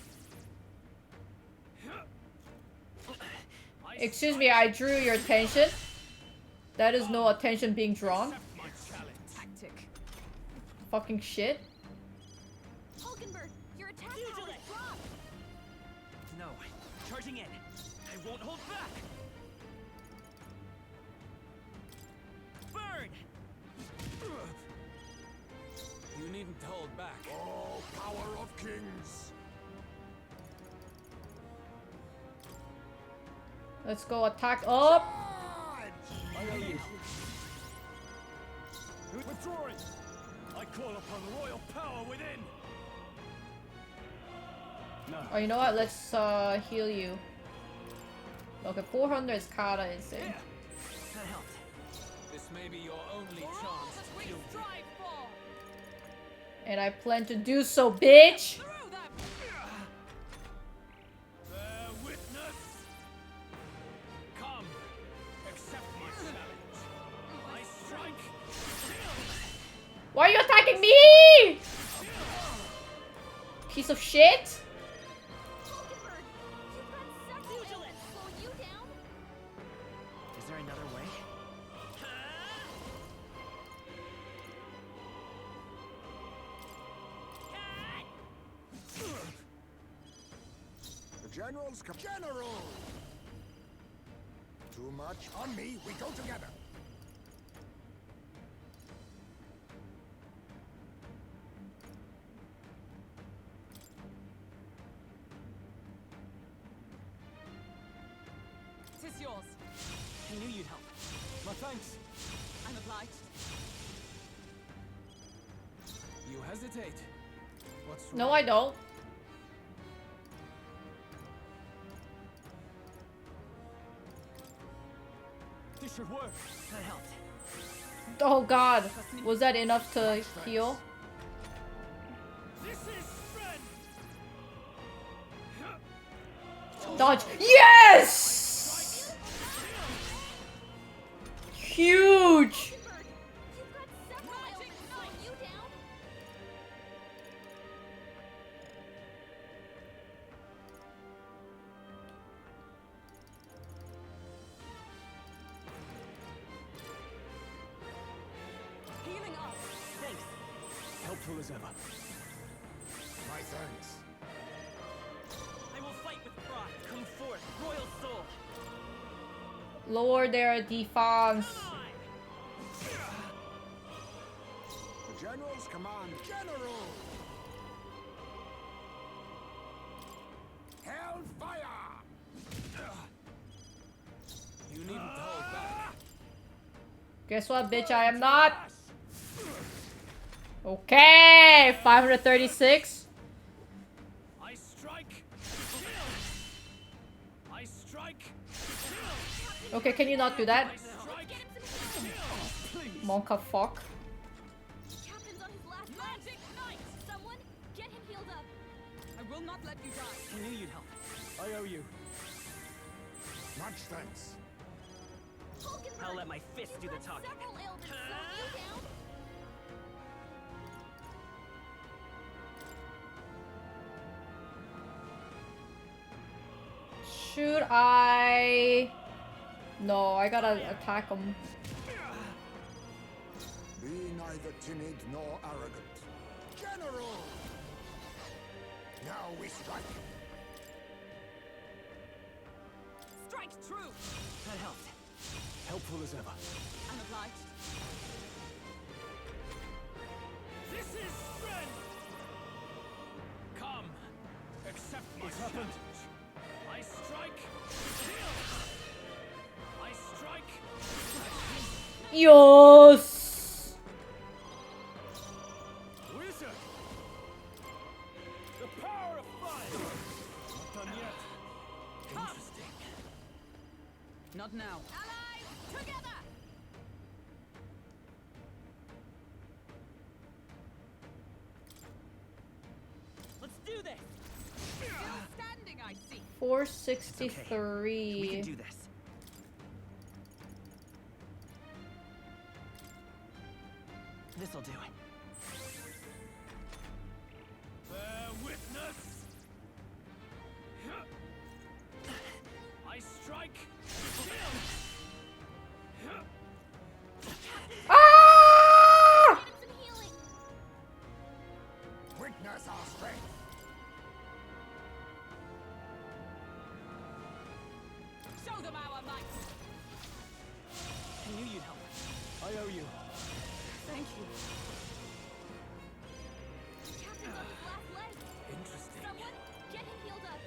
Excuse me, I drew your attention. That is no attention being drawn. My challenge. Tactic. Fucking shit. Hulkenberg, your attack power is dropped. No, charging in. I won't hold back. Burn! You needn't hold back. Oh, power of kings! Let's go attack up. I owe you. Withdrawing! I call upon royal power within! No. Oh, you know what? Let's heal you. Okay, 400 is kinda insane. That helped. This may be your only chance to kill me. Strive for. And I plan to do so, bitch! Through them. Bear witness! Come, accept my challenge. I strike. Why are you attacking me? Piece of shit! Hulkenberg, you've got several elements slowing you down. Is there another way? The generals come. General! Too much on me. We go together. Tis yours. I knew you'd help. My thanks. I'm obliged. You hesitate. What's wrong? No, I don't. This should work. That helped. Oh god. Was that enough to heal? This is strength! Dodge. Yes! Huge! Hulkenberg, you've got several elements slowing you down. Healing up. Thanks. Helpful as ever. My thanks. I will fight with pride. Come forth, royal soul. Lower their defense. The generals command. General! Hellfire! You needn't hold back. Guess what, bitch? I am not. Okay, 536. I strike. I strike. Okay, can you not do that? I strike. Monka fuck. Captain's on his last magic night. Someone get him healed up. I will not let you die. I knew you'd help. I owe you. Much thanks. Hulkenberg, I'll let my fist do you've the got talking. several ailments slowing you down. Should I? No, I gotta attack him. neither timid nor arrogant. General! Now we strike. Strike true! That helped. Helpful as ever. I'm obliged. This is strength! Come, accept my challenge. I strike, kill! I strike, Yes. wizard! The power of fire! Not done yet. Interesting. Not now. Allies, together! Let's do this! Still standing, I see. 463. We can do this. This'll do it. Bear witness! I strike, kill! Ah! Witness our strength. Show them our might. I knew you'd help. I owe you. Thank you. Captain's on his last leg. Interesting. Someone, get him healed up.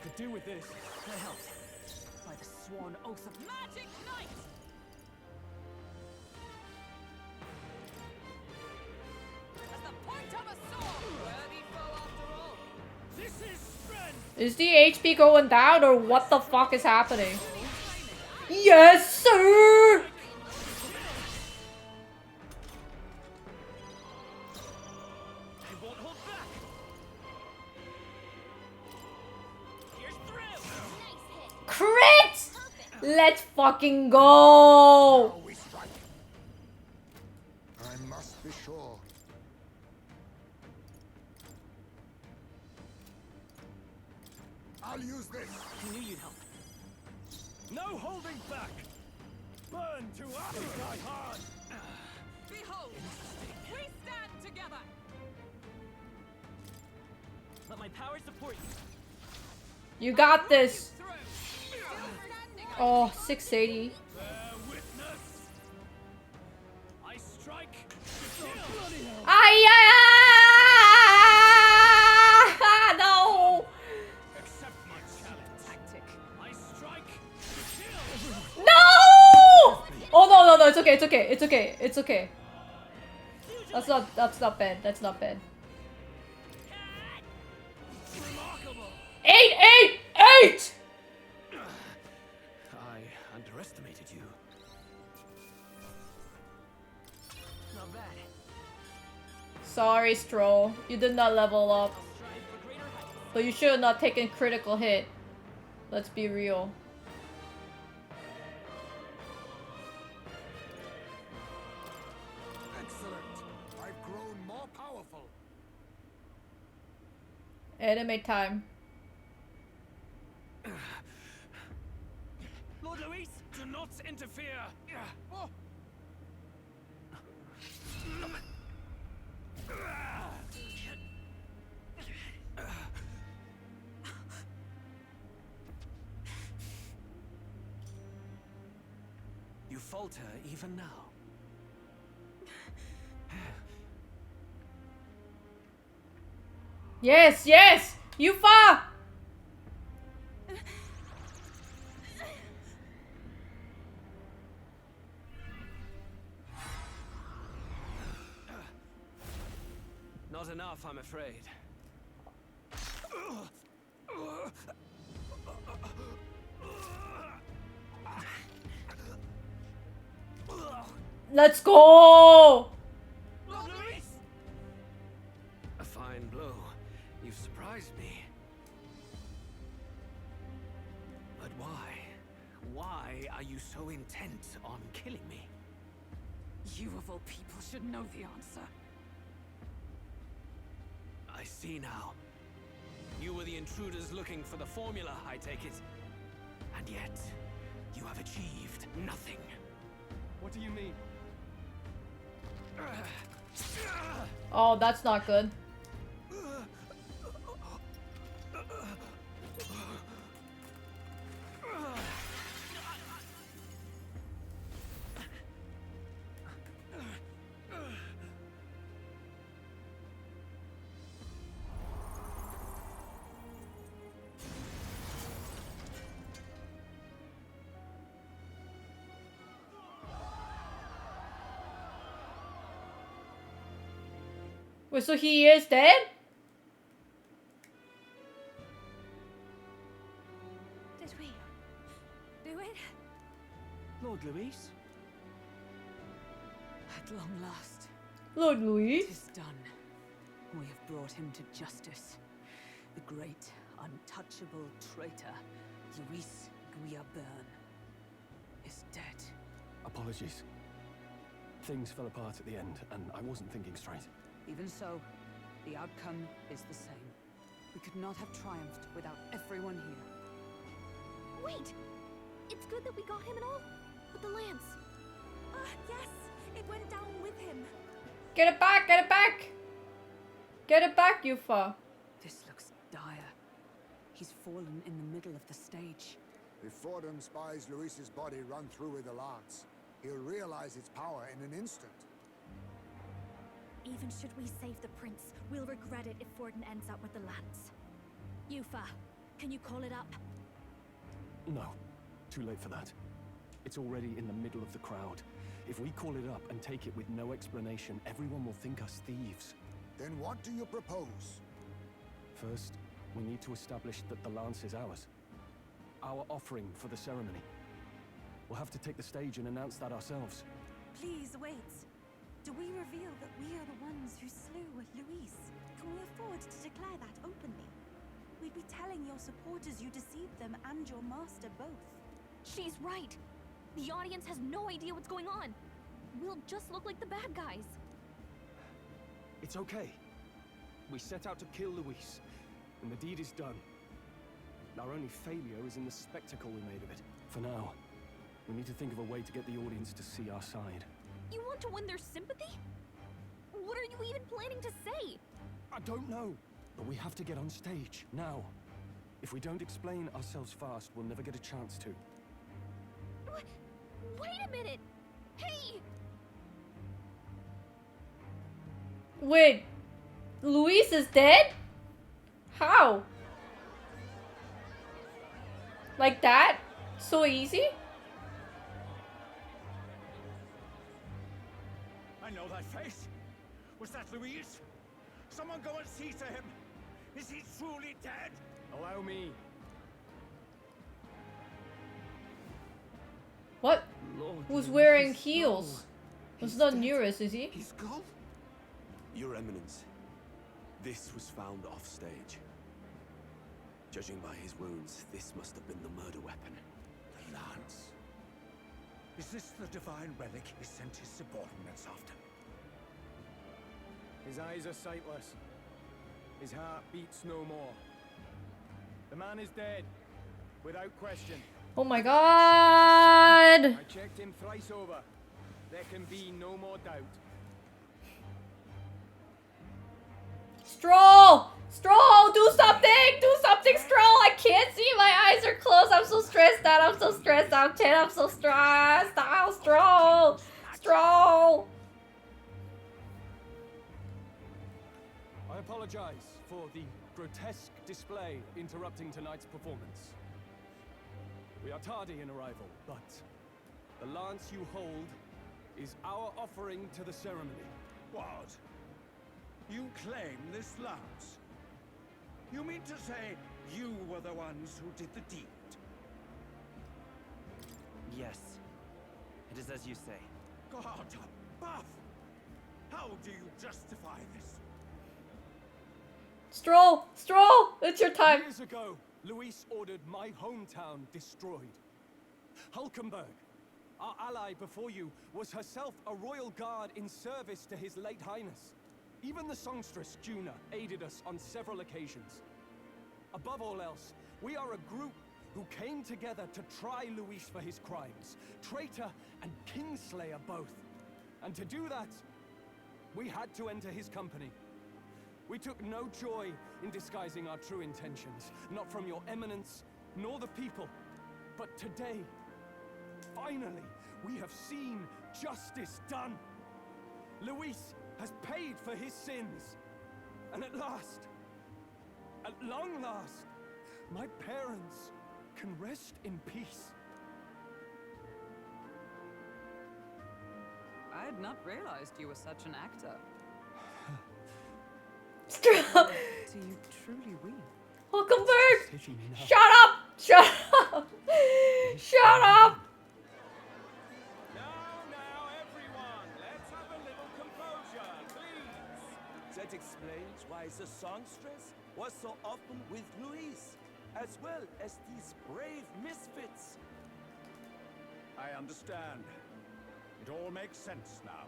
Could do with this. That helped. By the sworn oath of Magic Knight! As the point of a sword! Worthy foe after all! This is strength! Is the HP going down or what the fuck is happening? Yes, sir! I won't hold back! Here's through! Crit! Let's fucking go! Now we strike. I must be sure. I'll use this. I knew you'd help. No holding back! Burn to us! Die hard! Behold! We stand together! Let my power support you. You got this. Through! Still standing, I Oh, 680. Bear witness! I strike, kill! No! Accept my challenge. Tactic. I strike, kill! No! Oh no, it's okay, it's okay, it's okay, it's okay. That's not bad. That's not bad. Remarkable! 888! I underestimated you. Not bad. Sorry, Stroll. You did not level up. I'll strive for greater heights. But you should have not taken critical hit. Let's be real. Excellent. I've grown more powerful. Anime time. Lord Luis, do not interfere! Oh. You falter even now. Yes, yes! Yufa! Not enough, I'm afraid. Let's go! Lord Luis! A fine blow. You've surprised me. But why? Why are you so intent on killing me? You of all people should know the answer. I see now. You were the intruders looking for the formula, I take it. And yet, you have achieved nothing. What do you mean? Oh, that's not good. Wait, so he is dead? Did we do it? Lord Luis? At long last. Lord Louis. It is done. We have brought him to justice. The great, untouchable traitor, Luis Guillaburn, is dead. Apologies. Things fell apart at the end, and I wasn't thinking straight. Even so, the outcome is the same. We could not have triumphed without everyone here. Wait! It's good that we got him and all, with the lance. Yes! It went down with him. Get it back! Get it back! Get it back, Yufa. This looks dire. He's fallen in the middle of the stage. If Fordham spies Luis's body run through with the lance, he'll realize its power in an instant. Even should we save the prince, we'll regret it if Forden ends up with the lance. Yufa, can you call it up? No. Too late for that. It's already in the middle of the crowd. If we call it up and take it with no explanation, everyone will think us thieves. Then what do you propose? First, we need to establish that the lance is ours. Our offering for the ceremony. We'll have to take the stage and announce that ourselves. Please wait. Do we reveal that we are the ones who slew Luis? Can we afford to declare that openly? We'd be telling your supporters you deceived them and your master both. She's right. The audience has no idea what's going on. We'll just look like the bad guys. It's okay. We set out to kill Luis, and the deed is done. Our only failure is in the spectacle we made of it. For now, we need to think of a way to get the audience to see our side. You want to win their sympathy? What are you even planning to say? I don't know, but we have to get on stage, now. If we don't explain ourselves fast, we'll never get a chance to. Wait a minute! Hey! Wait, Luis is dead? How? Like that? So easy? I know that face. Was that Luis? Someone go and see to him. Is he truly dead? Allow me. What? Lord, Who's wearing heels? It's not Neurus, is he? He's gone? Your Eminence, this was found off stage. Judging by his wounds, this must have been the murder weapon. The lance. Is this the divine relic he sent his subordinates after? His eyes are sightless. His heart beats no more. The man is dead, without question. Oh my god! I checked him thrice over. There can be no more doubt. Stroll! Stroll! Do something! Do something, Stroll! I can't see! My eyes are closed! I'm so stressed out! I'm so stressed out! Chin, I'm so stressed out! Stroll! Stroll! I apologize for the grotesque display interrupting tonight's performance. We are tardy in arrival, but the lance you hold is our offering to the ceremony. What? You claim this lance? You mean to say you were the ones who did the deed? Yes. It is as you say. God above! How do you justify this? Stroll! Stroll! It's your time! Years ago, Luis ordered my hometown destroyed. Hulkenberg, our ally before you, was herself a royal guard in service to his late highness. Even the songstress, Juna, aided us on several occasions. Above all else, we are a group who came together to try Luis for his crimes. Traitor and kingslayer both. And to do that, We had to enter his company. We took no joy in disguising our true intentions, not from your eminence, nor the people. But today, finally, we have seen justice done. Luis has paid for his sins. And at long last, my parents can rest in peace. I had not realized you were such an actor. Stop. Do you truly weep? Hulkenberg! Shut up! Shut up! Shut up! Now, everyone, let's have a little composure, please. That explains why the songstress was so often with Luis, as well as these brave misfits. I understand. It all makes sense now.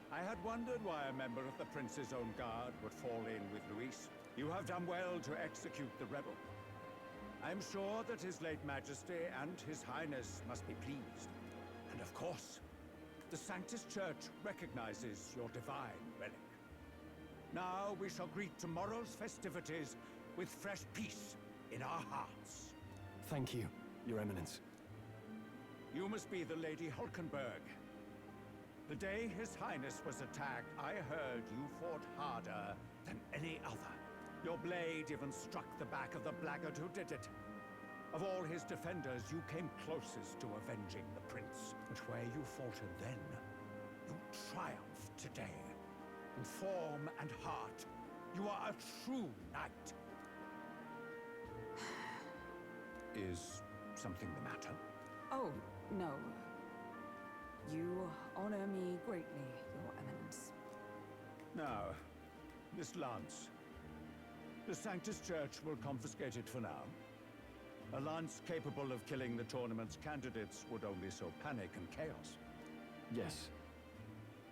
I had wondered why a member of the Prince's own guard would fall in with Luis. You have done well to execute the rebel. I'm sure that His late Majesty and His Highness must be pleased. And of course, the Sanctus Church recognizes your divine relic. Now we shall greet tomorrow's festivities with fresh peace in our hearts. Thank you, Your Eminence. You must be the Lady Hulkenberg. The day His Highness was attacked, I heard you fought harder than any other. Your blade even struck the back of the blackguard who did it. Of all his defenders, you came closest to avenging the prince. But where you faltered then, you triumph today. In form and heart, you are a true knight. Is something the matter? Oh, no. You honor me greatly, Your Eminence. Now, this lance. The Sanctus Church will confiscate it for now. A lance capable of killing the tournament's candidates would only sow panic and chaos. Yes,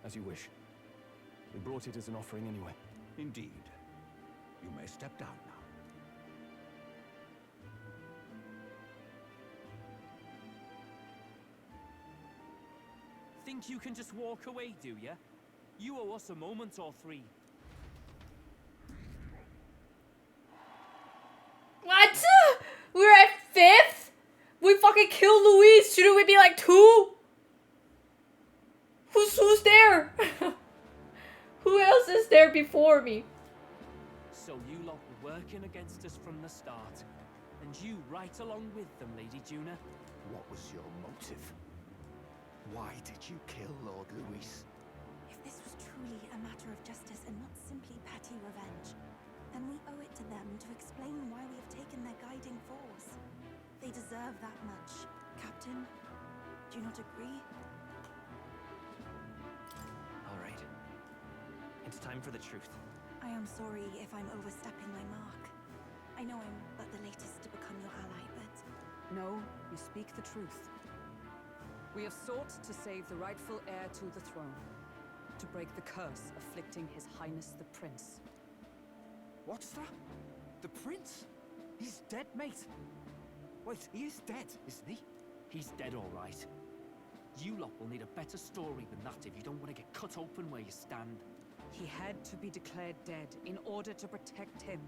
as you wish. We brought it as an offering anyway. Indeed. You may step down now. Think you can just walk away, do ya? You owe us a moment or three. What? We're at 5th? We fucking killed Luis. Shouldn't we be like 2? Who's there? Who else is there before me? So you lot were working against us from the start. And you right along with them, Lady Juna. What was your motive? Why did you kill Lord Luis? If this was truly a matter of justice and not simply petty revenge, then we owe it to them to explain why we have taken their guiding force. They deserve that much. Captain, do you not agree? All right. It's time for the truth. I am sorry if I'm overstepping my mark. I know I'm but the latest to become your ally, but... No, you speak the truth. We have sought to save the rightful heir to the throne, to break the curse afflicting His Highness the Prince. What's that? The prince? He's dead, mate. Wait, he is dead, isn't he? He's dead, all right. You lot will need a better story than that if you don't want to get cut open where you stand. He had to be declared dead in order to protect him.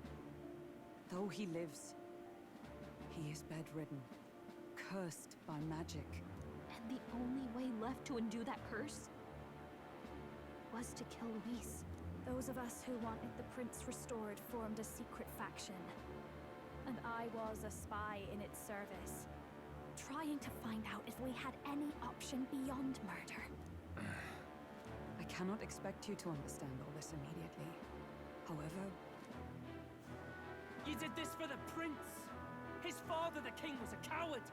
Though he lives, he is bedridden, cursed by magic. And the only way left to undo that curse was to kill Luis. Those of us who wanted the prince restored formed a secret faction. And I was a spy in its service, trying to find out if we had any option beyond murder. I cannot expect you to understand all this immediately. However... You did this for the prince! His father, the king, was a coward!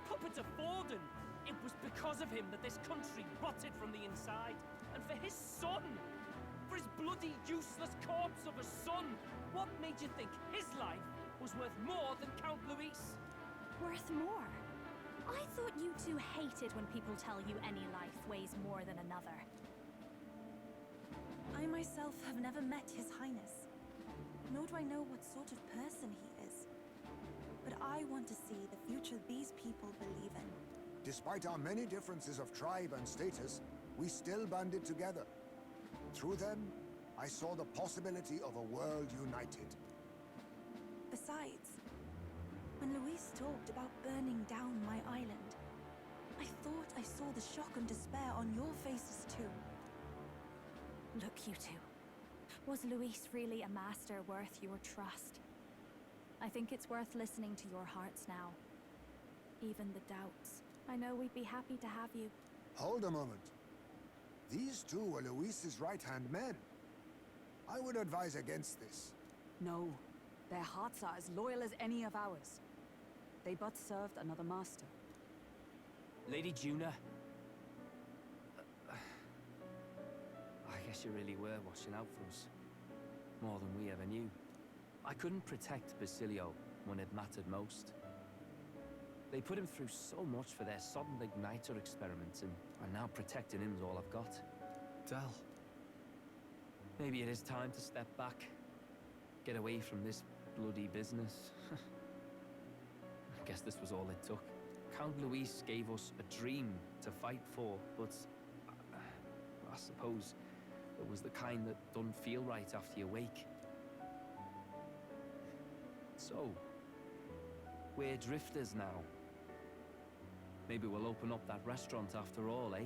Puppet of Forden! It was because of him that this country rotted from the inside. And for his son! For his bloody, useless corpse of a son! What made you think his life was worth more than Count Luis? Worth more? I thought you two hated when people tell you any life weighs more than another. I myself have never met His Highness, nor do I know what sort of person he is. But I want to see the future these people believe in. Despite our many differences of tribe and status, we still banded together. Through them, I saw the possibility of a world united. Besides, when Luis talked about burning down my island, I thought I saw the shock and despair on your faces too. Look, you two. Was Luis really a master worth your trust? I think it's worth listening to your hearts now. Even the doubts. I know we'd be happy to have you. Hold a moment. These two were Luis's right-hand men. I would advise against this. No, their hearts are as loyal as any of ours. They but served another master. Lady Juna. I guess you really were watching out for us. More than we ever knew. I couldn't protect Basilio when it mattered most. They put him through so much for their sodden igniter experiments, and now protecting him's all I've got. Del. Maybe it is time to step back. Get away from this bloody business. I guess this was all it took. Count Luis gave us a dream to fight for, but I suppose it was the kind that don't feel right after you wake. So, we're drifters now. Maybe we'll open up that restaurant after all, eh?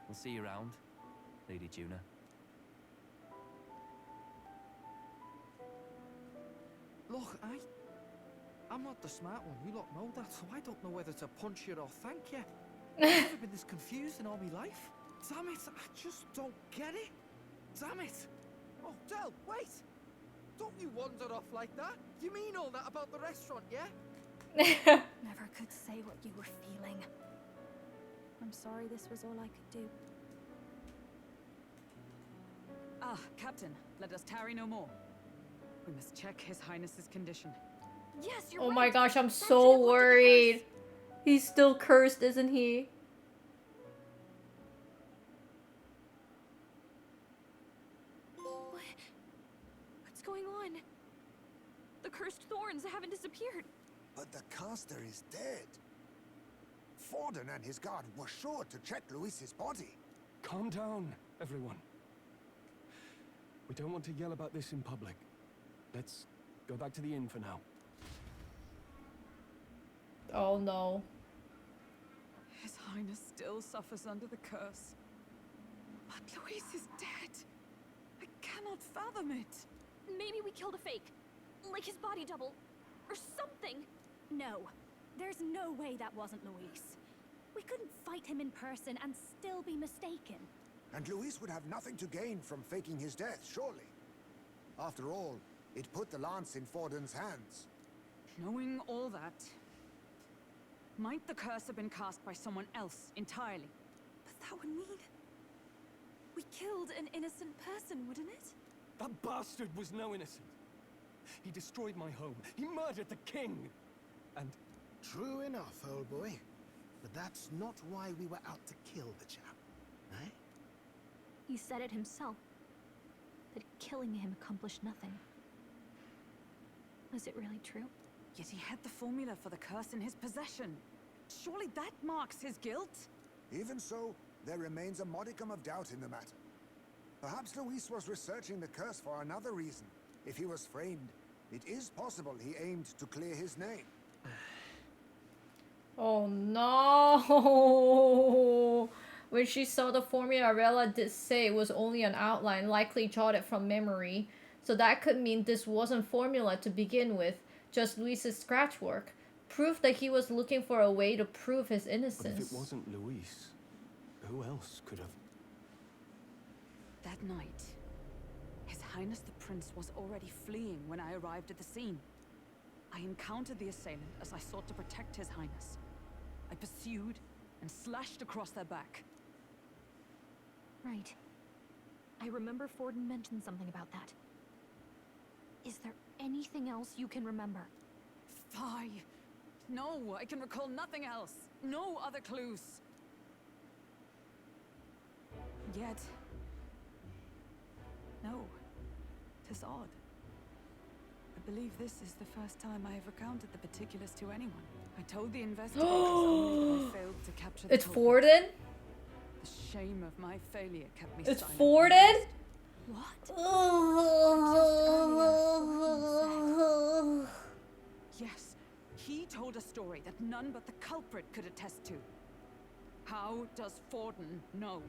We'll see you around, Lady Juna. Look, I'm not the smart one. You lot know that, so I don't know whether to punch you or thank you. I've never been this confused in all my life. Damn it, I just don't get it. Damn it. Oh, Del, wait. Don't you wander off like that. You mean all that about the restaurant, yeah? Never could say what you were feeling. I'm sorry this was all I could do. Ah, Captain, let us tarry no more. We must check His Highness's condition. Yes, you're Oh right. my gosh, I'm That so should've looked at the worried. curse. He's still cursed, isn't he? What's going on? The cursed thorns haven't disappeared. But the caster is dead. Forden and his guard were sure to check Luis's body. Calm down, everyone. We don't want to yell about this in public. Let's go back to the inn for now. Oh no. His Highness still suffers under the curse. But Luis is dead. I cannot fathom it. Maybe we killed a fake. Like his body double. Or something. No. There's no way that wasn't Luis. We couldn't fight him in person and still be mistaken. And Luis would have nothing to gain from faking his death, surely. After all, it put the lance in Forden's hands. Knowing all that, might the curse have been cast by someone else entirely? But that would mean we killed an innocent person, wouldn't it? That bastard was no innocent. He destroyed my home. He murdered the king. And true enough, old boy. But that's not why we were out to kill the chap, eh? He said it himself. That killing him accomplished nothing. Was it really true? Yet he had the formula for the curse in his possession. Surely that marks his guilt? Even so, there remains a modicum of doubt in the matter. Perhaps Luis was researching the curse for another reason. If he was framed, it is possible he aimed to clear his name. Oh no! When she saw the formula, Arella did say it was only an outline, likely jotted from memory. So that could mean this wasn't formula to begin with, just Luis's scratch work. Proof that he was looking for a way to prove his innocence. but if it wasn't Luis, who else could have? That night, His Highness the Prince was already fleeing when I arrived at the scene. I encountered the assailant as I sought to protect His Highness. I pursued and slashed across their back. Right. I remember Forden mentioned something about that. Is there anything else you can remember? Fie! No, I can recall nothing else. No other clues. Yet... no. 'Tis odd. I believe this is the first time I have recounted the particulars to anyone. I told the investigators only that I failed to capture the It's culprit. Forden? The shame of my failure kept me It's silent. Forden? What? Yes, he told a story that none but the culprit could attest to. How does Forden know?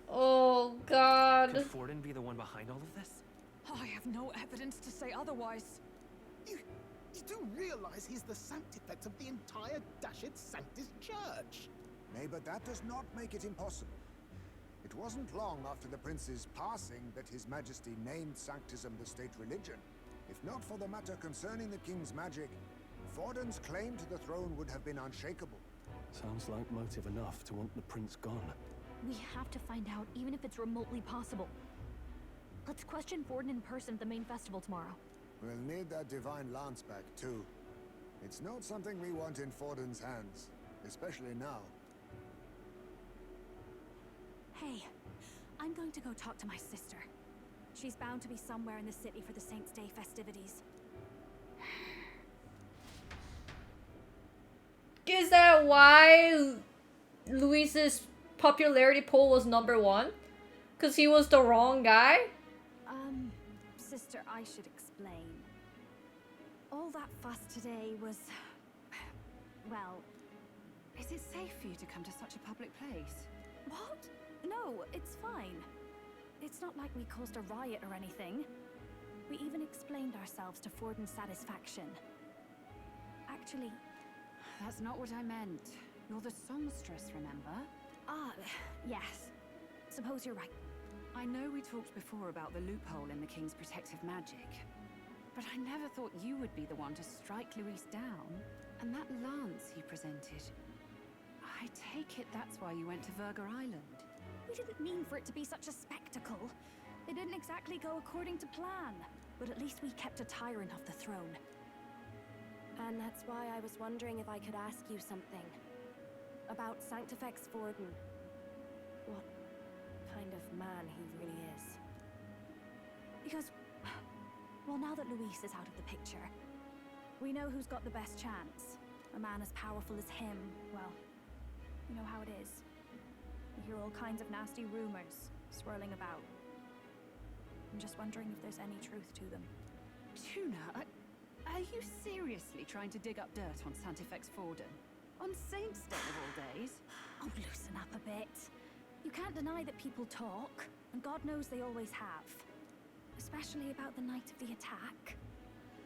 Oh God. Could Forden be the one behind all of this? I have no evidence to say otherwise. You do realize he's the sanctifex of the entire Dashed Sanctus Church? Nay, but that does not make it impossible. It wasn't long after the prince's passing that His Majesty named Sanctism the state religion. If not for the matter concerning the king's magic, Forden's claim to the throne would have been unshakable. Sounds like motive enough to want the prince gone. We have to find out, even if it's remotely possible. Let's question Forden in person at the main festival tomorrow. We'll need that divine lance back, too. It's not something we want in Forden's hands, especially now. Hey, I'm going to go talk to my sister. She's bound to be somewhere in the city for the Saints' Day festivities. Is that why Luis's popularity poll was #1? Because he was the wrong guy? Sister, I should explain. All that fuss today was... well... Is it safe for you to come to such a public place? What? No, it's fine. It's not like we caused a riot or anything. We even explained ourselves to Forden's satisfaction. Actually... That's not what I meant. You're the songstress, remember? Yes. Suppose you're right. I know we talked before about the loophole in the king's protective magic, but I never thought you would be the one to strike Luis down. And that lance he presented, I take it that's why you went to Verga Island. We didn't mean for it to be such a spectacle. It didn't exactly go according to plan, but at least we kept a tyrant off the throne. And that's why I was wondering if I could ask you something. About Sanctifex Forden. What kind of man he really is. Because, well, now that Luis is out of the picture, we know who's got the best chance. A man as powerful as him, well, you know how it is. We hear all kinds of nasty rumors swirling about. I'm just wondering if there's any truth to them. Tuna, are you seriously trying to dig up dirt on Sanctifex Forden? On Saint's Day of all days? Oh, loosen up a bit. You can't deny that people talk, and God knows they always have. Especially about the night of the attack.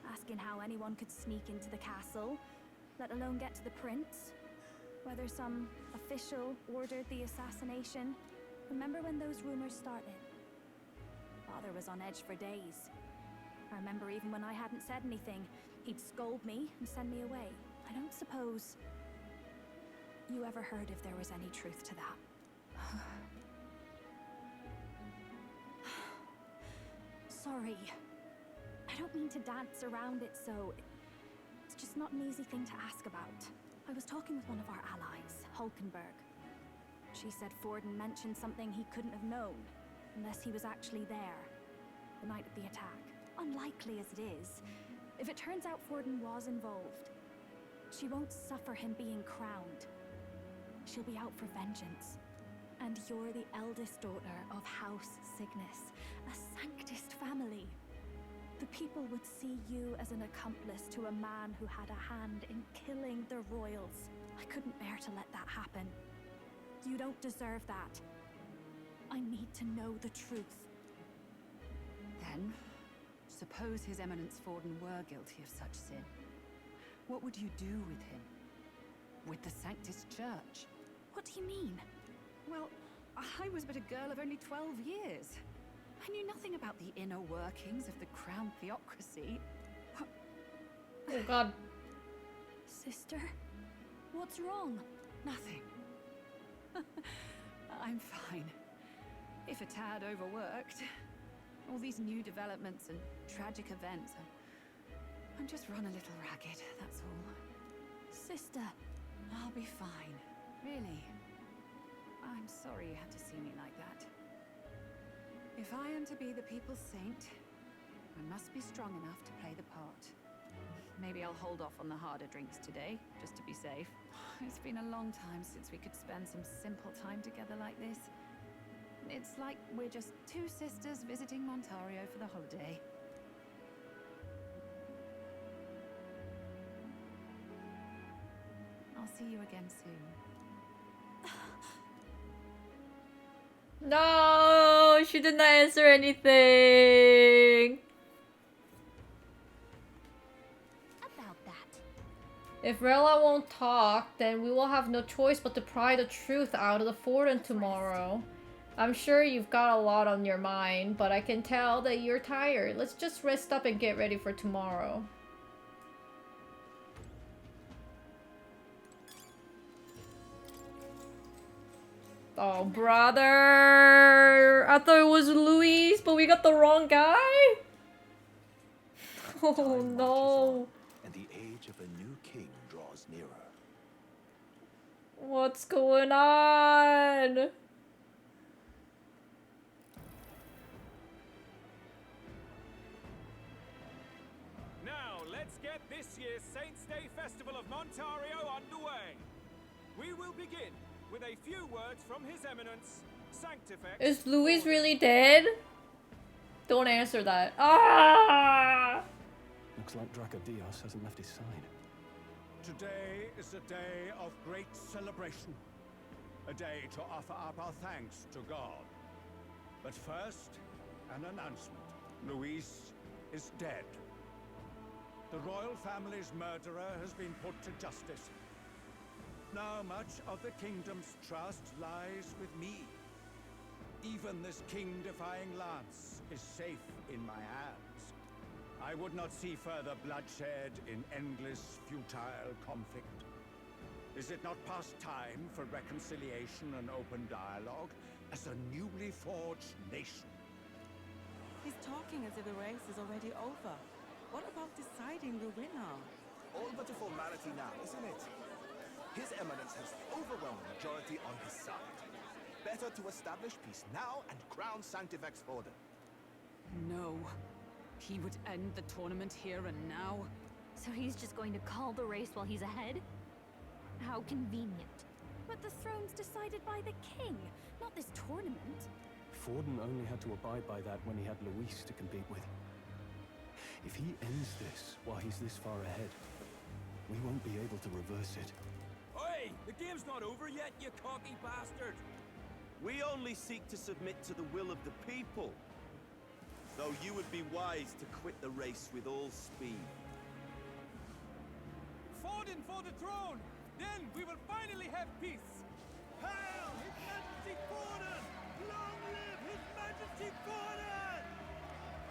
Asking how anyone could sneak into the castle, let alone get to the prince. Whether some official ordered the assassination. Remember when those rumors started? Father was on edge for days. I remember even when I hadn't said anything, he'd scold me and send me away. I don't suppose you ever heard if there was any truth to that. Sorry. I don't mean to dance around it, so it's just not an easy thing to ask about. I was talking with one of our allies, Hulkenberg. She said Forden mentioned something he couldn't have known, unless he was actually there, the night of the attack. Unlikely as it is, if it turns out Forden was involved, she won't suffer him being crowned. She'll be out for vengeance. And you're the eldest daughter of House Cygnus, a Sanctist family. The people would see you as an accomplice to a man who had a hand in killing the royals. I couldn't bear to let that happen. You don't deserve that. I need to know the truth. Then, suppose His Eminence Forden were guilty of such sin. What would you do with him? With the Sanctus Church? What do you mean? Well, I was but a girl of only 12 years. I knew nothing about the inner workings of the crown theocracy. Oh God. Sister? What's wrong? Nothing. I'm fine. If a tad overworked. All these new developments and tragic events. I'm just run a little ragged, that's all. Sister. I'll be fine. Really. I'm sorry you had to see me like that. If I am to be the people's saint, I must be strong enough to play the part. Maybe I'll hold off on the harder drinks today, just to be safe. It's been a long time since we could spend some simple time together like this. It's like we're just two sisters visiting Montario for the holiday. I'll see you again soon. No, she did not answer anything. About that. If Rella won't talk, then we will have no choice but to pry the truth out of the Forden tomorrow. I'm sure you've got a lot on your mind, but I can tell that you're tired. Let's just rest up and get ready for tomorrow. Oh, brother! I thought it was Luis, but we got the wrong guy? Oh, no. And the age of a new king draws nearer. What's going on? Now, let's get this year's Saints' Day Festival of Montario underway. We will begin with a few words from His Eminence, Sanctifex. Is Luis really dead? Don't answer that. Ah! Looks like Dracodios hasn't left his side. Today is a day of great celebration. A day to offer up our thanks to God. But first, an announcement. Luis is dead. The royal family's murderer has been put to justice. Now much of the kingdom's trust lies with me. Even this king-defying lance is safe in my hands. I would not see further bloodshed in endless, futile conflict. Is it not past time for reconciliation and open dialogue as a newly forged nation? He's talking as if the race is already over. What about deciding the winner? All but a formality now, isn't it? His Eminence has the overwhelming majority on his side. Better to establish peace now and crown Sanctifex Forden. No. He would end the tournament here and now. So he's just going to call the race while he's ahead? How convenient. But the throne's decided by the king, not this tournament. Forden only had to abide by that when he had Luis to compete with. If he ends this while he's this far ahead, we won't be able to reverse it. Oi! The game's not over yet, you cocky bastard! We only seek to submit to the will of the people. Though you would be wise to quit the race with all speed. Forden for the throne! Then we will finally have peace! Hail His Majesty Forden! Long live His Majesty Forden!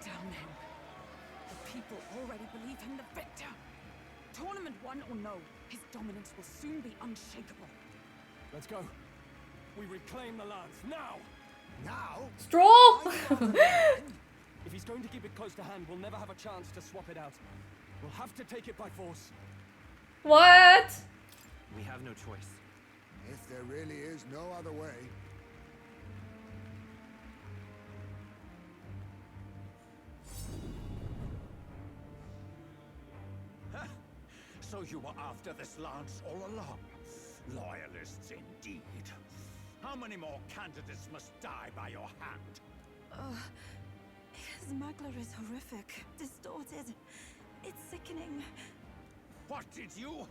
Damn him. The people already believe him the victor. Tournament won or no, his dominance will soon be unshakable. Let's go. We reclaim the lance, now! Now? Stroll! If he's going to keep it close to hand, we'll never have a chance to swap it out. We'll have to take it by force. What? We have no choice. If there really is no other way. So you were after this lance all along? Loyalists indeed. How many more candidates must die by your hand? His Magler is horrific, distorted. It's sickening. What did you?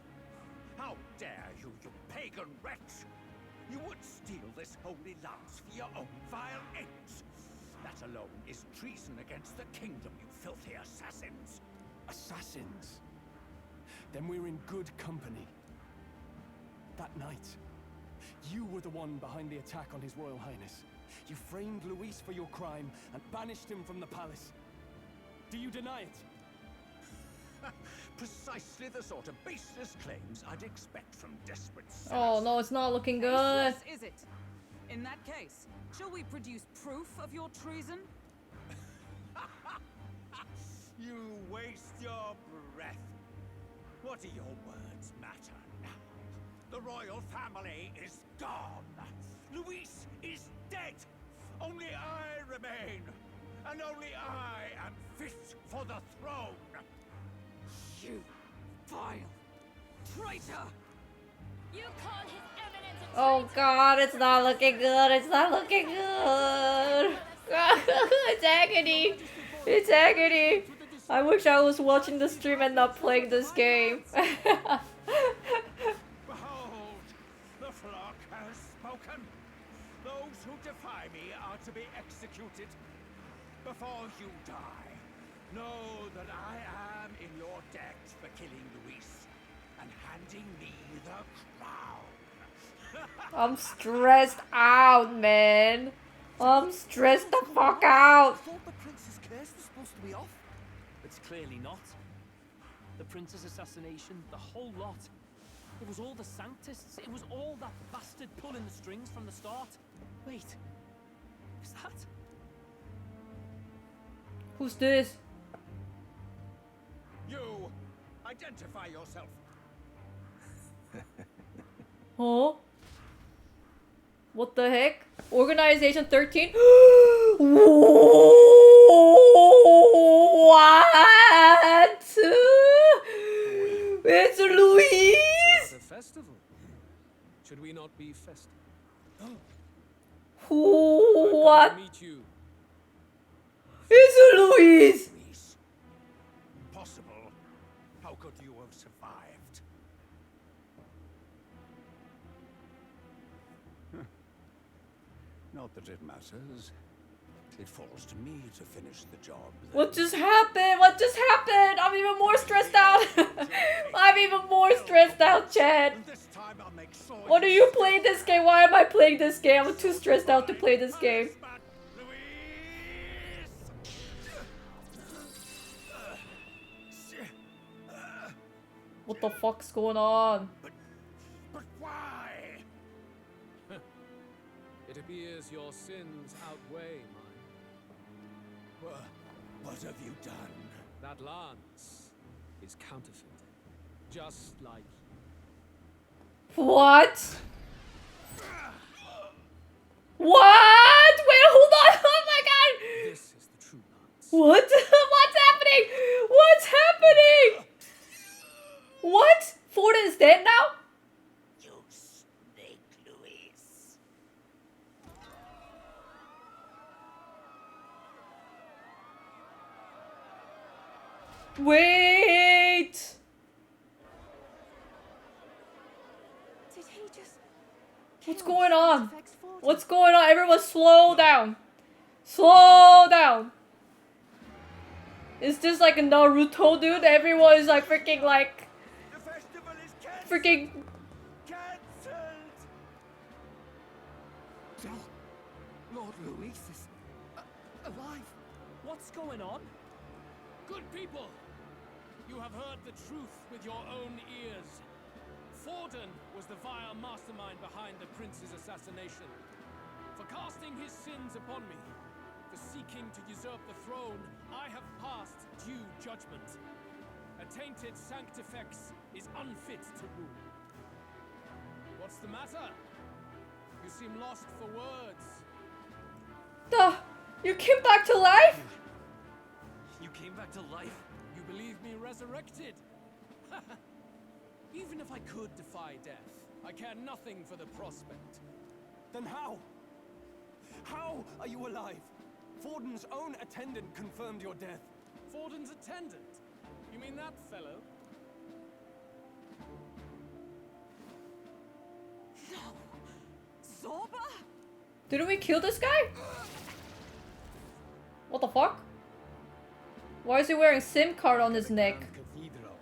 How dare you, you pagan wretch! You would steal this holy lance for your own vile ends. That alone is treason against the kingdom, you filthy assassins. Assassins? Then we're in good company. That night, you were the one behind the attack on His Royal Highness. You framed Luis for your crime and banished him from the palace. Do you deny it? Precisely the sort of baseless claims I'd expect from desperate sinners. Oh no, it's not looking good. Baseless, is it? In that case, shall we produce proof of your treason? You waste your breath. What do your words matter now? The royal family is gone. Luis is dead. Only I remain. And only I am fit for the throne. You vile traitor! You call his eminence a Oh god, it's not looking good. It's not looking good. It's agony. It's agony. I wish I was watching the stream and not playing this game. Behold, the flock has spoken. Those who defy me are to be executed. Before you die, know that I am in your debt for killing Luis and handing me the crown. I'm stressed out, man. I'm stressed the fuck out. I thought the prince's curse was supposed to be off. It's clearly not. The prince's assassination, the whole lot. It was all the Sanctists. It was all that bastard pulling the strings from the start. Wait, is that? Who's this? You identify yourself. Huh? What the heck? Organization 13? What? It's Luis? A festival. Should we not be festive? What? To meet you. It's Luis. Impossible. How could you have survived? Not that it matters. It falls to me to finish the job. What just happened? What just happened? I'm even more stressed out. I'm even more stressed out, Chad. What are you playing this game? Why am I playing this game? I'm too stressed out to play this game. What the fuck's going on? But why? It appears your sins outweigh mine. What have you done? That lance is counterfeit. Just like What? What? Wait, hold on. Oh my god. this is the true lance. What? What's happening? What's happening? What? Forden is dead now? You snake, Luis. Wait. Did he just... What's going on? What's going on? Everyone slow down. Slow down. Is this like a Naruto, dude? Everyone is like freaking like... Freaking... Lord Luis is alive. What's going on? Good people, you have heard the truth with your own ears. Forden was the vile mastermind behind the prince's assassination. For casting his sins upon me, for seeking to usurp the throne, I have passed due judgment. A tainted Sanctifex is unfit to rule. What's the matter? You seem lost for words. Duh! You came back to life? You came back to life? You believe me resurrected? Even if I could defy death, I care nothing for the prospect. Then how? How are you alive? Forden's own attendant confirmed your death. Forden's attendant? You mean that fellow? No! Zorba? Didn't we kill this guy? What the fuck? Why is he wearing SIM card on his neck? Cathedral.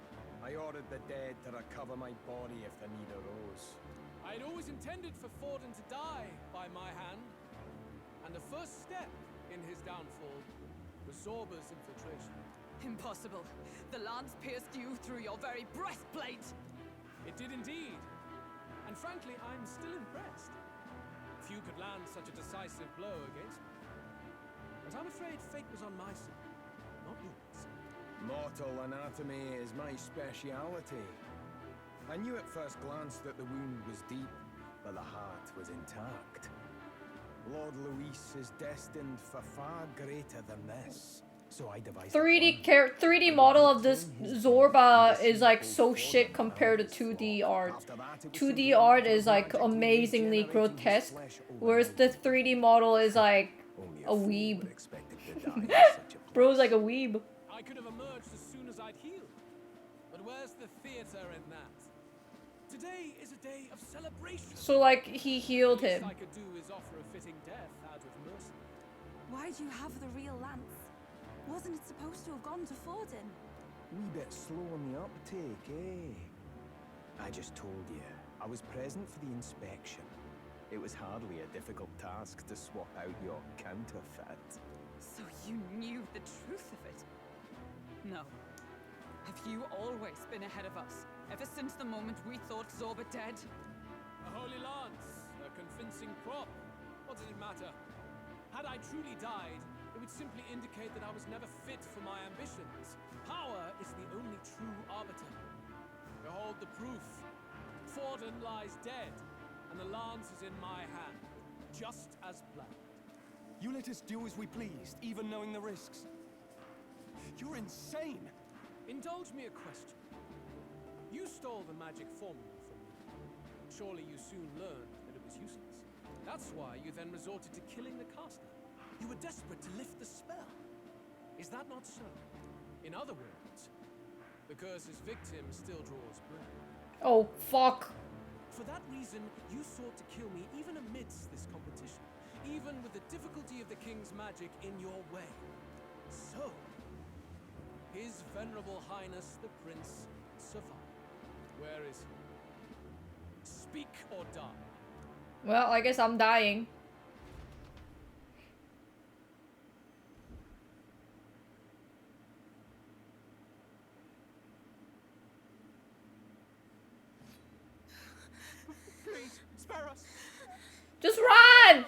I ordered the dead to recover my body if the need arose. I'd always intended for Forden to die by my hand. And the first step in his downfall was Zorba's infiltration. Impossible. The lance pierced you through your very breastplate. It did indeed. And frankly, I'm still impressed. Few could land such a decisive blow against me. But I'm afraid fate was on my side, not yours. Mortal anatomy is my speciality. I knew at first glance that the wound was deep, but the heart was intact. Lord Luis is destined for far greater than this. So I devised 3D model of this Zorba is like so shit compared to 2D art. 2D art is like amazingly grotesque, whereas the 3D model is like a weeb. Bro's like a weeb. I could have emerged as soon as I'd healed. But where's the theater in that? Today is a day of celebration. So like he healed him. The least I could do is offer a fitting death out of mercy. Why'd you have the real lance? Wasn't it supposed to have gone to Forden? Wee bit slow on the uptake, eh? I just told you, I was present for the inspection. It was hardly a difficult task to swap out your counterfeit. So you knew the truth of it? No. Have you always been ahead of us? Ever since the moment we thought Zorba dead? A holy lance, a convincing prop. What did it matter? Had I truly died, it would simply indicate that I was never fit for my ambitions. Power is the only true arbiter. Behold the proof. Forden lies dead, and the lance is in my hand, just as planned. You let us do as we pleased, even knowing the risks. You're insane! Indulge me a question. You stole the magic formula from me. Surely you soon learned that it was useless. That's why you then resorted to killing the caster. You were desperate to lift the spell. Is that not so? In other words, the curse's victim still draws blood. Oh, fuck. For that reason, you sought to kill me even amidst this competition, even with the difficulty of the king's magic in your way. So, His Venerable Highness the Prince survived. Where is he? Speak or die. Well, I guess I'm dying. Please, spare us. Just run!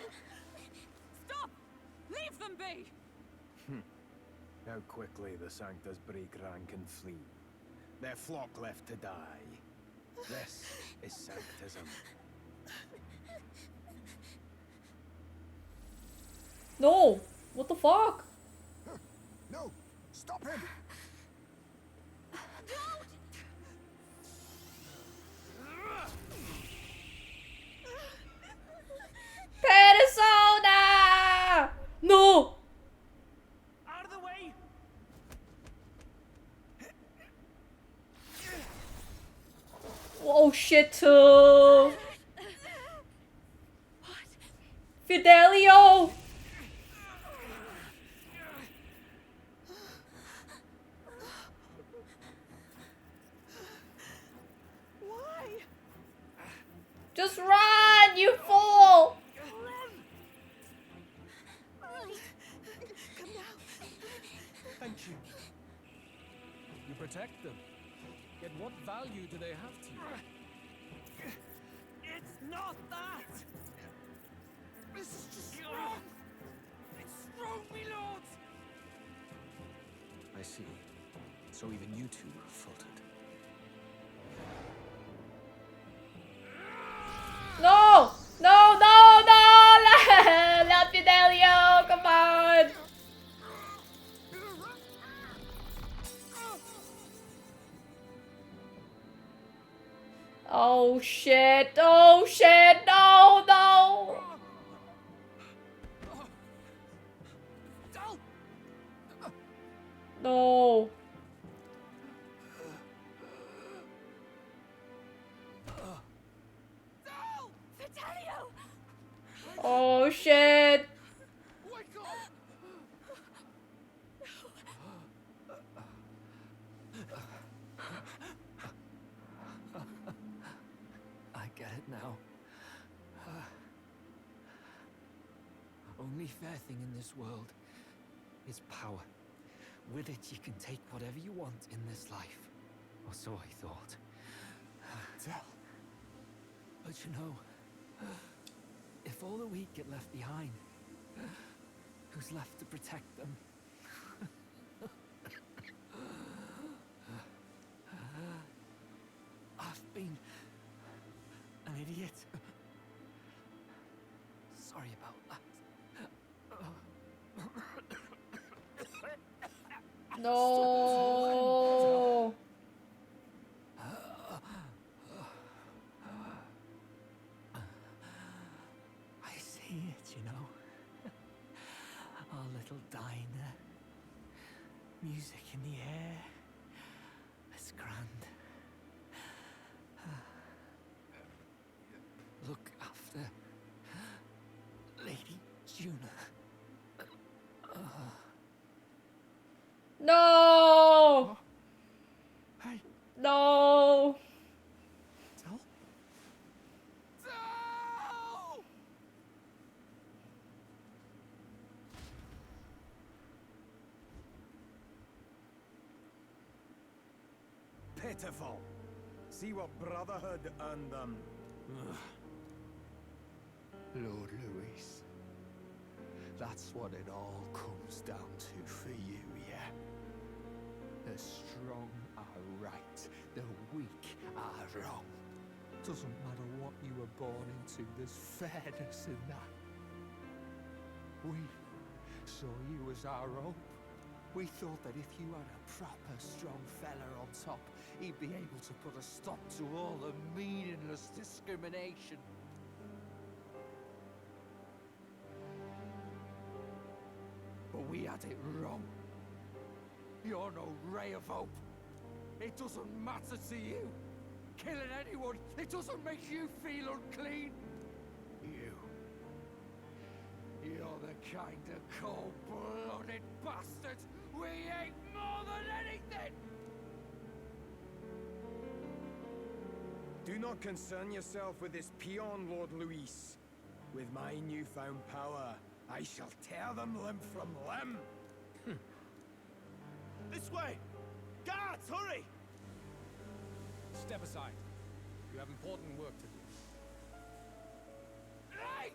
Stop! Leave them be! How quickly the Sanctus break rank and flee. Their flock left to die. This is Sanctism. No! What the fuck? No! Stop him! Persona! No! Out of the way! Oh shit! Fidelio! Why? Just run, you fool! Come now. Thank you. You protect them. Yet what value do they have to you? It's not that! This is just wrong! It's wrong, my lords! I see. So even you two faltered. No! No, no, no! Not Fidelio! Come on! Oh shit! Oh shit! No! No! No! Fidelio! Oh shit! I get it now. Only fair thing in this world is power. With it, you can take whatever you want in this life. Or so I thought. But you know, if all the weak get left behind, who's left to protect them? I've been an idiot. Sorry about that. No. I see it, you know. Our little diner. Music in the air. It's grand. Look after Lady Juna. No. Hey. No. Tell? Pitiful. See what brotherhood earned them. Lord Louis. That's what it all comes down to for you, yeah? The strong are right, the weak are wrong. Doesn't matter what you were born into, there's fairness in that. We saw you as our hope. We thought that if you had a proper strong fella on top, he'd be able to put a stop to all the meaningless discrimination. But we had it wrong. You're no ray of hope. It doesn't matter to you. Killing anyone, it doesn't make you feel unclean. You're the kind of cold-blooded bastards we hate more than anything! Do not concern yourself with this peon, Lord Luis. With my newfound power, I shall tear them limb from limb. This way! Guards, hurry! Step aside. You have important work to do. Hey!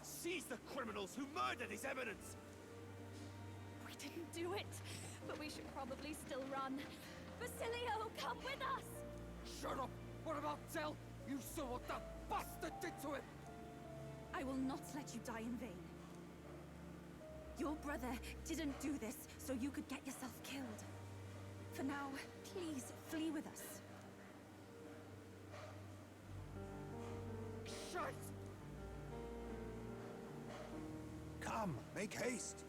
Seize the criminals who murdered His Eminence! We didn't do it, but we should probably still run. Basilio, come with us! Shut up! What about Del? You saw what that bastard did to him! I will not let you die in vain. Your brother didn't do this so you could get yourself killed. For now, please flee with us. Shit! Come, make haste.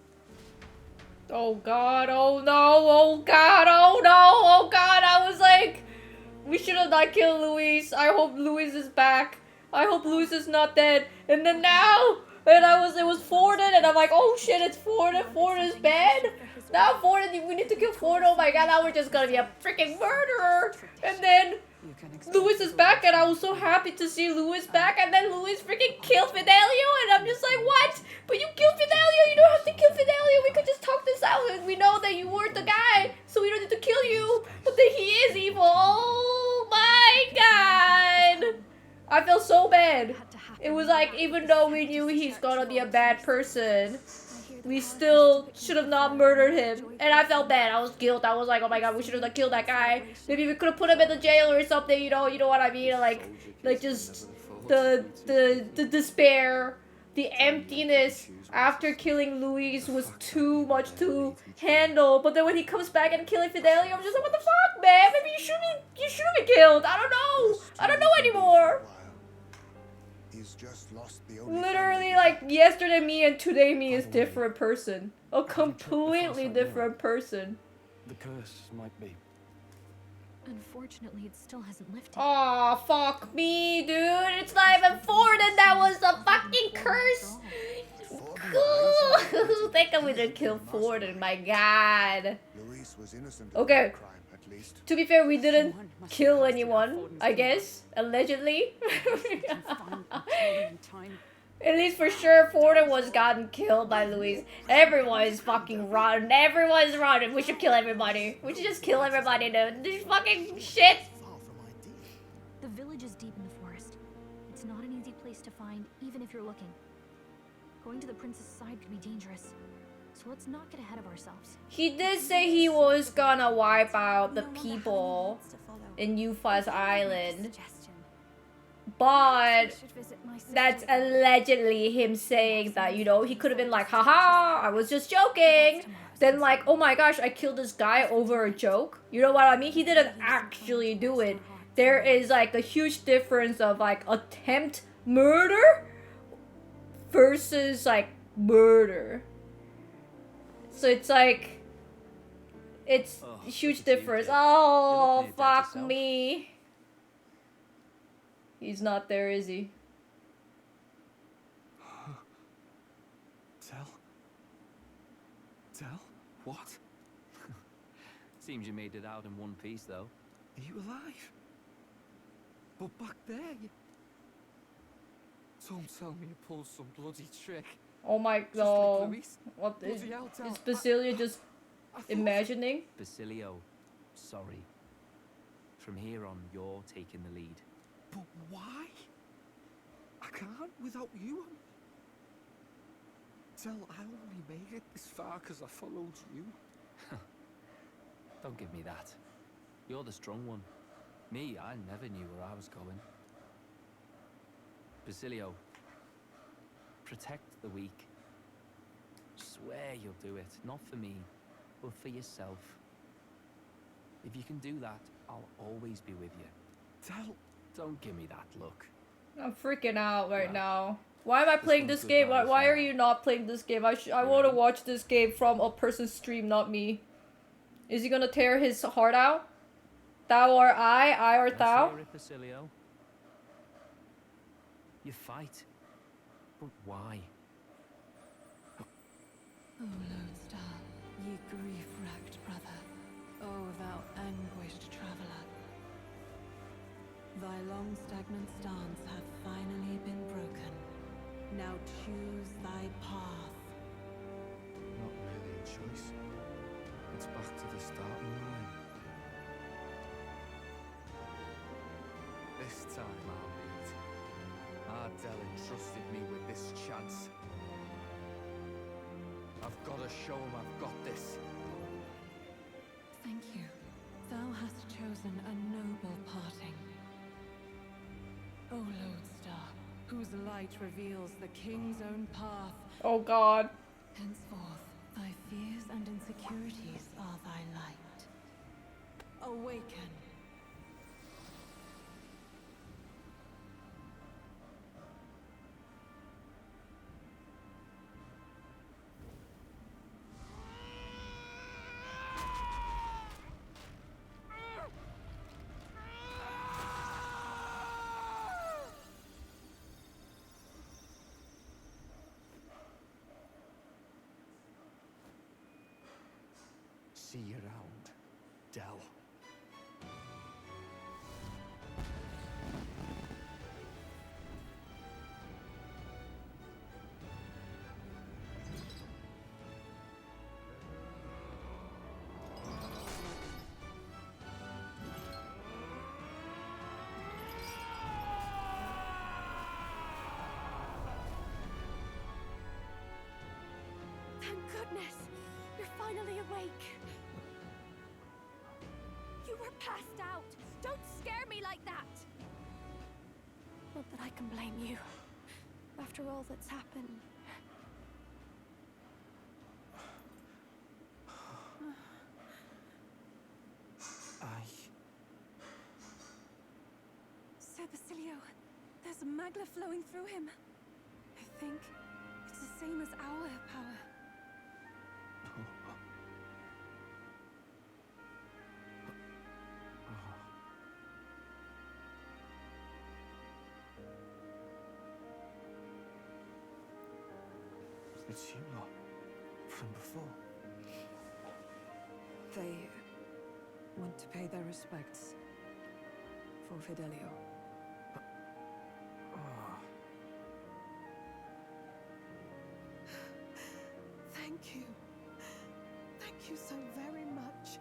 Oh god, oh no, oh god, oh no, oh god, I was like, we should have not killed Luis. I hope Luis is back. I hope Luis is not dead. And then now, and it was Forden, and I'm like, oh shit, it's Forden, Forden's bad. Now Forden, we need to kill Forden, oh my god, now we're just gonna be a freaking murderer. And then Luis is back, and I was so happy to see Luis back, and then Luis freaking killed Fidelio, and I'm just like, what? But you killed Fidelio, you don't have to kill Fidelio, we could just talk this out, and we know that you weren't the guy, so we don't need to kill you, but then he is evil, oh my god! I feel so bad. It was like, even though we knew he's gonna be a bad person, we still should have not murdered him. And I felt bad. I was guilt. I was like, oh my god, we should have not killed that guy. Maybe we could have put him in the jail or something, you know what I mean? Like just the despair, the emptiness after killing Luis was too much to handle. But then when he comes back and killing Fidelio, I'm just like, what the fuck, man? Maybe you should have been killed. I don't know. I don't know anymore. He's just lost the only Literally, like, yesterday me and today me is different person. A completely different person. The curse might be. Unfortunately, it still hasn't lifted. Aw, fuck me, dude. It's not even Forden that was the fucking curse. Cool. Think I'm gonna kill Forden, my god. Luis was innocent of Okay. that crime, at least. To be fair, we didn't kill anyone, I guess. Allegedly. At least for sure, Forden was gotten killed by Luis. Everyone is fucking rotten. Everyone's rotten. We should kill everybody. We should just kill everybody, dude. This fucking shit. The village is deep in the forest. It's not an easy place to find, even if you're looking. Going to the prince's side could be dangerous. So let's not get ahead of ourselves. He did say he was gonna wipe out the people in Yufa's island. but should visit my sister. that's allegedly him saying that, you know, he could have been like, haha, I was just joking. Then like, oh my gosh, I killed this guy over a joke. You know what I mean? He didn't actually do it. There is like a huge difference of like attempt murder versus like murder. So it's like, it's a huge difference. Oh, fuck me. He's not there, is he? Del? What? Seems you made it out in one piece, though. Are you alive? But back there, you... Don't tell me you pulled some bloody trick. Oh my Just god. like Luis. What is Bloody hell, Del. Basilio just imagining? Basilio, sorry. From here on, you're taking the lead. But why? I can't without you. Del, I only made it this far because I followed you. Don't give me that. You're the strong one. Me, I never knew where I was going. Basilio, protect the weak. Swear you'll do it, not for me, but for yourself. If you can do that, I'll always be with you. Del, don't give me that look. I'm freaking out right now. Why am I playing this game? Why are you not playing this game? I want to watch this game from a person's stream, not me. Is he gonna tear his heart out? Thou or I or thou? Let's hear it, Basilio. You fight, but why? O Lodestar, ye grief-racked brother, O thou anguished traveler. Thy long stagnant stance hath finally been broken. Now choose thy path. Not really a choice. It's back to the starting line. This time I'll lead. Ardell entrusted me with this chance. I've got to show him I've got this. Thank you. Thou hast chosen a noble parting. O Lodestar, whose light reveals the king's own path. Oh god. Henceforth, thy fears and insecurities are thy light. Awaken. See you around, Del. Thank goodness! You're finally awake! You were passed out! Don't scare me like that! Not that I can blame you. After all that's happened. Sir Basilio, there's magla flowing through him. I think it's the same as our power. It's you lot from before. They want to pay their respects for Fidelio. Thank you. Thank you so very much.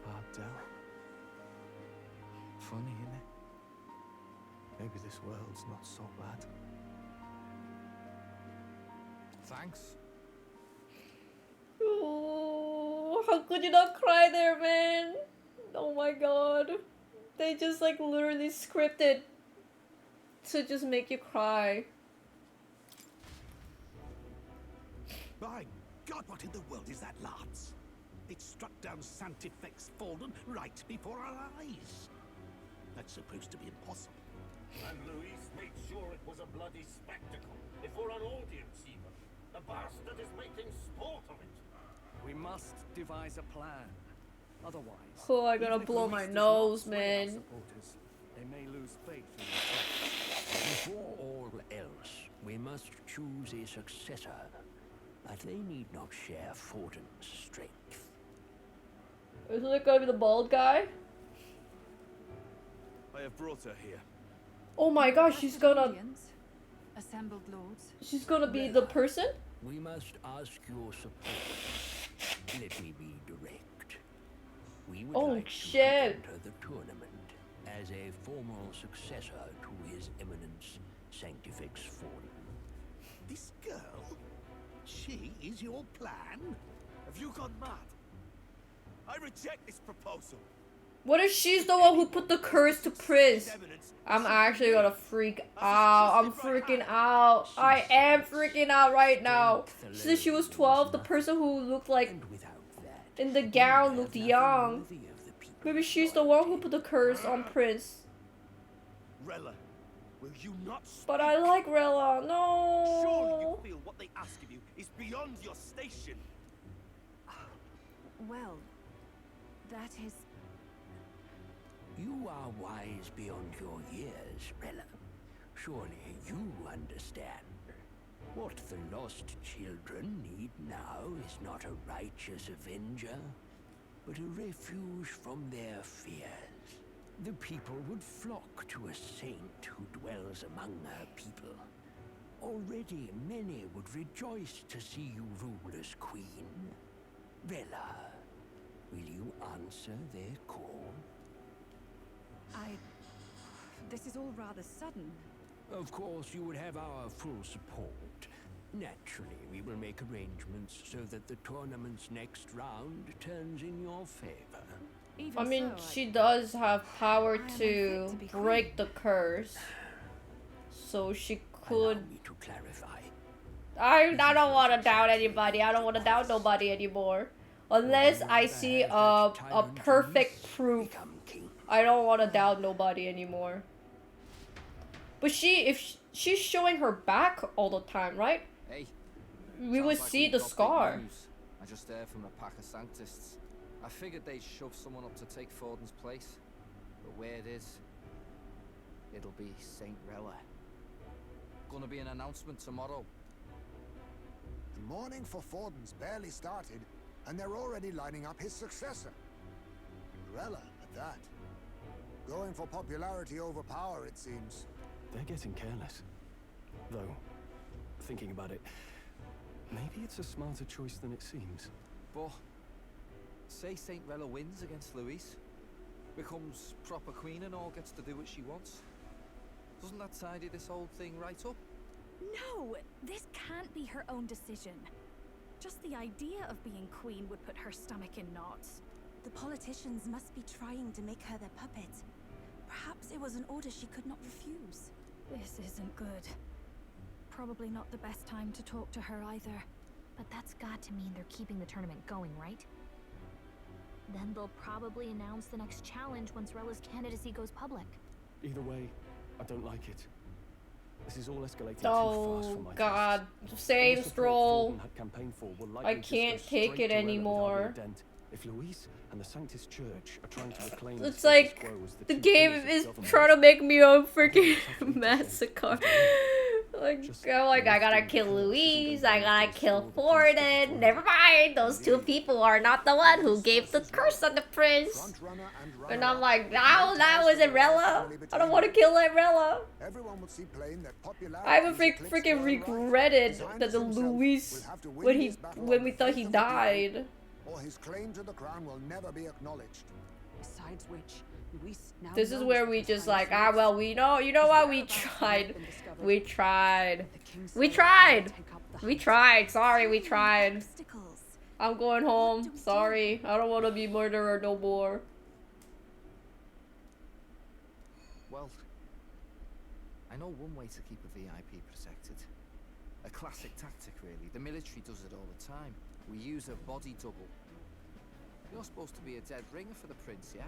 Ardell. Funny, innit? Maybe this world's not so bad. Thanks. Oh. How could you not cry there, man? Oh my god. They just like literally scripted to just make you cry. By God, what in the world is that, Lance? It struck down Sanctifex Fallen right before our eyes. That's supposed to be impossible. And Louise made sure it was a bloody spectacle, before an audience even. The bastard is making sport of it. We must devise a plan. Otherwise, Oh, I gotta even if blow Louise my does nose, not sway our man. supporters, they may lose faith in themselves. Before all else, we must choose a successor. But they need not share Forden's strength. Isn't it gonna be the bald guy? I have brought her here. Oh my gosh, she's gonna... Assembled lords. She's gonna be the person? We must ask your support. Let me be direct. We would like to enter the tournament as a formal successor to His Eminence Sanctifex Forden. This girl? She is your plan? Have you gone mad? I reject this proposal. What if she's the one who put the curse to Prince? I'm actually gonna freak out. I'm freaking out. I am freaking out right now. Since she was 12, the person who looked like in the gown looked young. Maybe she's the one who put the curse on Prince. Rella, will you not But I like Rella. No. Surely you feel what they ask of you is beyond your station. Well, that is... You are wise beyond your years, Rella. Surely you understand. What the lost children need now is not a righteous avenger, but a refuge from their fears. The people would flock to a saint who dwells among her people. Already many would rejoice to see you rule as queen. Rella, will you answer their call? This is all rather sudden. Of course, you would have our full support. Naturally, we will make arrangements so that the tournament's next round turns in your favor. I mean, she does have power to break the curse. So she could... To clarify. I don't want to doubt anybody. I don't want to doubt nobody anymore. Unless I see a perfect proof. I don't want to doubt nobody anymore. But if she's showing her back all the time, right? Hey, we would see the scar. I just heard from a pack of Sanctists. I figured they'd shove someone up to take Forden's place. But where it is, it'll be Saint Rella. Gonna be an announcement tomorrow. The mourning for Forden's barely started, and they're already lining up his successor. And Rella, at that. Going for popularity over power, it seems. They're getting careless. Though, thinking about it, maybe it's a smarter choice than it seems. But, say Saint Rella wins against Louise, becomes proper queen and all, gets to do what she wants. Doesn't that tidy this whole thing right up? No, this can't be her own decision. Just the idea of being queen would put her stomach in knots. The politicians must be trying to make her their puppet. Perhaps it was an order she could not refuse. This isn't good. Probably not the best time to talk to her either. But that's got to mean they're keeping the tournament going, right? Then they'll probably announce the next challenge once Rella's candidacy goes public. Either way, I don't like it. This is all escalating too fast for my God, same Stroll. I Just can't go take straight it to Rella anymore. without a dent. If Louise and the Sanctus Church are trying to reclaim the It's status like quo as the two game pillars of is government, trying to make me a freaking massacre. Like, I'm like, I gotta kill Louise, I gotta kill Forden. Never mind, those two people are not the one who gave the curse on the prince. And I'm like, no, that wasn't Rella. I don't want to kill that Rella. I even freaking regretted that the Louise when we thought he died. Or his claim to the crown will never be acknowledged. Besides which, Luis now This is knows where that we the just time like, is ah, well, you know what, we tried. We tried. We tried. We tried. Sorry, we tried. I'm going home. Sorry. I don't want to be murderer no more. Well, I know one way to keep a VIP protected. A classic tactic, really. The military does it all the time. We use a body double. You're supposed to be a dead ringer for the prince, yeah?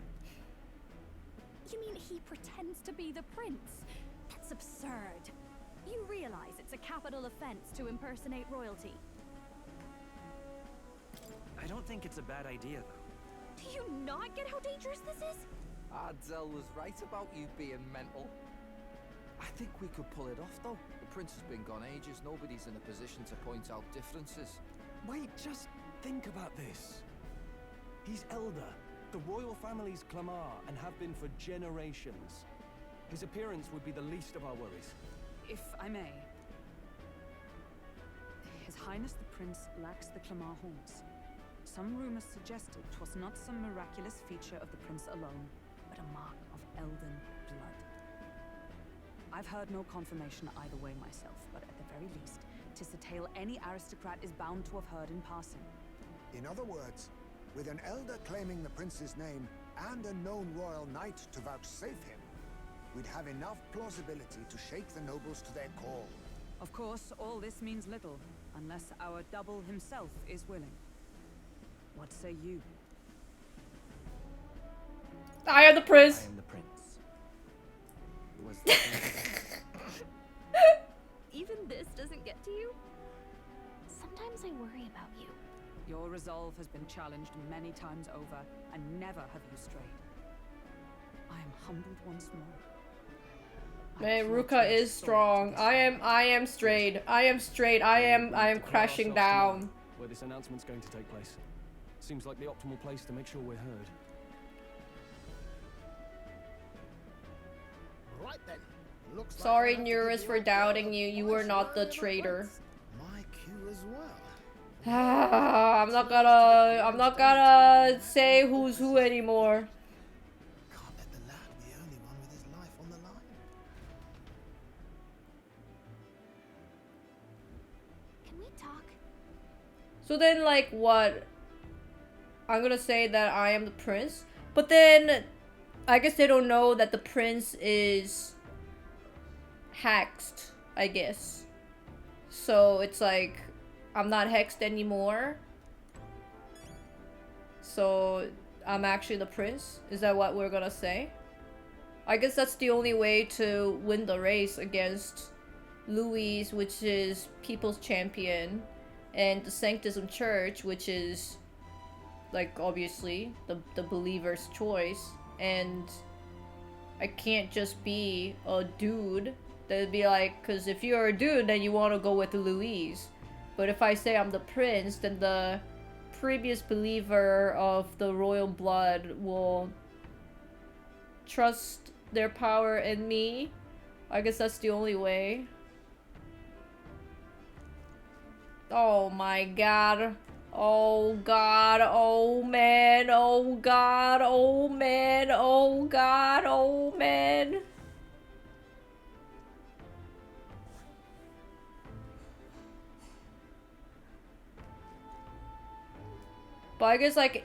You mean he pretends to be the prince? That's absurd. You realize it's a capital offense to impersonate royalty. I don't think it's a bad idea, though. Do you not get how dangerous this is? Ardell was right about you being mental. I think we could pull it off, though. The prince has been gone ages. Nobody's in a position to point out differences. Wait, just think about this. He's elder, the royal family's Clamar, and have been for generations. His appearance would be the least of our worries. If I may. His Highness the Prince lacks the Clamar horns. Some rumors suggested 'twas not some miraculous feature of the prince alone, but a mark of elden blood. I've heard no confirmation either way myself, but at the very least, 'tis a tale any aristocrat is bound to have heard in passing. In other words, with an elder claiming the prince's name and a known royal knight to vouchsafe him, we'd have enough plausibility to shake the nobles to their call. Of course, all this means little, unless our double himself is willing. What say you? I am the prince. I am the prince. Was Even this doesn't get to you? Sometimes I worry about you. Your resolve has been challenged many times over, and never have you strayed. I am humbled once more. Man, Ruka is strong. I am straight. I am straight. I am crashing down. Where this announcement's going to take place. Seems like the optimal place to make sure we're heard. Right then. Looks Sorry, like I have to give Neurus, for you a doubting you. You were not the traitor. my cue as well. I'm not gonna say who's who anymore. Can't let the lad be the only one with his life on the line. Can we talk? So then, like, what? I'm gonna say that I am the prince, but then I guess they don't know that the prince is hexed, I guess. So it's like, I'm not hexed anymore. So I'm actually the prince? Is that what we're gonna say? I guess that's the only way to win the race against Louis, which is people's champion, and the Sanctism Church, which is, like, obviously the believer's choice. And I can't just be a dude. That'd be like, because if you're a dude, then you want to go with Louise. But if I say I'm the prince, then the previous believer of the royal blood will trust their power in me. I guess that's the only way. Oh my god. Oh god, oh man, oh god, oh man, oh god, oh man. But I guess, like,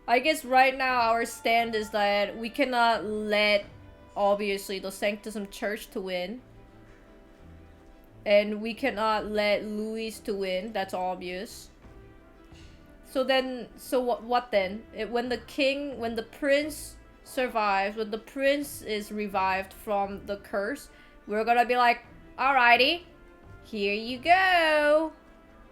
I guess right now our stand is that we cannot let, obviously, the Sanctism Church to win. And we cannot let Louis to win, that's obvious. So then, so what then? When the prince survives, when the prince is revived from the curse, we're gonna be like, alrighty, here you go.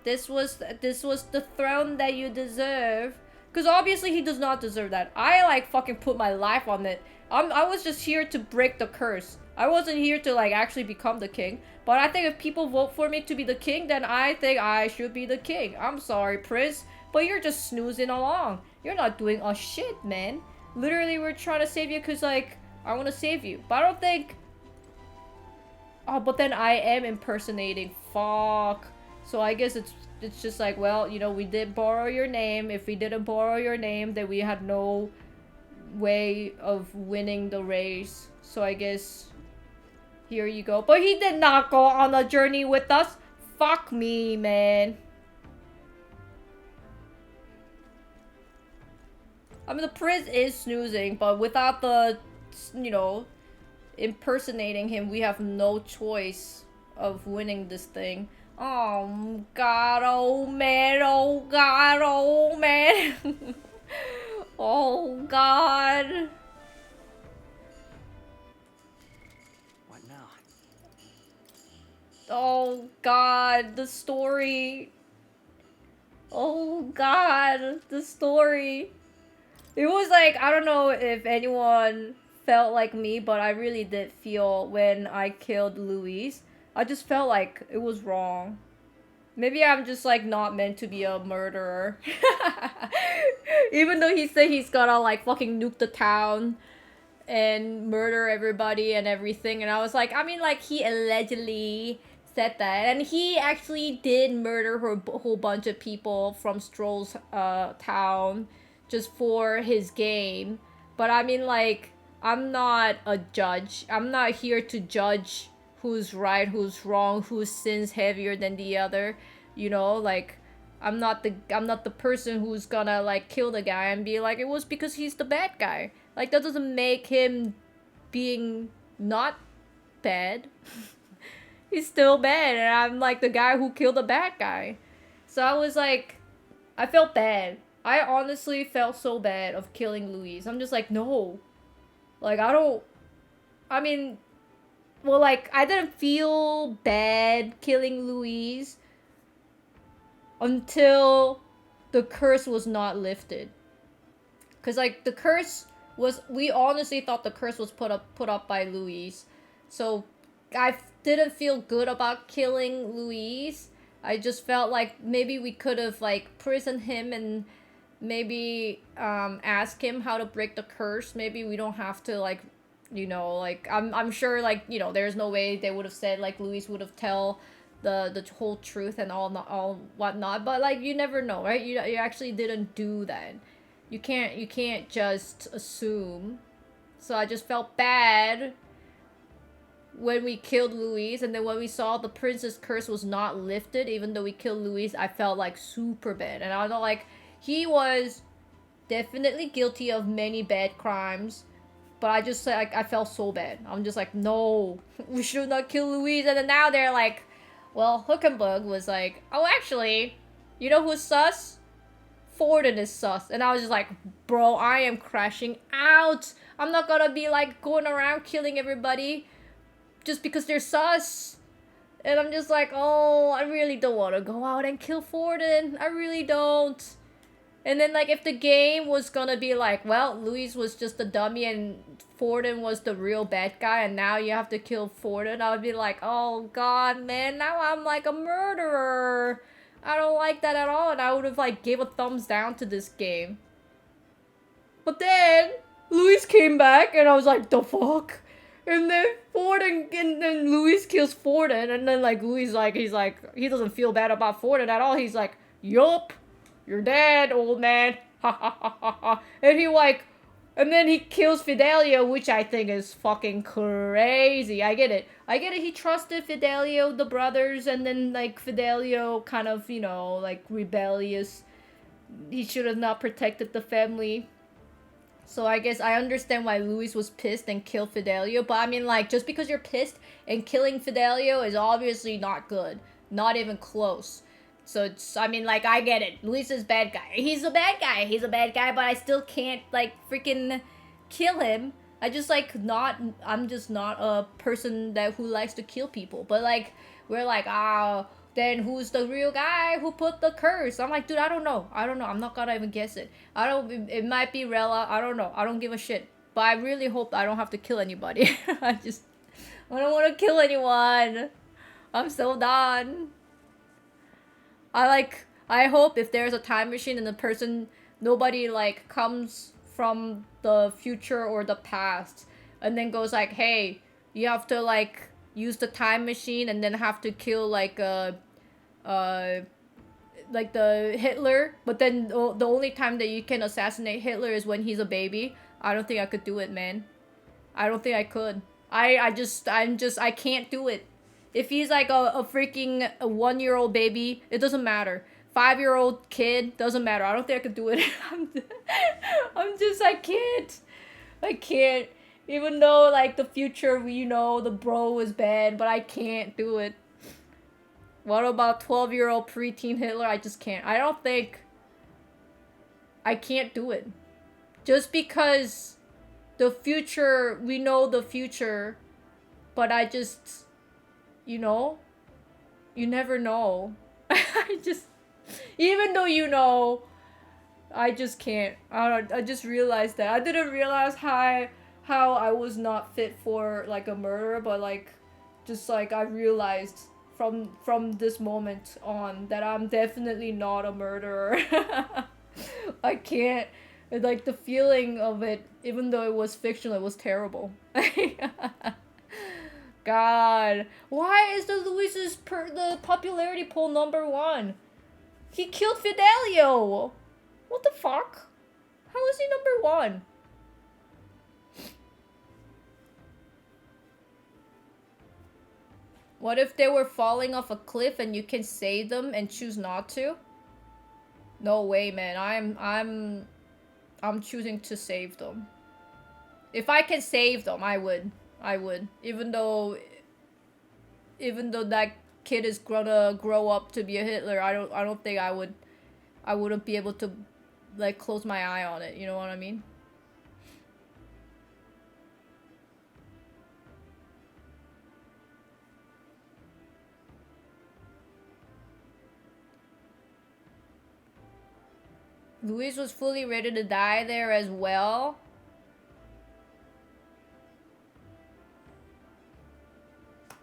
This was the throne that you deserve. Because obviously he does not deserve that. I, like, fucking put my life on it. I was just here to break the curse. I wasn't here to, like, actually become the king. But I think if people vote for me to be the king, then I think I should be the king. I'm sorry, Prince, but you're just snoozing along. You're not doing a shit, man. Literally, we're trying to save you because, like, I want to save you. But I don't think... Oh, but then I am impersonating. Fuck. So I guess it's just like, well, you know, we did borrow your name. If we didn't borrow your name, then we had no way of winning the race. So I guess here you go. But he did not go on a journey with us. Fuck me, man. I mean, the prince is snoozing, but without the, you know, impersonating him, we have no choice of winning this thing. Oh god, oh man, oh god, oh man. Oh god. What now? Oh god, the story. Oh god, the story. It was like, I don't know if anyone felt like me, but I really did feel when I killed Luis. I just felt like it was wrong. Maybe I'm just like not meant to be a murderer. Even though he said he's gonna like fucking nuke the town and murder everybody and everything. And I was like, I mean, like, he allegedly said that. And he actually did murder a whole bunch of people from Stroll's town just for his game. But I mean, like, I'm not a judge. I'm not here to judge who's right, who's wrong, who sins heavier than the other. You know, like, I'm not the person who's gonna like kill the guy and be like, it was because he's the bad guy. Like, that doesn't make him being not bad. He's still bad, and I'm like the guy who killed the bad guy. So I was like, I felt bad. I honestly felt so bad of killing Luis. I'm just like, no. Like, I mean, well, like, I didn't feel bad killing Luis until the curse was not lifted. Cause like the curse was, we honestly thought the curse was put up by Luis. So I didn't feel good about killing Luis. I just felt like maybe we could have like prisoned him and maybe ask him how to break the curse. Maybe we don't have to like, you know, like I'm sure like, you know, there's no way they would have said like Luis would have tell the whole truth and all whatnot, but like you never know, right? You actually didn't do that. You can't just assume. So I just felt bad when we killed Luis, and then when we saw the prince's curse was not lifted, even though we killed Luis, I felt like super bad. And I was like, he was definitely guilty of many bad crimes, but I just like, I felt so bad. I'm just like, no, we should not kill Luis. And then now they're like, well, Hookenberg was like, oh, actually, you know who's sus? Forden is sus. And I was just like, bro, I am crashing out. I'm not gonna be like going around killing everybody just because they're sus. And I'm just like, oh, I really don't want to go out and kill Forden. I really don't. And then like if the game was gonna be like, well, Luis was just a dummy and Forden was the real bad guy and now you have to kill Forden, I would be like, oh god, man, now I'm like a murderer. I don't like that at all, and I would have like gave a thumbs down to this game. But then Luis came back and I was like, the fuck? And then and then Luis kills Forden, and then like Luis like, he doesn't feel bad about Forden at all. He's like, yup, you're dead, old man. Ha ha ha ha ha. And he like, and then he kills Fidelio, which I think is fucking crazy. I get it. He trusted Fidelio, the brothers, and then like Fidelio kind of, you know, like rebellious. He should have not protected the family. So I guess I understand why Luis was pissed and killed Fidelio. But I mean, like, just because you're pissed and killing Fidelio is obviously not good. Not even close. So it's, I mean, like, I get it. Luis is a bad guy. He's a bad guy. He's a bad guy, but I still can't, like, freaking kill him. I'm just not a person who likes to kill people. But, like, we're like, then who's the real guy who put the curse? I'm like, dude, I don't know. I'm not gonna even guess it. It might be Rella. I don't know. I don't give a shit. But I really hope I don't have to kill anybody. I don't want to kill anyone. I'm so done. I hope if there's a time machine and the person, nobody like comes from the future or the past and then goes like, hey, you have to like use the time machine and then have to kill like the Hitler, but then the only time that you can assassinate Hitler is when he's a baby. I don't think I could do it, man. I don't think I could. I can't do it. If he's like a freaking 1-year-old baby, it doesn't matter. 5-year-old kid, doesn't matter. I don't think I could do it. I can't. I can't. Even though, like, the future, you know, the bro was bad, but I can't do it. What about 12-year-old preteen Hitler? I just can't. I don't think... I can't do it. Just because the future, we know the future, but I just, you know, you never know. I just, even though you know, I just can't. I just realized that. I didn't realize how I was not fit for, like, a murderer, but, like, just, like, I realized from this moment on that I'm definitely not a murderer. I can't. Like, the feeling of it, even though it was fictional, it was terrible. God. Why is the Luis's the popularity poll #1? He killed Fidelio! What the fuck? How is he #1? What if they were falling off a cliff and you can save them and choose not to? No way, man. I'm choosing to save them. If I can save them, I would. I would. Even though that kid is gonna grow up to be a Hitler, I don't think I wouldn't be able to, like, close my eye on it, you know what I mean? Luis was fully ready to die there as well.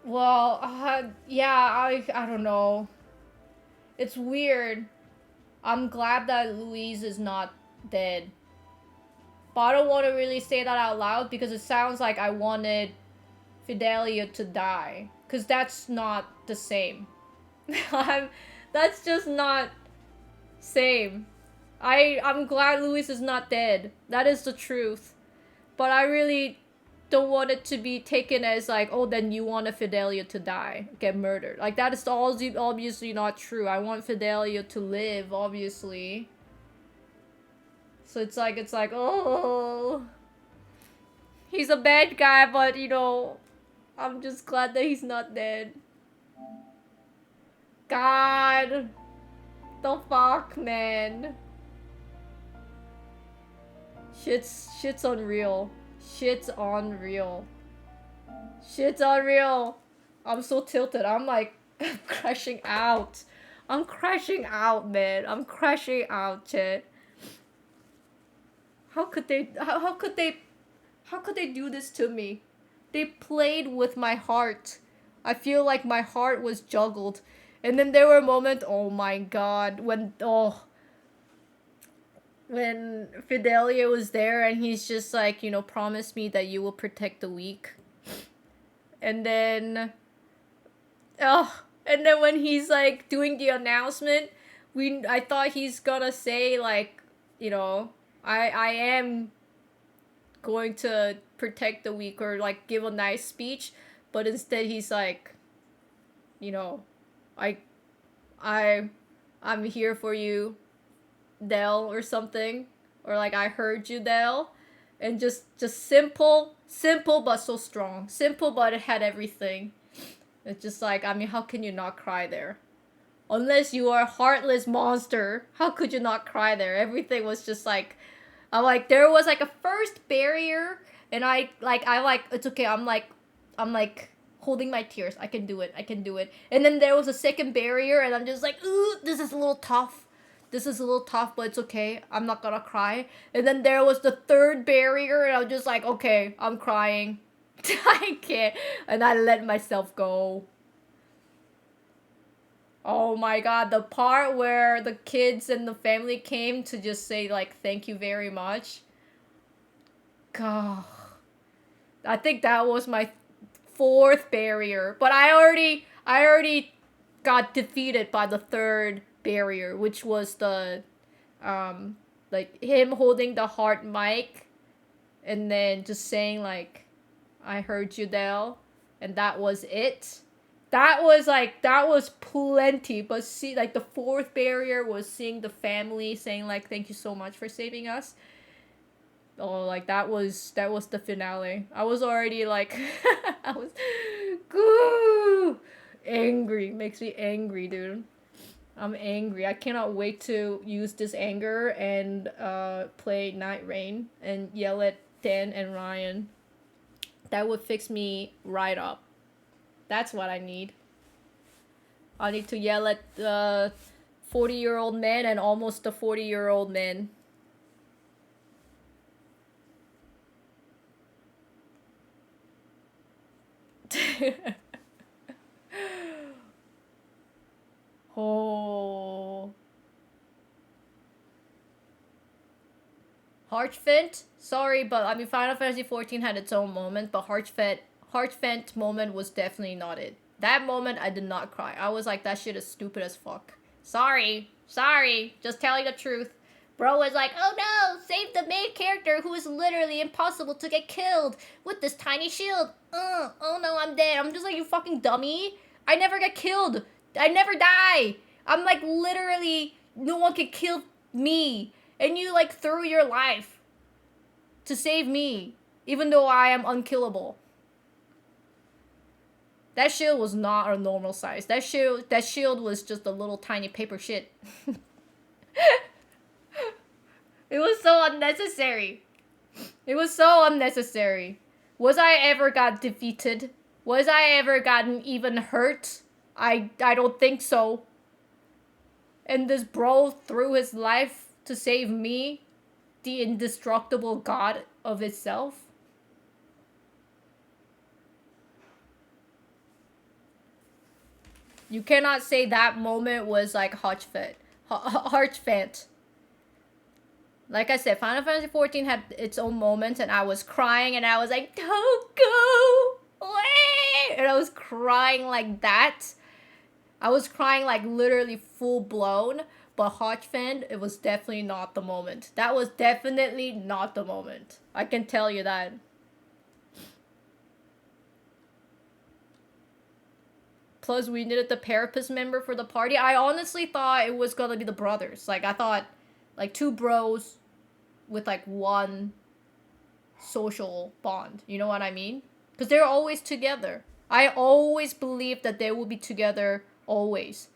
Well, yeah, I don't know. It's weird. I'm glad that Luis is not dead. But I don't want to really say that out loud because it sounds like I wanted Fidelio to die. Because that's not the same. That's just not same. I'm glad Luis is not dead. That is the truth. But I really don't want it to be taken as like, oh, then you want a Fidelio to die, get murdered. Like, that is obviously not true. I want Fidelio to live, obviously. So it's like, oh, he's a bad guy, but, you know, I'm just glad that he's not dead. God. The fuck, man. Shit's unreal. Shit's unreal. Shit's unreal. I'm so tilted. I'm like, I'm crashing out. I'm crashing out, man. I'm crashing out, chat. How could they do this to me? They played with my heart. I feel like my heart was juggled. And then there were moments, oh my god, when Fidelio was there and he's just like, you know, promise me that you will protect the weak. And then when he's like doing the announcement, I thought he's gonna say like, you know, I am going to protect the weak or like give a nice speech, but instead he's like, you know, I'm here for you, Del, or something, or like I heard you, Del, and just simple but so strong, simple but it had everything. It's just like, I mean, how can you not cry there? Unless you are a heartless monster, how could you not cry there? Everything was just like, I'm like, there was like a first barrier, and I it's okay. I'm like holding my tears. I can do it. And then there was a second barrier, and I'm just like, ooh, this is a little tough. But it's okay. I'm not gonna cry. And then there was the third barrier, and I'm just like, okay, I'm crying. I can't. And I let myself go. Oh my god, the part where the kids and the family came to just say, like, thank you very much. God. I think that was my fourth barrier. But I already got defeated by the third barrier, which was the, like, him holding the heart mic and then just saying, like, I heard you, Del. And that was it. That was plenty. But see, like the fourth barrier was seeing the family saying like, "Thank you so much for saving us." Oh, like that was the finale. I was already like, I was, Goo! Angry. Makes me angry, dude. I'm angry. I cannot wait to use this anger and play Night Rain and yell at Dan and Ryan. That would fix me right up. That's what I need. I need to yell at the 40-year-old man and almost the 40-year-old man. Oh. Heartfelt? Sorry, but I mean Final Fantasy XIV had its own moment, but Heartfelt moment was definitely not it. That moment I did not cry. I was like, that shit is stupid as fuck. Sorry. Just telling the truth. Bro was like, oh no, save the main character who is literally impossible to get killed with this tiny shield. Oh no, I'm dead. I'm just like, you fucking dummy. I never get killed. I never die. I'm like literally, no one can kill me. And you like threw your life to save me, even though I am unkillable. That shield was not a normal size. That shield was just a little tiny paper shit. It was so unnecessary. It was so unnecessary. Was I ever got defeated? Was I ever gotten even hurt? I don't think so. And this bro threw his life to save me, the indestructible god of itself. You cannot say that moment was like heartfelt. Like I said, Final Fantasy XIV had its own moments and I was crying and I was like, don't go away! And I was crying like that. I was crying like literally full blown. But Heartfelt, it was definitely not the moment. That was definitely not the moment. I can tell you that. Plus, we needed the Parapus member for the party. I honestly thought it was gonna be the brothers. Like, I thought, like, two bros with, like, one social bond. You know what I mean? Because they're always together. I always believed that they would be together always.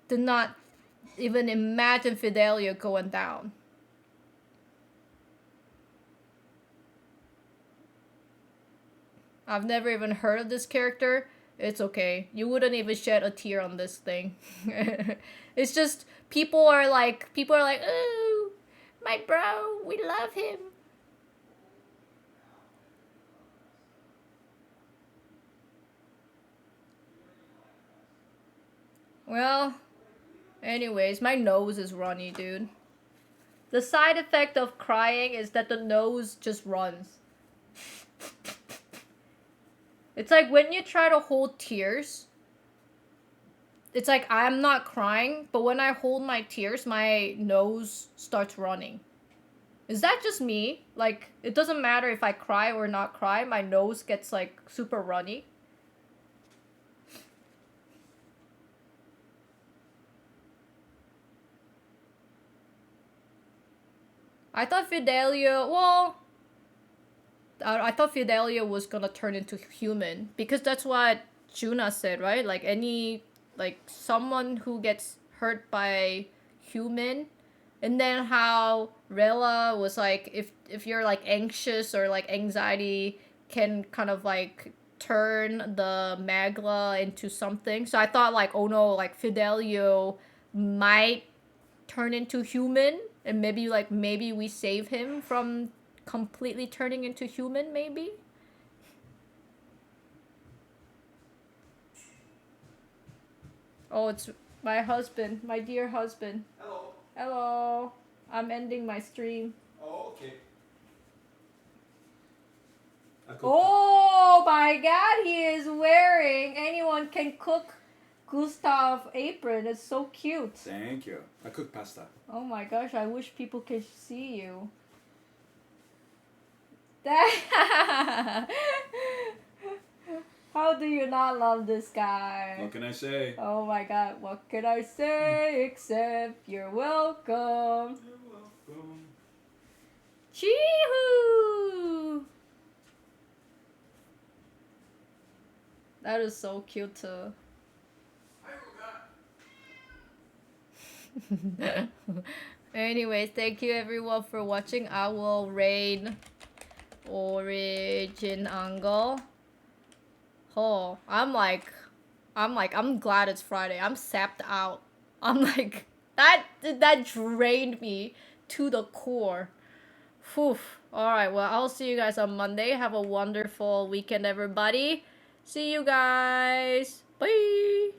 Did not even imagine Fidelio going down. I've never even heard of this character. It's okay. You wouldn't even shed a tear on this thing. It's just people are like, ooh, my bro, we love him. Well, anyways, my nose is runny, dude. The side effect of crying is that the nose just runs. It's like when you try to hold tears, it's like I'm not crying, but when I hold my tears, my nose starts running. Is that just me? Like, it doesn't matter if I cry or not cry, my nose gets like super runny. I thought Fidelio, well, I thought Fidelio was gonna turn into human because that's what Juna said, right? Like someone who gets hurt by human, and then how Rella was like, if you're like anxious or like anxiety can kind of like turn the Magla into something. So I thought like, oh no, like Fidelio might turn into human, and maybe we save him from completely turning into human, maybe? Oh, it's my husband, my dear husband. Hello. Hello. I'm ending my stream. Oh, okay. Oh my god, he is wearing Anyone Can Cook Gustav apron. It's so cute. Thank you. I cook pasta. Oh my gosh, I wish people could see you. That How do you not love this guy? What can I say? Oh my god, what can I say except you're welcome? You're welcome. Chee-hoo! That is so cute too. Anyways, thank you everyone for watching. I will raid Origin Angle. Oh, I'm glad it's Friday. I'm sapped out. I'm like, that drained me to the core. Whew. Alright, well, I'll see you guys on Monday. Have a wonderful weekend, everybody. See you guys. Bye.